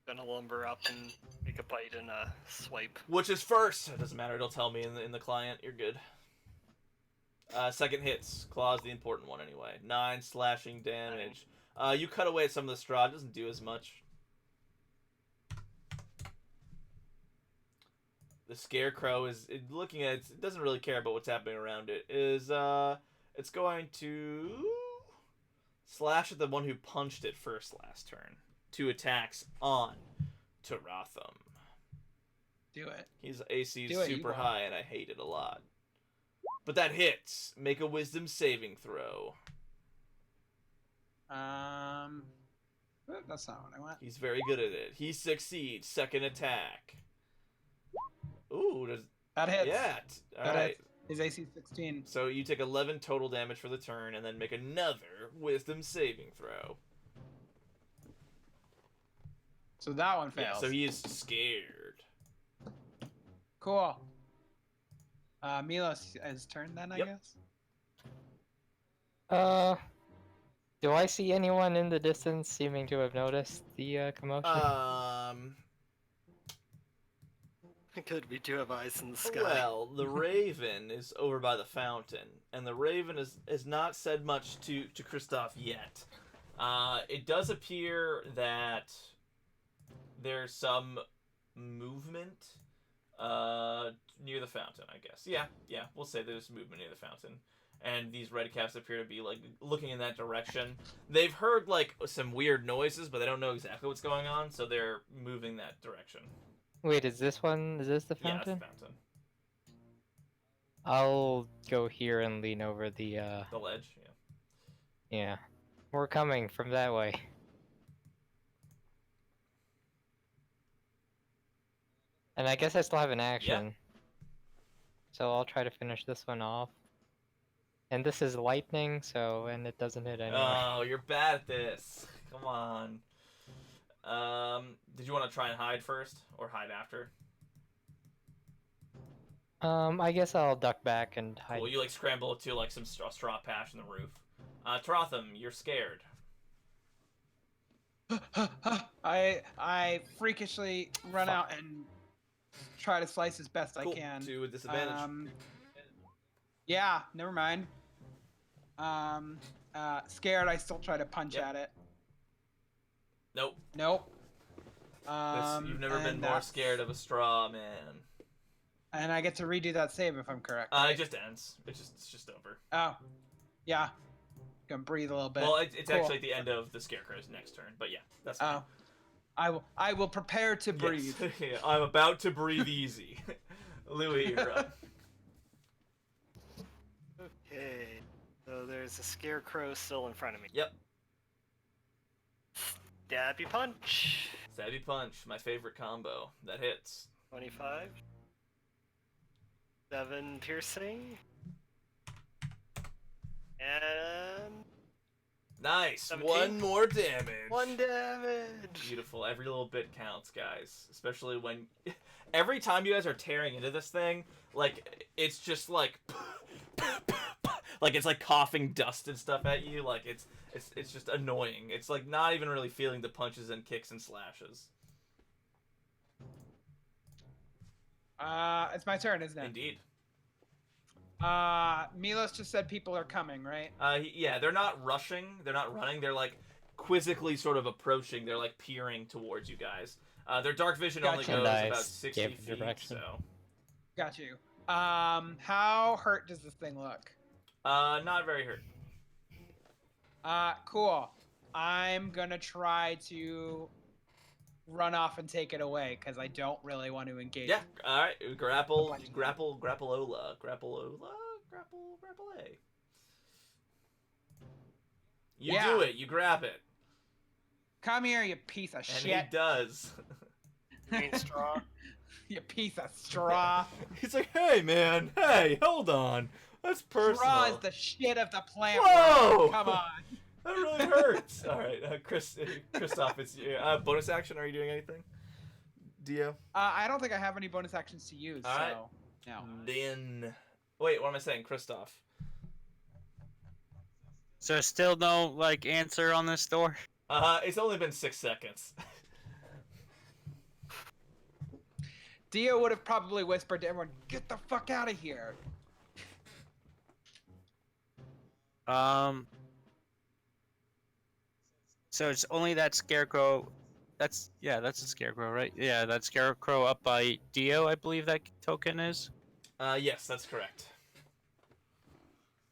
[SPEAKER 4] Gonna lumber up and make a bite and a swipe.
[SPEAKER 1] Which is first? It doesn't matter. It'll tell me in the client. You're good. Second hits. Claw's the important one anyway. 9 slashing damage. You cut away some of the straw. It doesn't do as much. The scarecrow is looking at it doesn't really care about what's happening around it. It's going to slash at the one who punched it first last turn. 2 attacks on to Rotham.
[SPEAKER 3] Do it.
[SPEAKER 1] His AC is
[SPEAKER 3] Do it, you
[SPEAKER 1] super
[SPEAKER 3] want.
[SPEAKER 1] high and I hate it a lot. But that hits. Make a wisdom saving throw.
[SPEAKER 3] That's not what I want.
[SPEAKER 1] He's very good at it. He succeeds. Second attack. Ooh, does
[SPEAKER 3] That hits.
[SPEAKER 1] yeah. All
[SPEAKER 3] That
[SPEAKER 1] right.
[SPEAKER 3] hits. His AC 16.
[SPEAKER 1] So you take 11 total damage for the turn, and then make another wisdom saving throw.
[SPEAKER 3] So that one
[SPEAKER 1] Yeah,
[SPEAKER 3] fails.
[SPEAKER 1] so he is scared.
[SPEAKER 3] Cool. Milos is turn then, I
[SPEAKER 1] Yep.
[SPEAKER 3] guess.
[SPEAKER 5] Do I see anyone in the distance seeming to have noticed the commotion?
[SPEAKER 4] Good, we do have eyes in the sky.
[SPEAKER 1] Well, the raven is over by the fountain, and the raven has not said much to Kristoff yet. It does appear that there's some movement near the fountain, I guess. Yeah, we'll say there's movement near the fountain. And these red caps appear to be, like, looking in that direction. They've heard, like, some weird noises, but they don't know exactly what's going on, so they're moving that direction.
[SPEAKER 5] Wait, is this the
[SPEAKER 1] Yeah, it's the
[SPEAKER 5] fountain?
[SPEAKER 1] fountain.
[SPEAKER 5] I'll go here and lean over the
[SPEAKER 1] The ledge, yeah.
[SPEAKER 5] yeah. We're coming from that way. And I guess I still have an action. So I'll try to finish this one off. And this is lightning, and it doesn't hit anyway.
[SPEAKER 1] Oh, you're bad at this. Come on. Did you want to try and hide first, or hide after?
[SPEAKER 5] I guess I'll duck back and hide.
[SPEAKER 1] Well, you like scramble to like some straw patch in the roof. Trotham, you're scared.
[SPEAKER 3] I freakishly run out and try to slice as best
[SPEAKER 1] Cool.
[SPEAKER 3] I can.
[SPEAKER 1] To a disadvantage.
[SPEAKER 3] Yeah, never mind. Scared, I still try to punch
[SPEAKER 1] Yep.
[SPEAKER 3] at it.
[SPEAKER 1] Nope.
[SPEAKER 3] Nope.
[SPEAKER 1] You've never been
[SPEAKER 3] and
[SPEAKER 1] more
[SPEAKER 3] that's-
[SPEAKER 1] scared of a straw man.
[SPEAKER 3] And I get to redo that save if I'm correct.
[SPEAKER 1] It just ends. It's just over.
[SPEAKER 3] Oh, yeah. Gonna breathe a little bit.
[SPEAKER 1] Well, it's
[SPEAKER 3] Cool.
[SPEAKER 1] actually at the end of the scarecrow's next turn, but yeah, that's fine.
[SPEAKER 3] Oh, I will prepare to breathe.
[SPEAKER 1] Yes. Yeah, I'm about to breathe easy. Louis, you're up.
[SPEAKER 4] Okay, so there's a scarecrow still in front of me.
[SPEAKER 1] Yep.
[SPEAKER 4] Stabby punch.
[SPEAKER 1] Stabby punch, my favorite combo. That hits.
[SPEAKER 4] 25. 7 piercing. And
[SPEAKER 1] Nice.
[SPEAKER 4] 17.
[SPEAKER 1] 1 more damage.
[SPEAKER 4] 1 damage.
[SPEAKER 1] Beautiful. Every little bit counts, guys. Especially when every time you guys are tearing into this thing, like it's just like like it's like coughing dust and stuff at you. Like it's just annoying. It's like not even really feeling the punches and kicks and slashes.
[SPEAKER 3] It's my turn, isn't it?
[SPEAKER 1] Indeed.
[SPEAKER 3] Milos just said people are coming, right?
[SPEAKER 1] Yeah, they're not rushing. They're not running. They're like quizzically sort of approaching. They're like peering towards you guys. Their dark vision only
[SPEAKER 3] Gotcha.
[SPEAKER 1] goes
[SPEAKER 5] And I
[SPEAKER 1] about 60
[SPEAKER 5] gave
[SPEAKER 1] feet.
[SPEAKER 5] direction.
[SPEAKER 1] So
[SPEAKER 3] Got you. How hurt does this thing look?
[SPEAKER 1] Not very hurt.
[SPEAKER 3] Cool. I'm gonna try to run off and take it away because I don't really want to engage.
[SPEAKER 1] Yeah. All right. Grapple.
[SPEAKER 3] bunch of
[SPEAKER 1] Grappleola. A. You
[SPEAKER 3] Yeah.
[SPEAKER 1] do it. You grab it,
[SPEAKER 3] Come here, you piece of
[SPEAKER 1] and
[SPEAKER 3] shit.
[SPEAKER 1] he does.
[SPEAKER 4] You mean straw?
[SPEAKER 3] You piece of straw.
[SPEAKER 1] He's like, "Hey, man. Hey, hold on. That's personal."
[SPEAKER 3] Straw is the shit of the plant
[SPEAKER 1] Whoa!
[SPEAKER 3] world. Come on.
[SPEAKER 1] That really hurts. All right, Christoph, it's bonus action. Are you doing anything? Dio?
[SPEAKER 3] I don't think I have any bonus actions to use,
[SPEAKER 1] All right.
[SPEAKER 3] so no.
[SPEAKER 1] Then, wait, what am I saying, Christoph?
[SPEAKER 2] So still no like answer on this door.
[SPEAKER 1] It's only been 6 seconds.
[SPEAKER 3] Dio would have probably whispered to everyone, "Get the fuck out of here."
[SPEAKER 2] So it's only that scarecrow. That's a scarecrow, right? Yeah, that scarecrow up by Dio, I believe that token is.
[SPEAKER 1] Yes, that's correct.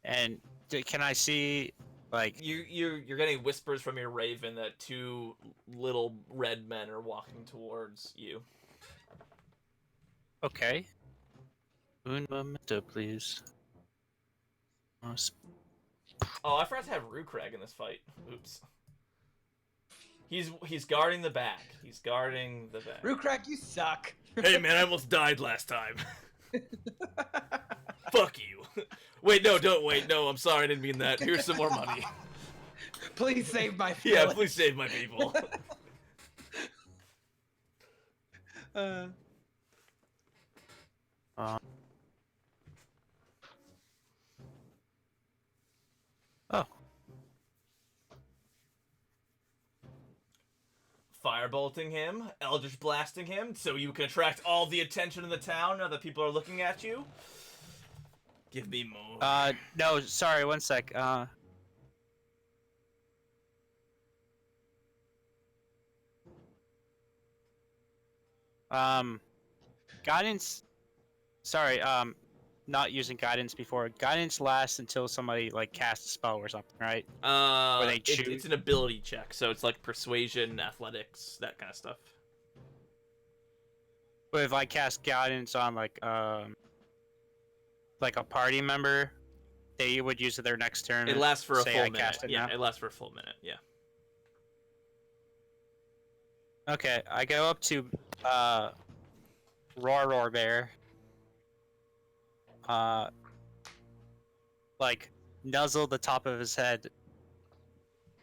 [SPEAKER 2] And can I see, like,
[SPEAKER 1] You're getting whispers from your raven that 2 little red men are walking towards you.
[SPEAKER 2] okay. Un momento, please.
[SPEAKER 1] Oh, I forgot to have Rukrag in this fight. Oops. He's guarding the back. He's guarding the back.
[SPEAKER 3] Rukrag, you suck.
[SPEAKER 1] Hey man, I almost died last time. Fuck you. Wait, no, don't wait. No, I'm sorry, I didn't mean that. Here's some more money.
[SPEAKER 3] Please save my
[SPEAKER 1] Yeah,
[SPEAKER 3] village.
[SPEAKER 1] please save my people.
[SPEAKER 2] Oh.
[SPEAKER 1] Firebolting him, Eldritch blasting him, so you can attract all the attention in the town now that people are looking at you. Give me more.
[SPEAKER 2] No, sorry, one sec. Guidance. Sorry, not using guidance before. Guidance lasts until somebody like casts a spell or something, right? they choose-
[SPEAKER 1] It's an ability check, so it's like persuasion, athletics, that kind of stuff.
[SPEAKER 2] But if I cast guidance on like a party member, they would use it their next turn.
[SPEAKER 1] It lasts for a
[SPEAKER 2] say
[SPEAKER 1] full
[SPEAKER 2] I
[SPEAKER 1] minute.
[SPEAKER 2] cast it
[SPEAKER 1] Yeah,
[SPEAKER 2] now?
[SPEAKER 1] it lasts for a full minute. Yeah.
[SPEAKER 2] Okay, I go up to Roar Bear. Like nuzzle the top of his head.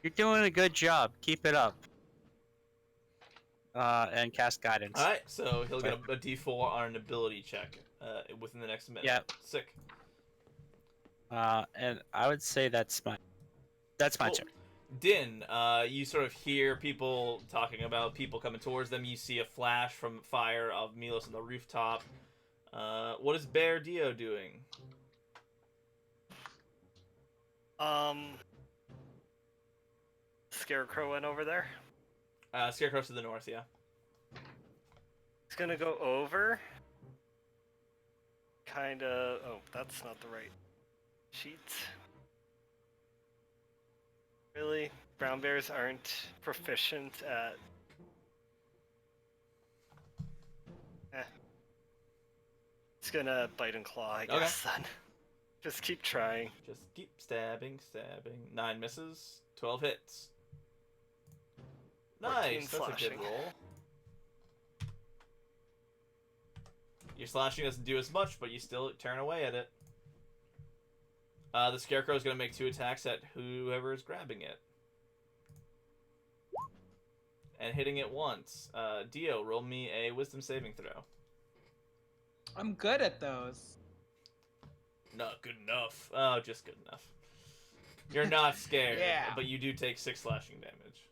[SPEAKER 2] You're doing a good job. Keep it up. And cast guidance.
[SPEAKER 1] All right, so he'll get a D4 on an ability check within the next minute.
[SPEAKER 2] Yeah.
[SPEAKER 1] Sick.
[SPEAKER 2] And I would say that's my
[SPEAKER 1] Cool.
[SPEAKER 2] turn.
[SPEAKER 1] Din, you sort of hear people talking about people coming towards them. You see a flash from fire of Milos on the rooftop. What is Bear Dio doing?
[SPEAKER 4] Scarecrow went over there.
[SPEAKER 1] Scarecrow's to the north, yeah.
[SPEAKER 4] He's gonna go over. Kinda. Oh, that's not the right sheet. Really? Brown bears aren't proficient at. It's gonna bite and claw, I guess, then. Just keep trying.
[SPEAKER 1] Just keep stabbing. 9 misses, 12 hits.
[SPEAKER 4] 14
[SPEAKER 1] Nice, that's a good
[SPEAKER 4] slashing.
[SPEAKER 1] roll. Your slashing doesn't do as much, but you still turn away at it. The Scarecrow is going to make 2 attacks at whoever is grabbing it. And hitting it once. Dio, roll me a Wisdom saving throw.
[SPEAKER 3] I'm good at those.
[SPEAKER 1] Not good enough. Oh, just good enough. You're not scared,
[SPEAKER 3] Yeah.
[SPEAKER 1] but you do take 6 slashing damage.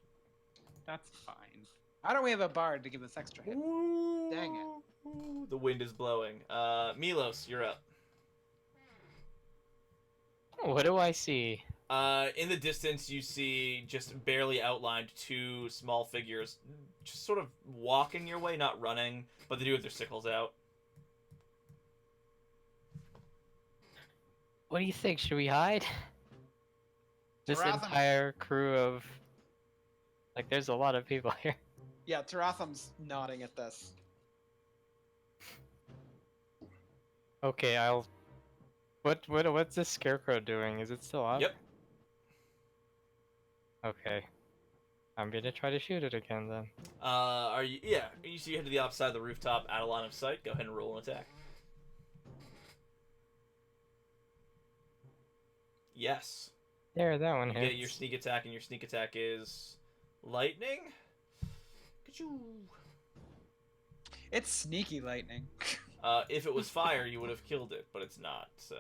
[SPEAKER 3] That's fine. Why don't we have a bard to give us extra hit? Dang it.
[SPEAKER 1] Ooh, the wind is blowing. Milos, you're up.
[SPEAKER 5] What do I see?
[SPEAKER 1] In the distance, you see just barely outlined 2 small figures, just sort of walking your way, not running, but they do have their sickles out.
[SPEAKER 5] What do you think? Should we hide? This
[SPEAKER 3] Taratham-
[SPEAKER 5] entire crew of... Like, there's a lot of people here.
[SPEAKER 3] Yeah, Taratham's nodding at this.
[SPEAKER 5] Okay, I'll... What's this scarecrow doing? Is it still up?
[SPEAKER 1] Yep.
[SPEAKER 5] Okay. I'm gonna try to shoot it again then.
[SPEAKER 1] Are you? Yeah. You see, you head to the opposite side of the rooftop, out of line of sight. Go ahead and roll an attack. Yes.
[SPEAKER 5] There, that one
[SPEAKER 1] You
[SPEAKER 5] hits.
[SPEAKER 1] get your sneak attack, and your sneak attack is lightning. Ka-choo.
[SPEAKER 3] It's sneaky lightning.
[SPEAKER 1] If it was fire, you would have killed it, but it's not. So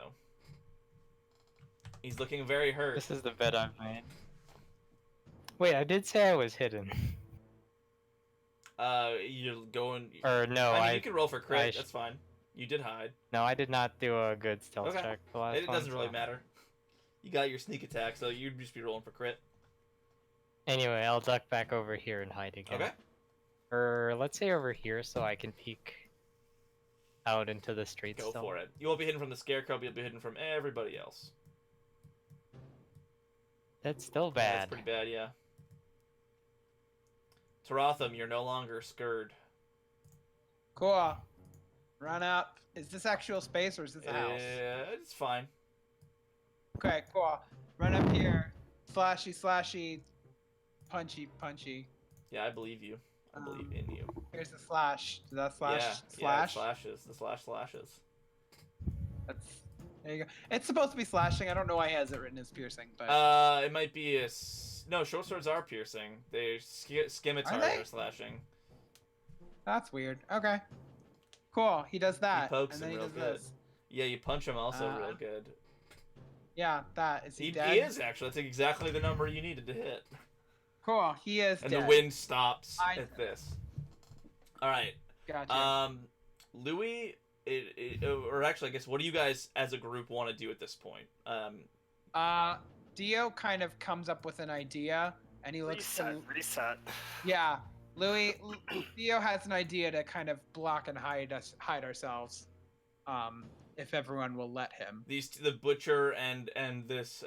[SPEAKER 1] he's looking very hurt.
[SPEAKER 5] This is the bet I've made. Wait, I did say I was hidden.
[SPEAKER 1] You're going.
[SPEAKER 5] Or no,
[SPEAKER 1] I mean, you can roll for crit.
[SPEAKER 5] I sh-
[SPEAKER 1] That's fine. You did hide.
[SPEAKER 5] No, I did not do a good stealth
[SPEAKER 1] Okay.
[SPEAKER 5] check the last
[SPEAKER 1] It
[SPEAKER 5] one,
[SPEAKER 1] doesn't really
[SPEAKER 5] so-
[SPEAKER 1] matter. You got your sneak attack, so you'd just be rolling for crit.
[SPEAKER 5] Anyway, I'll duck back over here and hide again.
[SPEAKER 1] Okay.
[SPEAKER 5] Or let's say over here so I can peek out into the street
[SPEAKER 1] Go
[SPEAKER 5] still.
[SPEAKER 1] for it. You won't be hidden from the scarecrow, but you'll be hidden from everybody else.
[SPEAKER 5] That's still
[SPEAKER 1] Yeah,
[SPEAKER 5] bad.
[SPEAKER 1] that's pretty bad, yeah. Taratham, you're no longer scared.
[SPEAKER 3] Cool. Run up. Is this actual space or is this a house?
[SPEAKER 1] It's fine.
[SPEAKER 3] Okay, cool. Run up here. Slashy, slashy. Punchy, punchy.
[SPEAKER 1] Yeah, I believe you. I believe in you.
[SPEAKER 3] Here's the slash. Does that slash?
[SPEAKER 1] Yeah,
[SPEAKER 3] slash?
[SPEAKER 1] it slashes. The slash slashes.
[SPEAKER 3] That's, there you go. It's supposed to be slashing. I don't know why he has it written as piercing, but
[SPEAKER 1] It might be a... No, short swords are piercing. They're scimitars
[SPEAKER 3] Are they?
[SPEAKER 1] are slashing.
[SPEAKER 3] that's weird. Okay. Cool. He does that.
[SPEAKER 1] pokes
[SPEAKER 3] and then
[SPEAKER 1] him
[SPEAKER 3] he
[SPEAKER 1] real
[SPEAKER 3] does
[SPEAKER 1] good.
[SPEAKER 3] this.
[SPEAKER 1] Yeah, you punch him also real good.
[SPEAKER 3] Yeah, that. Is he,
[SPEAKER 1] He
[SPEAKER 3] dead?
[SPEAKER 1] is, actually. That's exactly the number you needed to hit.
[SPEAKER 3] Cool. He is
[SPEAKER 1] And
[SPEAKER 3] dead.
[SPEAKER 1] the wind stops
[SPEAKER 3] I-
[SPEAKER 1] at this. Alright.
[SPEAKER 3] Gotcha.
[SPEAKER 1] Louis, or actually, I guess, what do you guys as a group want to do at this point?
[SPEAKER 3] Dio kind of comes up with an idea, and he looks.
[SPEAKER 4] Reset.
[SPEAKER 3] Yeah, Dio has an idea to kind of block and hide ourselves, if everyone will let him.
[SPEAKER 1] The butcher and this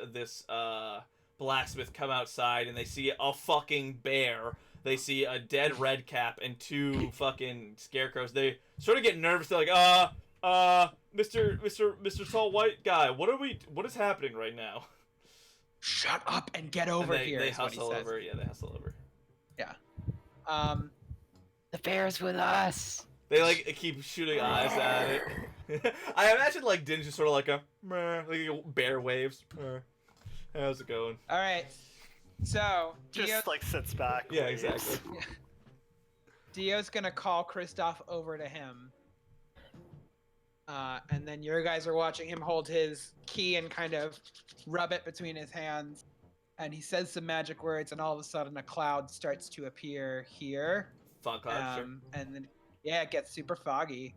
[SPEAKER 1] blacksmith come outside, and they see a fucking bear. They see a dead red cap and two fucking scarecrows. They sort of get nervous. They're like, Mr. Tall White Guy, what is happening right now?
[SPEAKER 3] Shut up and get over
[SPEAKER 1] And
[SPEAKER 3] here.
[SPEAKER 1] They
[SPEAKER 3] is what he
[SPEAKER 1] hustle
[SPEAKER 3] says.
[SPEAKER 1] over. Yeah, they hustle over.
[SPEAKER 5] The bear's with us!
[SPEAKER 1] They like keep shooting eyes at it. I imagine like Din's just sort of like a meh, like bear waves. Meh. How's it going?
[SPEAKER 3] All right. So
[SPEAKER 4] Just
[SPEAKER 3] Dio,
[SPEAKER 4] like sits back.
[SPEAKER 1] Yeah,
[SPEAKER 4] waves.
[SPEAKER 1] exactly.
[SPEAKER 3] Dio's gonna call Kristoff over to him. And then your guys are watching him hold his key and kind of rub it between his hands. And he says some magic words, and all of a sudden a cloud starts to appear here.
[SPEAKER 1] Fog cloud, sure.
[SPEAKER 3] And then, yeah, it gets super foggy.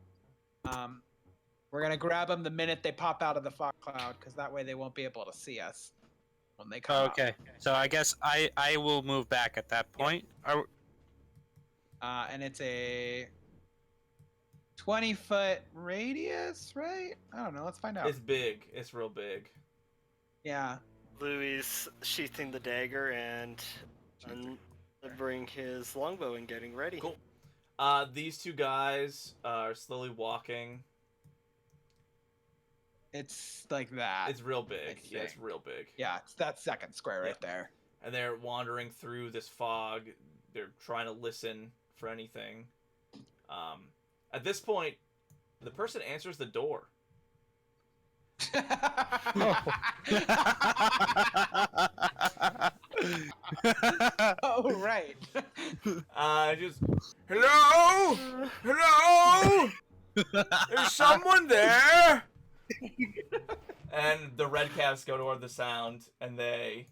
[SPEAKER 3] We're going to grab them the minute they pop out of the fog cloud, because that way they won't be able to see us when they come out.
[SPEAKER 2] Okay, so I guess I will move back at that point.
[SPEAKER 3] And it's a 20-foot radius, right? I don't know. Let's find out.
[SPEAKER 1] It's big. It's real big.
[SPEAKER 3] Yeah.
[SPEAKER 4] Louis sheathing the dagger and delivering his longbow and getting ready.
[SPEAKER 1] Cool. These two guys are slowly walking.
[SPEAKER 3] It's like that.
[SPEAKER 1] It's real
[SPEAKER 3] I
[SPEAKER 1] big. Yeah, it's
[SPEAKER 3] think.
[SPEAKER 1] real big.
[SPEAKER 3] Yeah, it's that second square right
[SPEAKER 1] Yep.
[SPEAKER 3] there.
[SPEAKER 1] And they're wandering through this fog. They're trying to listen for anything. At this point, the person answers the door.
[SPEAKER 3] Oh, right.
[SPEAKER 1] Just, hello? Hello? There's someone there? And the red caps go toward the sound, and they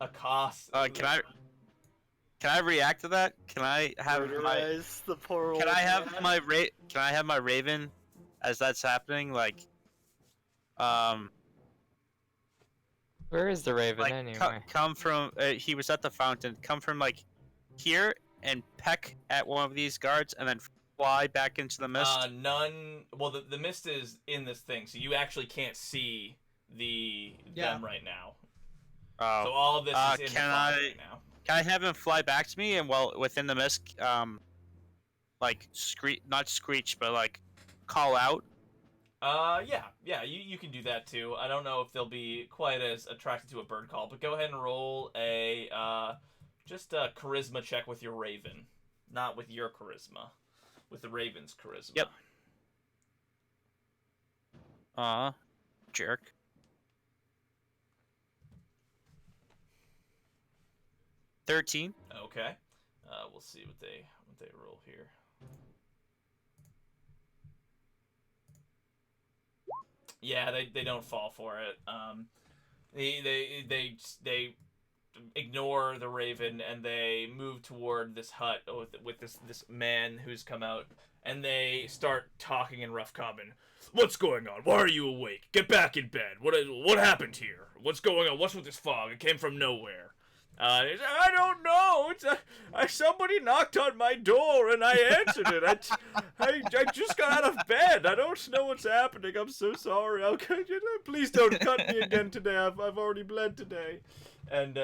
[SPEAKER 1] accost.
[SPEAKER 2] Can I react to that? Can I have my
[SPEAKER 4] Murderize the poor old
[SPEAKER 2] Can I have
[SPEAKER 4] man.
[SPEAKER 2] my Can I have my raven as that's happening? Like,
[SPEAKER 5] Where is the raven
[SPEAKER 2] like
[SPEAKER 5] anyway?
[SPEAKER 2] come from. He was at the fountain. Come from like here and peck at one of these guards, and then fly back into the mist.
[SPEAKER 1] None. Well, the mist is in this thing, so you actually can't see them right now.
[SPEAKER 2] Oh.
[SPEAKER 1] So all of this is in the
[SPEAKER 2] can
[SPEAKER 1] fog right now.
[SPEAKER 2] Can I have him fly back to me and within the mist, like not screech, but like call out?
[SPEAKER 1] Yeah, you can do that too. I don't know if they'll be quite as attracted to a bird call, but go ahead and roll just a charisma check with your raven, not with your charisma, with the raven's charisma.
[SPEAKER 2] Yep. Jerk. $13.
[SPEAKER 1] Okay. We'll see what they roll here. Yeah, they don't fall for it. They ignore the raven and they move toward this hut with this man who's come out, and they start talking in rough common. What's going on? Why are you awake? Get back in bed. What happened here? What's going on? What's with this fog? It came from nowhere. I don't know. Somebody knocked on my door and I answered it. I just got out of bed. I don't know what's happening. I'm so sorry. Please don't cut me again today. I've already bled today. And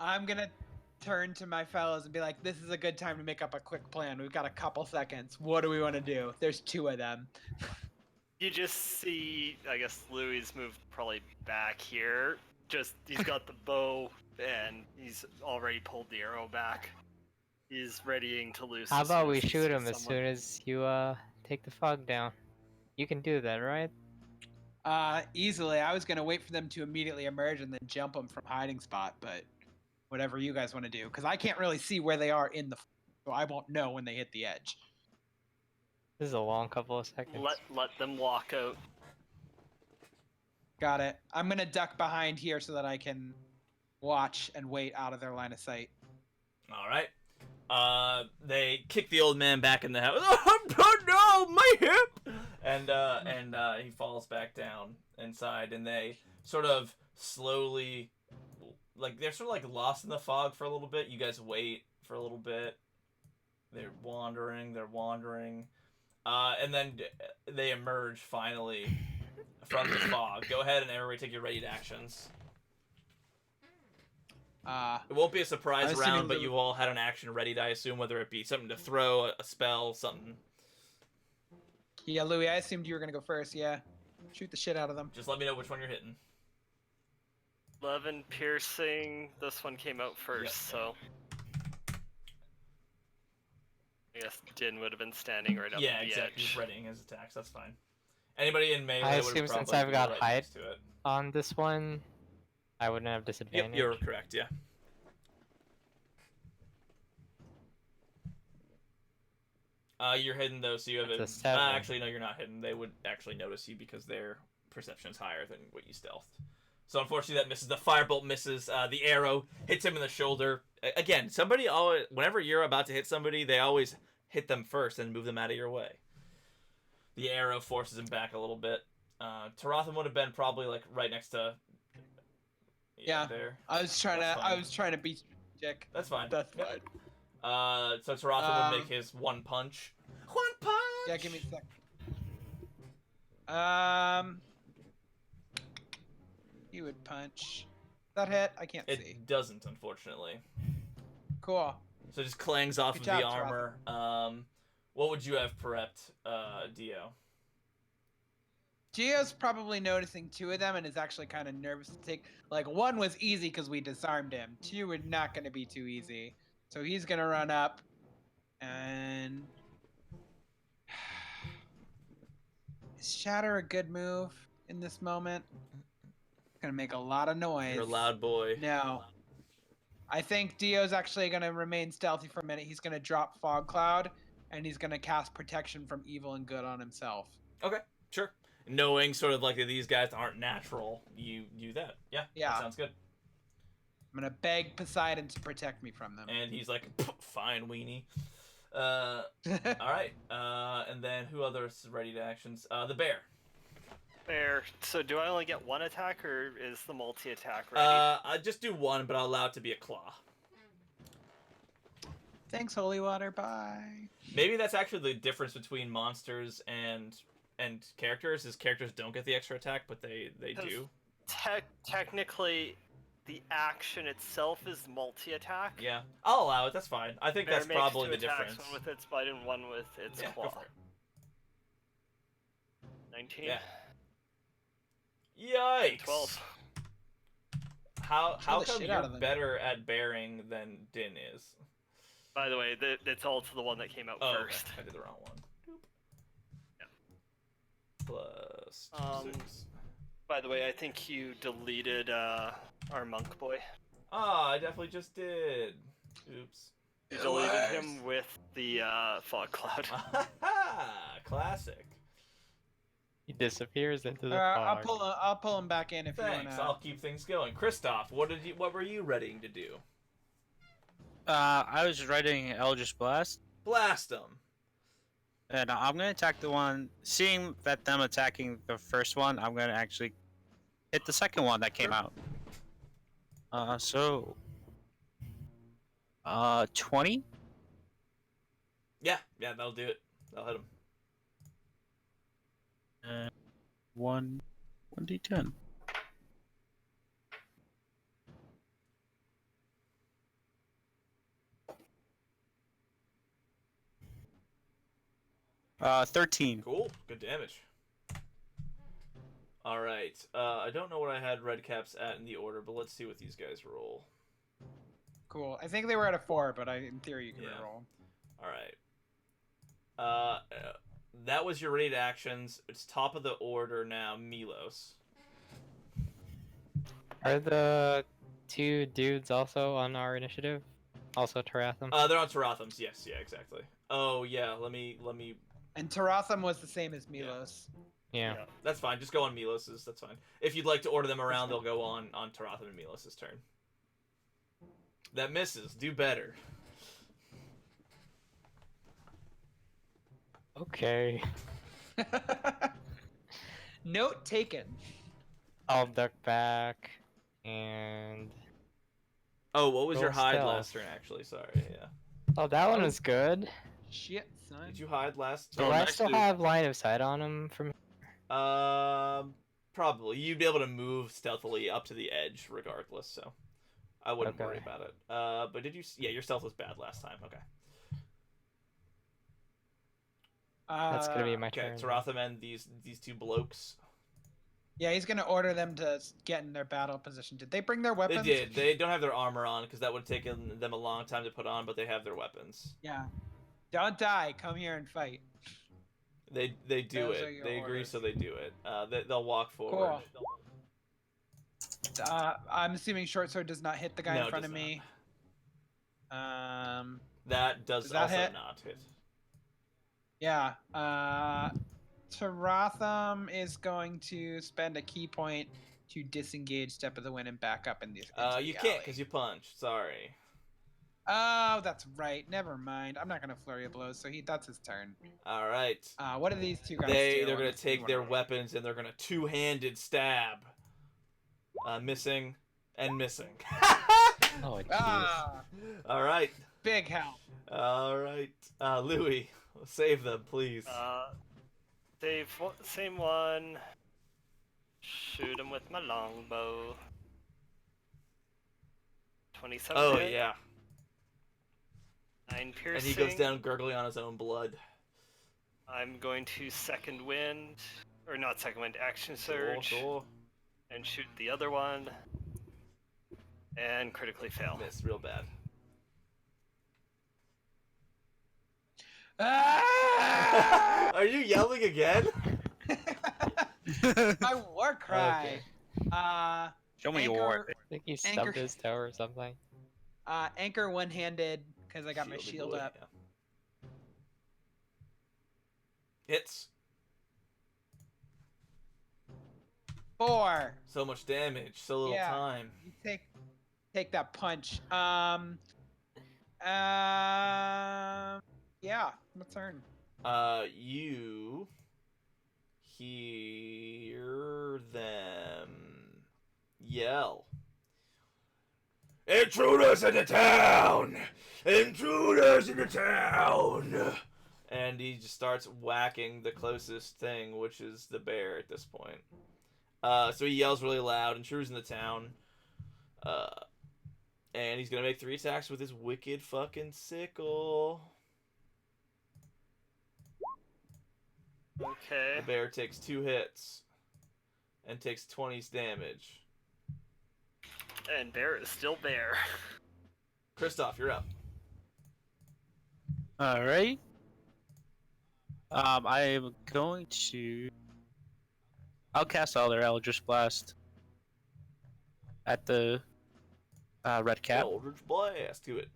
[SPEAKER 3] I'm gonna turn to my fellows and be like, "This is a good time to make up a quick plan. We've got a couple seconds. What do we want to do? There's 2 of them."
[SPEAKER 4] You just see, I guess Louis moved probably back here. He's got the bow and he's already pulled the arrow back. He's readying to loose.
[SPEAKER 5] How about we shoot him as soon as you take the fog down? You can do that, right?
[SPEAKER 3] Easily. I was gonna wait for them to immediately emerge and then jump them from hiding spot, but whatever you guys want to do, because I can't really see where they are in the, so I won't know when they hit the edge.
[SPEAKER 5] This is a long couple of seconds.
[SPEAKER 4] Let them walk out.
[SPEAKER 3] Got it. I'm gonna duck behind here so that I can watch and wait out of their line of sight.
[SPEAKER 1] all right. They kick the old man back in the house. Oh no, my hip! And he falls back down inside, and they sort of slowly, like they're sort of like lost in the fog for a little bit. You guys wait for a little bit. They're wandering, and then they emerge finally from the fog. Go ahead and everybody take your ready to actions. It won't be a surprise round, but you all had an action ready, I assume, whether it be something to throw, a spell, something.
[SPEAKER 3] Yeah, Louis, I assumed you were gonna go first. Yeah, shoot the shit out of them.
[SPEAKER 1] Just let me know which one you're hitting.
[SPEAKER 4] 11 piercing. This one came out first, so I guess Din would have been standing right up
[SPEAKER 1] Yeah,
[SPEAKER 4] at the
[SPEAKER 1] exactly.
[SPEAKER 4] edge.
[SPEAKER 1] He's readying his attacks. That's fine. Anybody in melee
[SPEAKER 5] I
[SPEAKER 1] would
[SPEAKER 5] assume
[SPEAKER 1] have
[SPEAKER 5] since
[SPEAKER 1] probably
[SPEAKER 5] I've got
[SPEAKER 1] right
[SPEAKER 5] height
[SPEAKER 1] next to it.
[SPEAKER 5] on this one, I wouldn't have disadvantage.
[SPEAKER 1] Yep, you're correct. Yeah. You're hidden though, so you have
[SPEAKER 5] That's a
[SPEAKER 1] it.
[SPEAKER 5] 7.
[SPEAKER 1] Actually, no, you're not hidden. They would actually notice you because their perception is higher than what you stealthed. So unfortunately, that misses. The firebolt misses. The arrow hits him in the shoulder. Again, somebody always, whenever you're about to hit somebody, they always hit them first and move them out of your way. The arrow forces him back a little bit. Tarotham would have been probably like right next to.
[SPEAKER 3] Yeah.
[SPEAKER 1] There.
[SPEAKER 3] I was trying to be strategic.
[SPEAKER 1] That's fine.
[SPEAKER 3] That's
[SPEAKER 1] Yep.
[SPEAKER 3] fine.
[SPEAKER 1] So Tarotham would make his one punch. One punch.
[SPEAKER 3] Yeah, give me a sec. He would punch. That hit? I can't see.
[SPEAKER 1] It doesn't, unfortunately.
[SPEAKER 3] Cool.
[SPEAKER 1] So it just clangs off
[SPEAKER 3] Good
[SPEAKER 1] of
[SPEAKER 3] job,
[SPEAKER 1] the armor. What would you have prepped, Dio?
[SPEAKER 3] Gio's probably noticing 2 of them and is actually kind of nervous to take. Like, 1 was easy because we disarmed him. 2 were not going to be too easy. So he's going to run up and... Is Shatter a good move in this moment? Going to make a lot of noise.
[SPEAKER 1] You're a loud boy.
[SPEAKER 3] No. I think Dio's actually going to remain stealthy for a minute. He's going to drop Fog Cloud, and he's going to cast Protection from Evil and Good on himself.
[SPEAKER 1] Okay, sure. Knowing sort of like that these guys aren't natural, you do that. Yeah, that sounds good.
[SPEAKER 3] I'm going to beg Poseidon to protect me from them.
[SPEAKER 1] And he's like, fine, weenie. All right. And then who others is ready to actions? The bear.
[SPEAKER 4] Bear. So do I only get 1 attack, or is the multi-attack ready?
[SPEAKER 1] I just do 1, but I'll allow it to be a claw.
[SPEAKER 3] Thanks, Holy Water. Bye.
[SPEAKER 1] Maybe that's actually the difference between monsters and characters, is characters don't get the extra attack, but they do.
[SPEAKER 4] Technically, the action itself is multi-attack.
[SPEAKER 1] Yeah, I'll allow it. That's fine. I think
[SPEAKER 4] Bear
[SPEAKER 1] that's
[SPEAKER 4] makes
[SPEAKER 1] probably
[SPEAKER 4] 2
[SPEAKER 1] the
[SPEAKER 4] attacks,
[SPEAKER 1] difference.
[SPEAKER 4] one with its bite and one with its
[SPEAKER 1] Yeah, go
[SPEAKER 4] claw.
[SPEAKER 1] for it.
[SPEAKER 4] 19.
[SPEAKER 1] Yeah.
[SPEAKER 4] And
[SPEAKER 1] Yikes!
[SPEAKER 4] 12.
[SPEAKER 1] How
[SPEAKER 3] Kill the
[SPEAKER 1] come
[SPEAKER 3] shit
[SPEAKER 1] you're
[SPEAKER 3] out of them.
[SPEAKER 1] better at bearing than Din is?
[SPEAKER 4] By the way, it's all to the one that came out
[SPEAKER 1] Oh,
[SPEAKER 4] first.
[SPEAKER 1] okay. I did the wrong one.
[SPEAKER 4] Yeah.
[SPEAKER 1] Plus 6.
[SPEAKER 4] By the way, I think you deleted our monk boy.
[SPEAKER 1] Ah, I definitely just did. Oops.
[SPEAKER 4] You deleted him with the fog cloud.
[SPEAKER 1] Classic.
[SPEAKER 5] He disappears into the
[SPEAKER 3] I'll
[SPEAKER 5] fog.
[SPEAKER 3] I'll pull him back in if
[SPEAKER 1] Thanks.
[SPEAKER 3] you wanna.
[SPEAKER 1] I'll keep things going. Christoph, what were you readying to do?
[SPEAKER 2] I was writing Eldritch Blast,
[SPEAKER 1] Blast them.
[SPEAKER 2] and I'm gonna attack the one. Seeing that them attacking the first one, I'm gonna actually hit the second one that came out. 20.
[SPEAKER 1] Yeah, that'll do it. That'll hit him.
[SPEAKER 2] 1d10. Uh, 13.
[SPEAKER 1] Cool. Good damage. All right. I don't know what I had red caps at in the order, but let's see what these guys roll.
[SPEAKER 3] Cool. I think they were at a 4, but in theory you can
[SPEAKER 1] Yeah.
[SPEAKER 3] reroll.
[SPEAKER 1] All right. That was your raid actions. It's top of the order now, Milos.
[SPEAKER 5] Are the 2 dudes also on our initiative? Also Taratham?
[SPEAKER 1] They're on Tarathams. Yes, yeah, exactly. Oh yeah, let me.
[SPEAKER 3] And Taratham was the same as Milos.
[SPEAKER 5] Yeah.
[SPEAKER 1] That's fine. Just go on Milos's. That's fine. If you'd like to order them around, they'll go on Taratham and Milos's turn. That misses. Do better.
[SPEAKER 5] Okay.
[SPEAKER 3] Note taken.
[SPEAKER 5] I'll duck back and...
[SPEAKER 1] Oh, what was
[SPEAKER 5] Roll
[SPEAKER 1] your hide
[SPEAKER 5] stealth.
[SPEAKER 1] last turn? Actually, sorry. Yeah.
[SPEAKER 5] Oh, that one was good.
[SPEAKER 3] Shit, son.
[SPEAKER 1] Did you hide last
[SPEAKER 5] Do
[SPEAKER 1] turn?
[SPEAKER 5] I
[SPEAKER 2] next
[SPEAKER 5] still
[SPEAKER 2] to-
[SPEAKER 5] have line of sight on him from...
[SPEAKER 1] Probably. You'd be able to move stealthily up to the edge, regardless. So, I wouldn't
[SPEAKER 5] Okay.
[SPEAKER 1] worry about it. But did you? Yeah, your stealth was bad last time. Okay.
[SPEAKER 5] That's gonna be my
[SPEAKER 1] Okay.
[SPEAKER 5] turn.
[SPEAKER 1] Taratham and these 2 blokes.
[SPEAKER 3] Yeah, he's gonna order them to get in their battle position. Did they bring their
[SPEAKER 1] They
[SPEAKER 3] weapons?
[SPEAKER 1] did. They don't have their armor on because that would have taken them a long time to put on, but they have their weapons.
[SPEAKER 3] Yeah. Don't die. Come here and fight.
[SPEAKER 1] They do
[SPEAKER 3] Those are
[SPEAKER 1] it.
[SPEAKER 3] your
[SPEAKER 1] They agree,
[SPEAKER 3] orders.
[SPEAKER 1] so they do it. They'll walk forward.
[SPEAKER 3] Cool. I'm assuming short sword does not hit the guy
[SPEAKER 1] No,
[SPEAKER 3] in
[SPEAKER 1] it
[SPEAKER 3] front
[SPEAKER 1] does
[SPEAKER 3] of me.
[SPEAKER 1] That does
[SPEAKER 3] Does that
[SPEAKER 1] also
[SPEAKER 3] hit?
[SPEAKER 1] not hit.
[SPEAKER 3] Yeah. Taratham is going to spend a key point to disengage Step of the Wind and back up in the.
[SPEAKER 1] You can't because you punched. Sorry.
[SPEAKER 3] Oh, that's right. Never mind. I'm not gonna flurry of blows. So that's his turn.
[SPEAKER 1] All right.
[SPEAKER 3] What do these 2 guys do?
[SPEAKER 1] They're
[SPEAKER 3] What
[SPEAKER 1] gonna
[SPEAKER 3] does
[SPEAKER 1] take
[SPEAKER 3] anyone
[SPEAKER 1] their
[SPEAKER 3] roll?
[SPEAKER 1] weapons and they're gonna 2-handed stab. Missing and missing.
[SPEAKER 5] Oh, jeez.
[SPEAKER 3] Ah,
[SPEAKER 1] All right.
[SPEAKER 3] big help.
[SPEAKER 1] All right. Louis, save them, please.
[SPEAKER 4] Same one. Shoot him with my longbow. 27.
[SPEAKER 1] Oh
[SPEAKER 4] hit,
[SPEAKER 1] yeah.
[SPEAKER 4] 9
[SPEAKER 1] And
[SPEAKER 4] piercing.
[SPEAKER 1] he goes down gurgling on his own blood.
[SPEAKER 4] I'm going to second wind, or not second wind, action surge,
[SPEAKER 1] Cool.
[SPEAKER 4] and shoot the other one, and critically fail.
[SPEAKER 1] Missed real bad.
[SPEAKER 3] Ah!
[SPEAKER 1] Are you yelling again?
[SPEAKER 3] My war cry.
[SPEAKER 1] Okay.
[SPEAKER 2] Show me
[SPEAKER 3] Anchor-
[SPEAKER 2] your.
[SPEAKER 5] I think he
[SPEAKER 3] Anchor-
[SPEAKER 5] stubbed his toe or something.
[SPEAKER 3] Anchor one-handed because I got my
[SPEAKER 1] Shielded
[SPEAKER 3] shield
[SPEAKER 1] boy,
[SPEAKER 3] up.
[SPEAKER 1] yeah. Hits.
[SPEAKER 3] 4.
[SPEAKER 1] So much damage, so little
[SPEAKER 3] Yeah.
[SPEAKER 1] time.
[SPEAKER 3] You take that punch. Yeah, my turn.
[SPEAKER 1] You hear them yell. Intruders into town! Intruders into town! And he just starts whacking the closest thing, which is the bear at this point. So he yells really loud, intrudes in the town. And he's gonna make 3 attacks with his wicked fucking sickle.
[SPEAKER 4] Okay.
[SPEAKER 1] The bear takes 2 hits and takes 20 damage.
[SPEAKER 4] And bear is still bear.
[SPEAKER 1] Kristoff, you're up.
[SPEAKER 2] All right. I am going to. I'll cast all their Eldritch Blast at the red cap.
[SPEAKER 1] Eldritch Blast. Do it.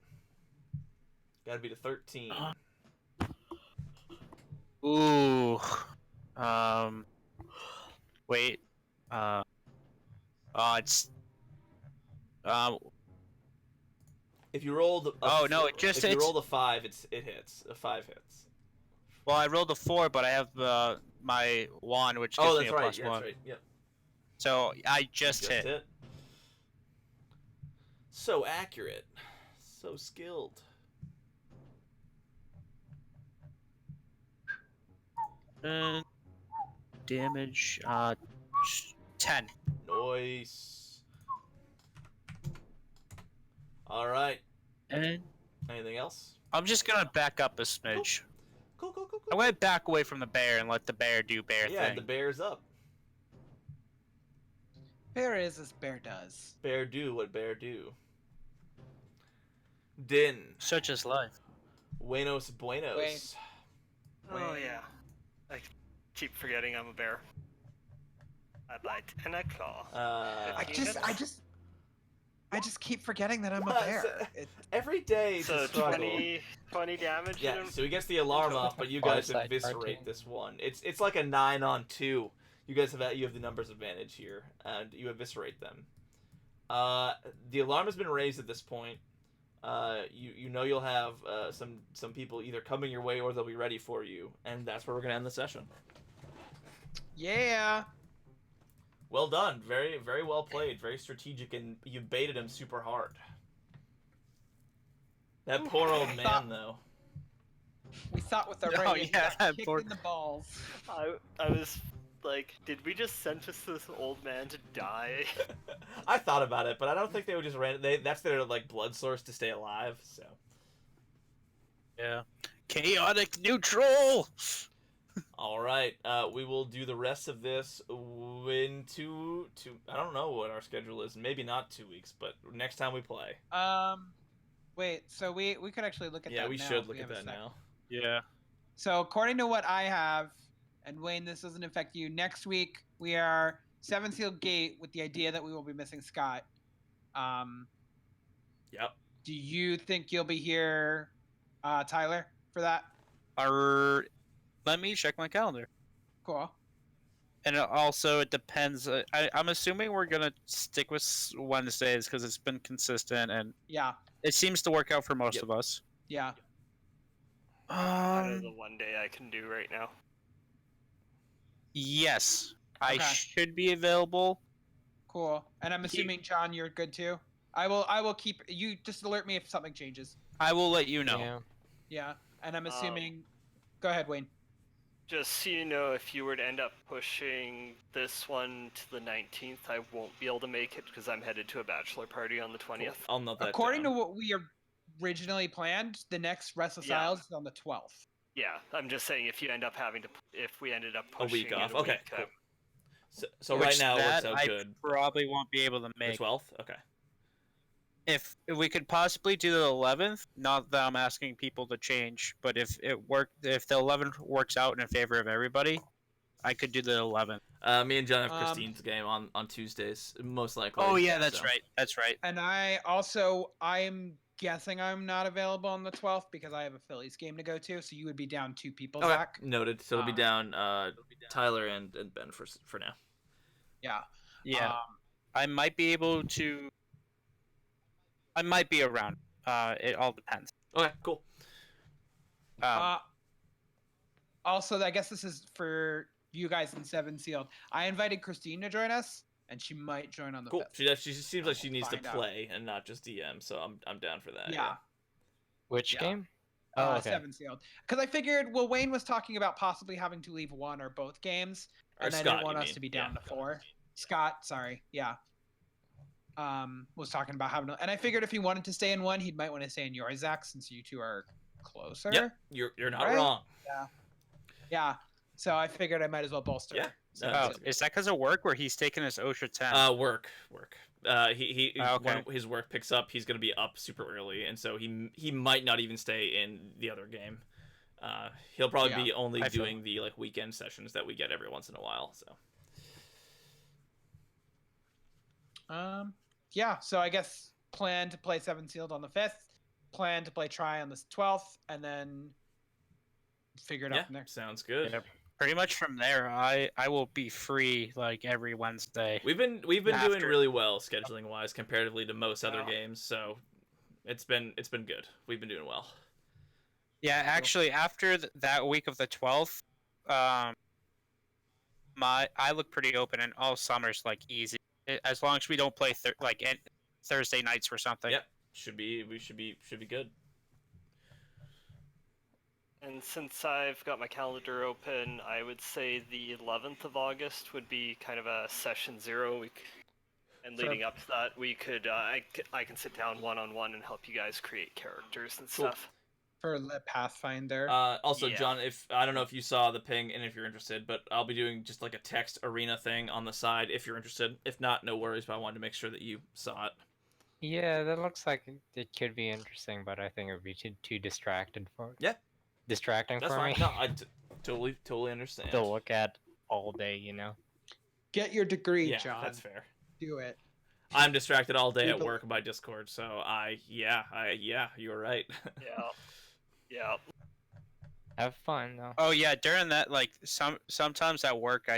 [SPEAKER 1] Gotta be to 13.
[SPEAKER 2] Ooh. Wait. It's.
[SPEAKER 1] If you rolled a,
[SPEAKER 2] Oh, no, it just
[SPEAKER 1] if you
[SPEAKER 2] hits.
[SPEAKER 1] rolled a 5, it hits. A 5 hits.
[SPEAKER 2] Well, I rolled a 4, but I have my wand, which gives
[SPEAKER 1] Oh,
[SPEAKER 2] me
[SPEAKER 1] that's
[SPEAKER 2] a
[SPEAKER 1] right.
[SPEAKER 2] plus
[SPEAKER 1] Yeah,
[SPEAKER 2] 1.
[SPEAKER 1] that's right. Yep.
[SPEAKER 2] So I just hit.
[SPEAKER 1] So accurate. So skilled.
[SPEAKER 2] Damage. 10.
[SPEAKER 1] Nice. All right.
[SPEAKER 2] And
[SPEAKER 1] Anything else?
[SPEAKER 2] I'm just gonna back up a smidge.
[SPEAKER 1] Cool.
[SPEAKER 2] I'm gonna back away from the bear and let the bear do bear
[SPEAKER 1] Yeah,
[SPEAKER 2] thing.
[SPEAKER 1] the bear's up.
[SPEAKER 3] Bear is as bear does.
[SPEAKER 1] Bear do what bear do. Din.
[SPEAKER 2] Such is life.
[SPEAKER 1] Buenos.
[SPEAKER 3] Wayne.
[SPEAKER 4] Oh yeah. I keep forgetting I'm a bear. I bite and I claw.
[SPEAKER 3] I just keep forgetting that I'm a
[SPEAKER 1] What?
[SPEAKER 3] bear.
[SPEAKER 1] Every day is
[SPEAKER 4] So
[SPEAKER 1] a struggle.
[SPEAKER 4] 20 damage.
[SPEAKER 1] Yeah,
[SPEAKER 4] and-
[SPEAKER 1] so he gets the alarm off, but you guys
[SPEAKER 5] Fireside
[SPEAKER 1] eviscerate
[SPEAKER 5] cartoon.
[SPEAKER 1] this one. It's like a 9-on-2. You guys have the numbers advantage here, and you eviscerate them. The alarm has been raised at this point. You know you'll have some people either coming your way or they'll be ready for you, and that's where we're gonna end the session.
[SPEAKER 3] Yeah.
[SPEAKER 1] Well done, very very well played, very strategic, and you baited him super hard. That poor old
[SPEAKER 3] I
[SPEAKER 1] man
[SPEAKER 3] thought-
[SPEAKER 1] though.
[SPEAKER 3] We thought with our
[SPEAKER 2] Oh,
[SPEAKER 3] brain,
[SPEAKER 2] yeah,
[SPEAKER 3] got
[SPEAKER 2] that
[SPEAKER 3] kicked
[SPEAKER 2] poor-
[SPEAKER 3] in the balls.
[SPEAKER 4] I was like, did we just sentence this old man to die?
[SPEAKER 1] I thought about it, but I don't think they would just that's their like blood source to stay alive. So
[SPEAKER 2] Yeah. Chaotic neutral.
[SPEAKER 1] all right, we will do the rest of this in two. I don't know what our schedule is. Maybe not 2 weeks, but next time we play.
[SPEAKER 3] Wait. So we could actually look at
[SPEAKER 1] Yeah,
[SPEAKER 3] that.
[SPEAKER 1] we
[SPEAKER 3] now
[SPEAKER 1] should
[SPEAKER 3] if
[SPEAKER 1] look at
[SPEAKER 3] have a
[SPEAKER 1] that
[SPEAKER 3] sec.
[SPEAKER 1] now.
[SPEAKER 2] Yeah.
[SPEAKER 3] So according to what I have, and Wayne, this doesn't affect you. Next week we are Seven Seal Gate with the idea that we will be missing Scott.
[SPEAKER 1] Yep.
[SPEAKER 3] Do you think you'll be here, Tyler, for that?
[SPEAKER 2] Let me check my calendar.
[SPEAKER 3] Cool.
[SPEAKER 2] And it depends. I'm assuming we're gonna stick with Wednesdays because it's been consistent and
[SPEAKER 3] Yeah.
[SPEAKER 2] it seems to work out for most
[SPEAKER 1] Yep.
[SPEAKER 2] of us.
[SPEAKER 3] Yeah.
[SPEAKER 4] That is the one day I can do right now.
[SPEAKER 2] Yes, I
[SPEAKER 3] Okay.
[SPEAKER 2] should be available.
[SPEAKER 3] Cool. And I'm assuming John, you're good too. I will keep you. Just alert me if something changes.
[SPEAKER 2] I will let you know.
[SPEAKER 5] Yeah.
[SPEAKER 3] Yeah. And I'm assuming. Go ahead, Wayne.
[SPEAKER 4] Just so you know, if you were to end up pushing this one to the 19th, I won't be able to make it because I'm headed to a bachelor party on the 20th.
[SPEAKER 1] I'll note that.
[SPEAKER 3] According
[SPEAKER 1] down.
[SPEAKER 3] to what we originally planned, the next Restless
[SPEAKER 4] Yeah.
[SPEAKER 3] Isles is on the 12th.
[SPEAKER 4] Yeah, I'm just saying if you end up if we ended up
[SPEAKER 1] A
[SPEAKER 4] pushing
[SPEAKER 1] week
[SPEAKER 4] it
[SPEAKER 1] off.
[SPEAKER 4] a
[SPEAKER 1] Okay.
[SPEAKER 4] week,
[SPEAKER 1] Cool. So
[SPEAKER 2] Which
[SPEAKER 1] right now it works
[SPEAKER 2] that
[SPEAKER 1] out
[SPEAKER 2] I
[SPEAKER 1] good.
[SPEAKER 2] probably won't be able to
[SPEAKER 1] The
[SPEAKER 2] make.
[SPEAKER 1] 12th. Okay.
[SPEAKER 2] If we could possibly do the 11th, not that I'm asking people to change, but if the 11th works out in favor of everybody, I could do the 11th.
[SPEAKER 1] Me and John have
[SPEAKER 3] Um,
[SPEAKER 1] Christine's game on Tuesdays, most likely.
[SPEAKER 2] Oh yeah, that's
[SPEAKER 1] so.
[SPEAKER 2] right. That's right.
[SPEAKER 3] And I'm guessing I'm not available on the 12th because I have a Phillies game to go to. So you would be down 2 people,
[SPEAKER 1] Okay.
[SPEAKER 3] Zach.
[SPEAKER 1] Noted. So it'll be
[SPEAKER 3] Um,
[SPEAKER 1] down Tyler and Ben for now.
[SPEAKER 3] Yeah.
[SPEAKER 2] Yeah, I might be able to. I might be around. It all depends.
[SPEAKER 1] Okay. Cool.
[SPEAKER 3] Also, I guess this is for you guys in Seven Sealed. I invited Christine to join us, and she might join on the
[SPEAKER 1] Cool.
[SPEAKER 3] 5th.
[SPEAKER 1] She seems like she needs to
[SPEAKER 3] Find out.
[SPEAKER 1] play and not just DM. So I'm down for that.
[SPEAKER 3] Yeah.
[SPEAKER 5] Which
[SPEAKER 3] Yeah.
[SPEAKER 5] game? Oh, okay.
[SPEAKER 3] Seven Sealed. Because I figured, well, Wayne was talking about possibly having to leave one or both games,
[SPEAKER 1] Or
[SPEAKER 3] and I
[SPEAKER 1] Scott,
[SPEAKER 3] didn't want
[SPEAKER 1] you
[SPEAKER 3] us
[SPEAKER 1] mean.
[SPEAKER 3] to be down
[SPEAKER 1] Yeah.
[SPEAKER 3] to 4. Scott, sorry, yeah, was talking about having, and I figured if he wanted to stay in one, he might want to stay in yours, Zach, since you two are closer.
[SPEAKER 1] Yep, you're not
[SPEAKER 3] Right?
[SPEAKER 1] wrong.
[SPEAKER 3] Yeah. So I figured I might as well bolster.
[SPEAKER 1] Yeah.
[SPEAKER 3] So
[SPEAKER 2] Oh, is that because of work where he's taking his OSHA 10?
[SPEAKER 1] Work. He
[SPEAKER 2] Okay.
[SPEAKER 1] when his work picks up, he's gonna be up super early, and so he might not even stay in the other game. He'll probably be only doing the like weekend sessions that we get every once in a while. So.
[SPEAKER 3] Yeah. So I guess plan to play Seven Sealed on the 5th. Plan to play Try on the 12th, and then figure it out from there.
[SPEAKER 1] Sounds good.
[SPEAKER 2] Yep. Pretty much from there, I will be free like every Wednesday.
[SPEAKER 1] We've been doing really well scheduling wise comparatively to most other games, so it's been good. We've been doing well.
[SPEAKER 2] Yeah, actually, after that week of the 12th, I look pretty open, and all summer's like easy, as long as we don't play Thursday nights or something.
[SPEAKER 1] Yep, should be good.
[SPEAKER 4] And since I've got my calendar open, I would say the 11th of August would be kind of a session 0 week. And leading up to that, we could I can sit down one-on-one and help you guys create characters and stuff.
[SPEAKER 3] For Pathfinder.
[SPEAKER 1] Also,
[SPEAKER 4] Yeah.
[SPEAKER 1] John, if I don't know if you saw the ping and if you're interested, but I'll be doing just like a text arena thing on the side if you're interested. If not, no worries. But I wanted to make sure that you saw it.
[SPEAKER 5] Yeah, that looks like it could be interesting, but I think it would be too distracting for distracting
[SPEAKER 1] That's
[SPEAKER 5] for
[SPEAKER 1] fine.
[SPEAKER 5] me
[SPEAKER 1] No, I totally understand.
[SPEAKER 5] to look at all day, you know.
[SPEAKER 3] Get your degree,
[SPEAKER 1] Yeah,
[SPEAKER 3] John.
[SPEAKER 1] that's fair.
[SPEAKER 3] Do it.
[SPEAKER 1] I'm distracted all day at
[SPEAKER 3] People-
[SPEAKER 1] work by Discord, so you're right.
[SPEAKER 4] Yeah.
[SPEAKER 5] Have fun though.
[SPEAKER 2] Oh yeah, during that, like sometimes at work,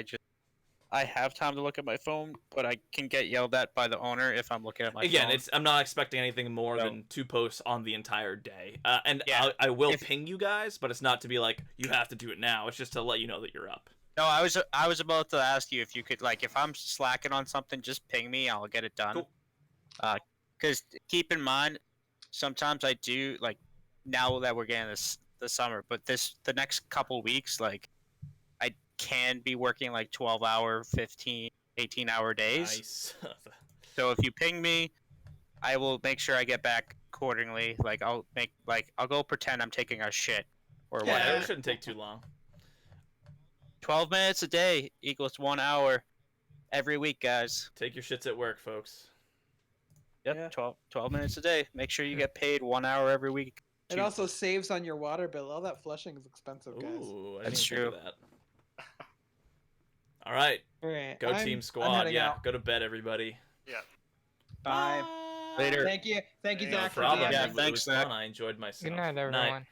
[SPEAKER 2] I have time to look at my phone, but I can get yelled at by the owner if I'm looking at my
[SPEAKER 1] Again,
[SPEAKER 2] phone.
[SPEAKER 1] I'm not expecting anything more
[SPEAKER 2] No.
[SPEAKER 1] than 2 posts on the entire day. And
[SPEAKER 2] Yeah.
[SPEAKER 1] I will ping you guys, but it's not to be like you have to do it now. It's just to let you know that you're up.
[SPEAKER 2] No, I was about to ask you if you could, like, if I'm slacking on something, just ping me. I'll get it done.
[SPEAKER 1] Cool.
[SPEAKER 2] Because keep in mind, sometimes I do, like, now that we're getting the summer, but the next couple weeks, like, I can be working like 12-hour, 15, 18-hour days.
[SPEAKER 1] Nice.
[SPEAKER 2] So if you ping me, I will make sure I get back accordingly. Like, I'll go pretend I'm taking a shit or
[SPEAKER 1] Yeah,
[SPEAKER 2] whatever.
[SPEAKER 1] it shouldn't take too long.
[SPEAKER 2] 12 minutes a day equals 1 hour every week, guys.
[SPEAKER 1] Take your shits at work, folks.
[SPEAKER 2] Yep,
[SPEAKER 3] Yeah.
[SPEAKER 2] 12 minutes a day. Make sure you get paid 1 hour every week.
[SPEAKER 3] It also saves on your water bill. All that flushing is expensive, guys.
[SPEAKER 1] Ooh, I
[SPEAKER 2] That's
[SPEAKER 1] didn't think of
[SPEAKER 2] true.
[SPEAKER 1] that. All right,
[SPEAKER 3] All right.
[SPEAKER 1] go
[SPEAKER 3] I'm
[SPEAKER 1] Team Squad.
[SPEAKER 3] heading
[SPEAKER 1] Yeah,
[SPEAKER 3] out.
[SPEAKER 1] go to bed, everybody.
[SPEAKER 3] Bye.
[SPEAKER 2] Later.
[SPEAKER 3] Thank you,
[SPEAKER 4] No
[SPEAKER 3] Zach, for
[SPEAKER 1] problem.
[SPEAKER 3] DMing.
[SPEAKER 2] Yeah,
[SPEAKER 1] It was
[SPEAKER 2] thanks,
[SPEAKER 1] fun.
[SPEAKER 2] Zach.
[SPEAKER 1] I enjoyed myself.
[SPEAKER 5] Good night, everyone.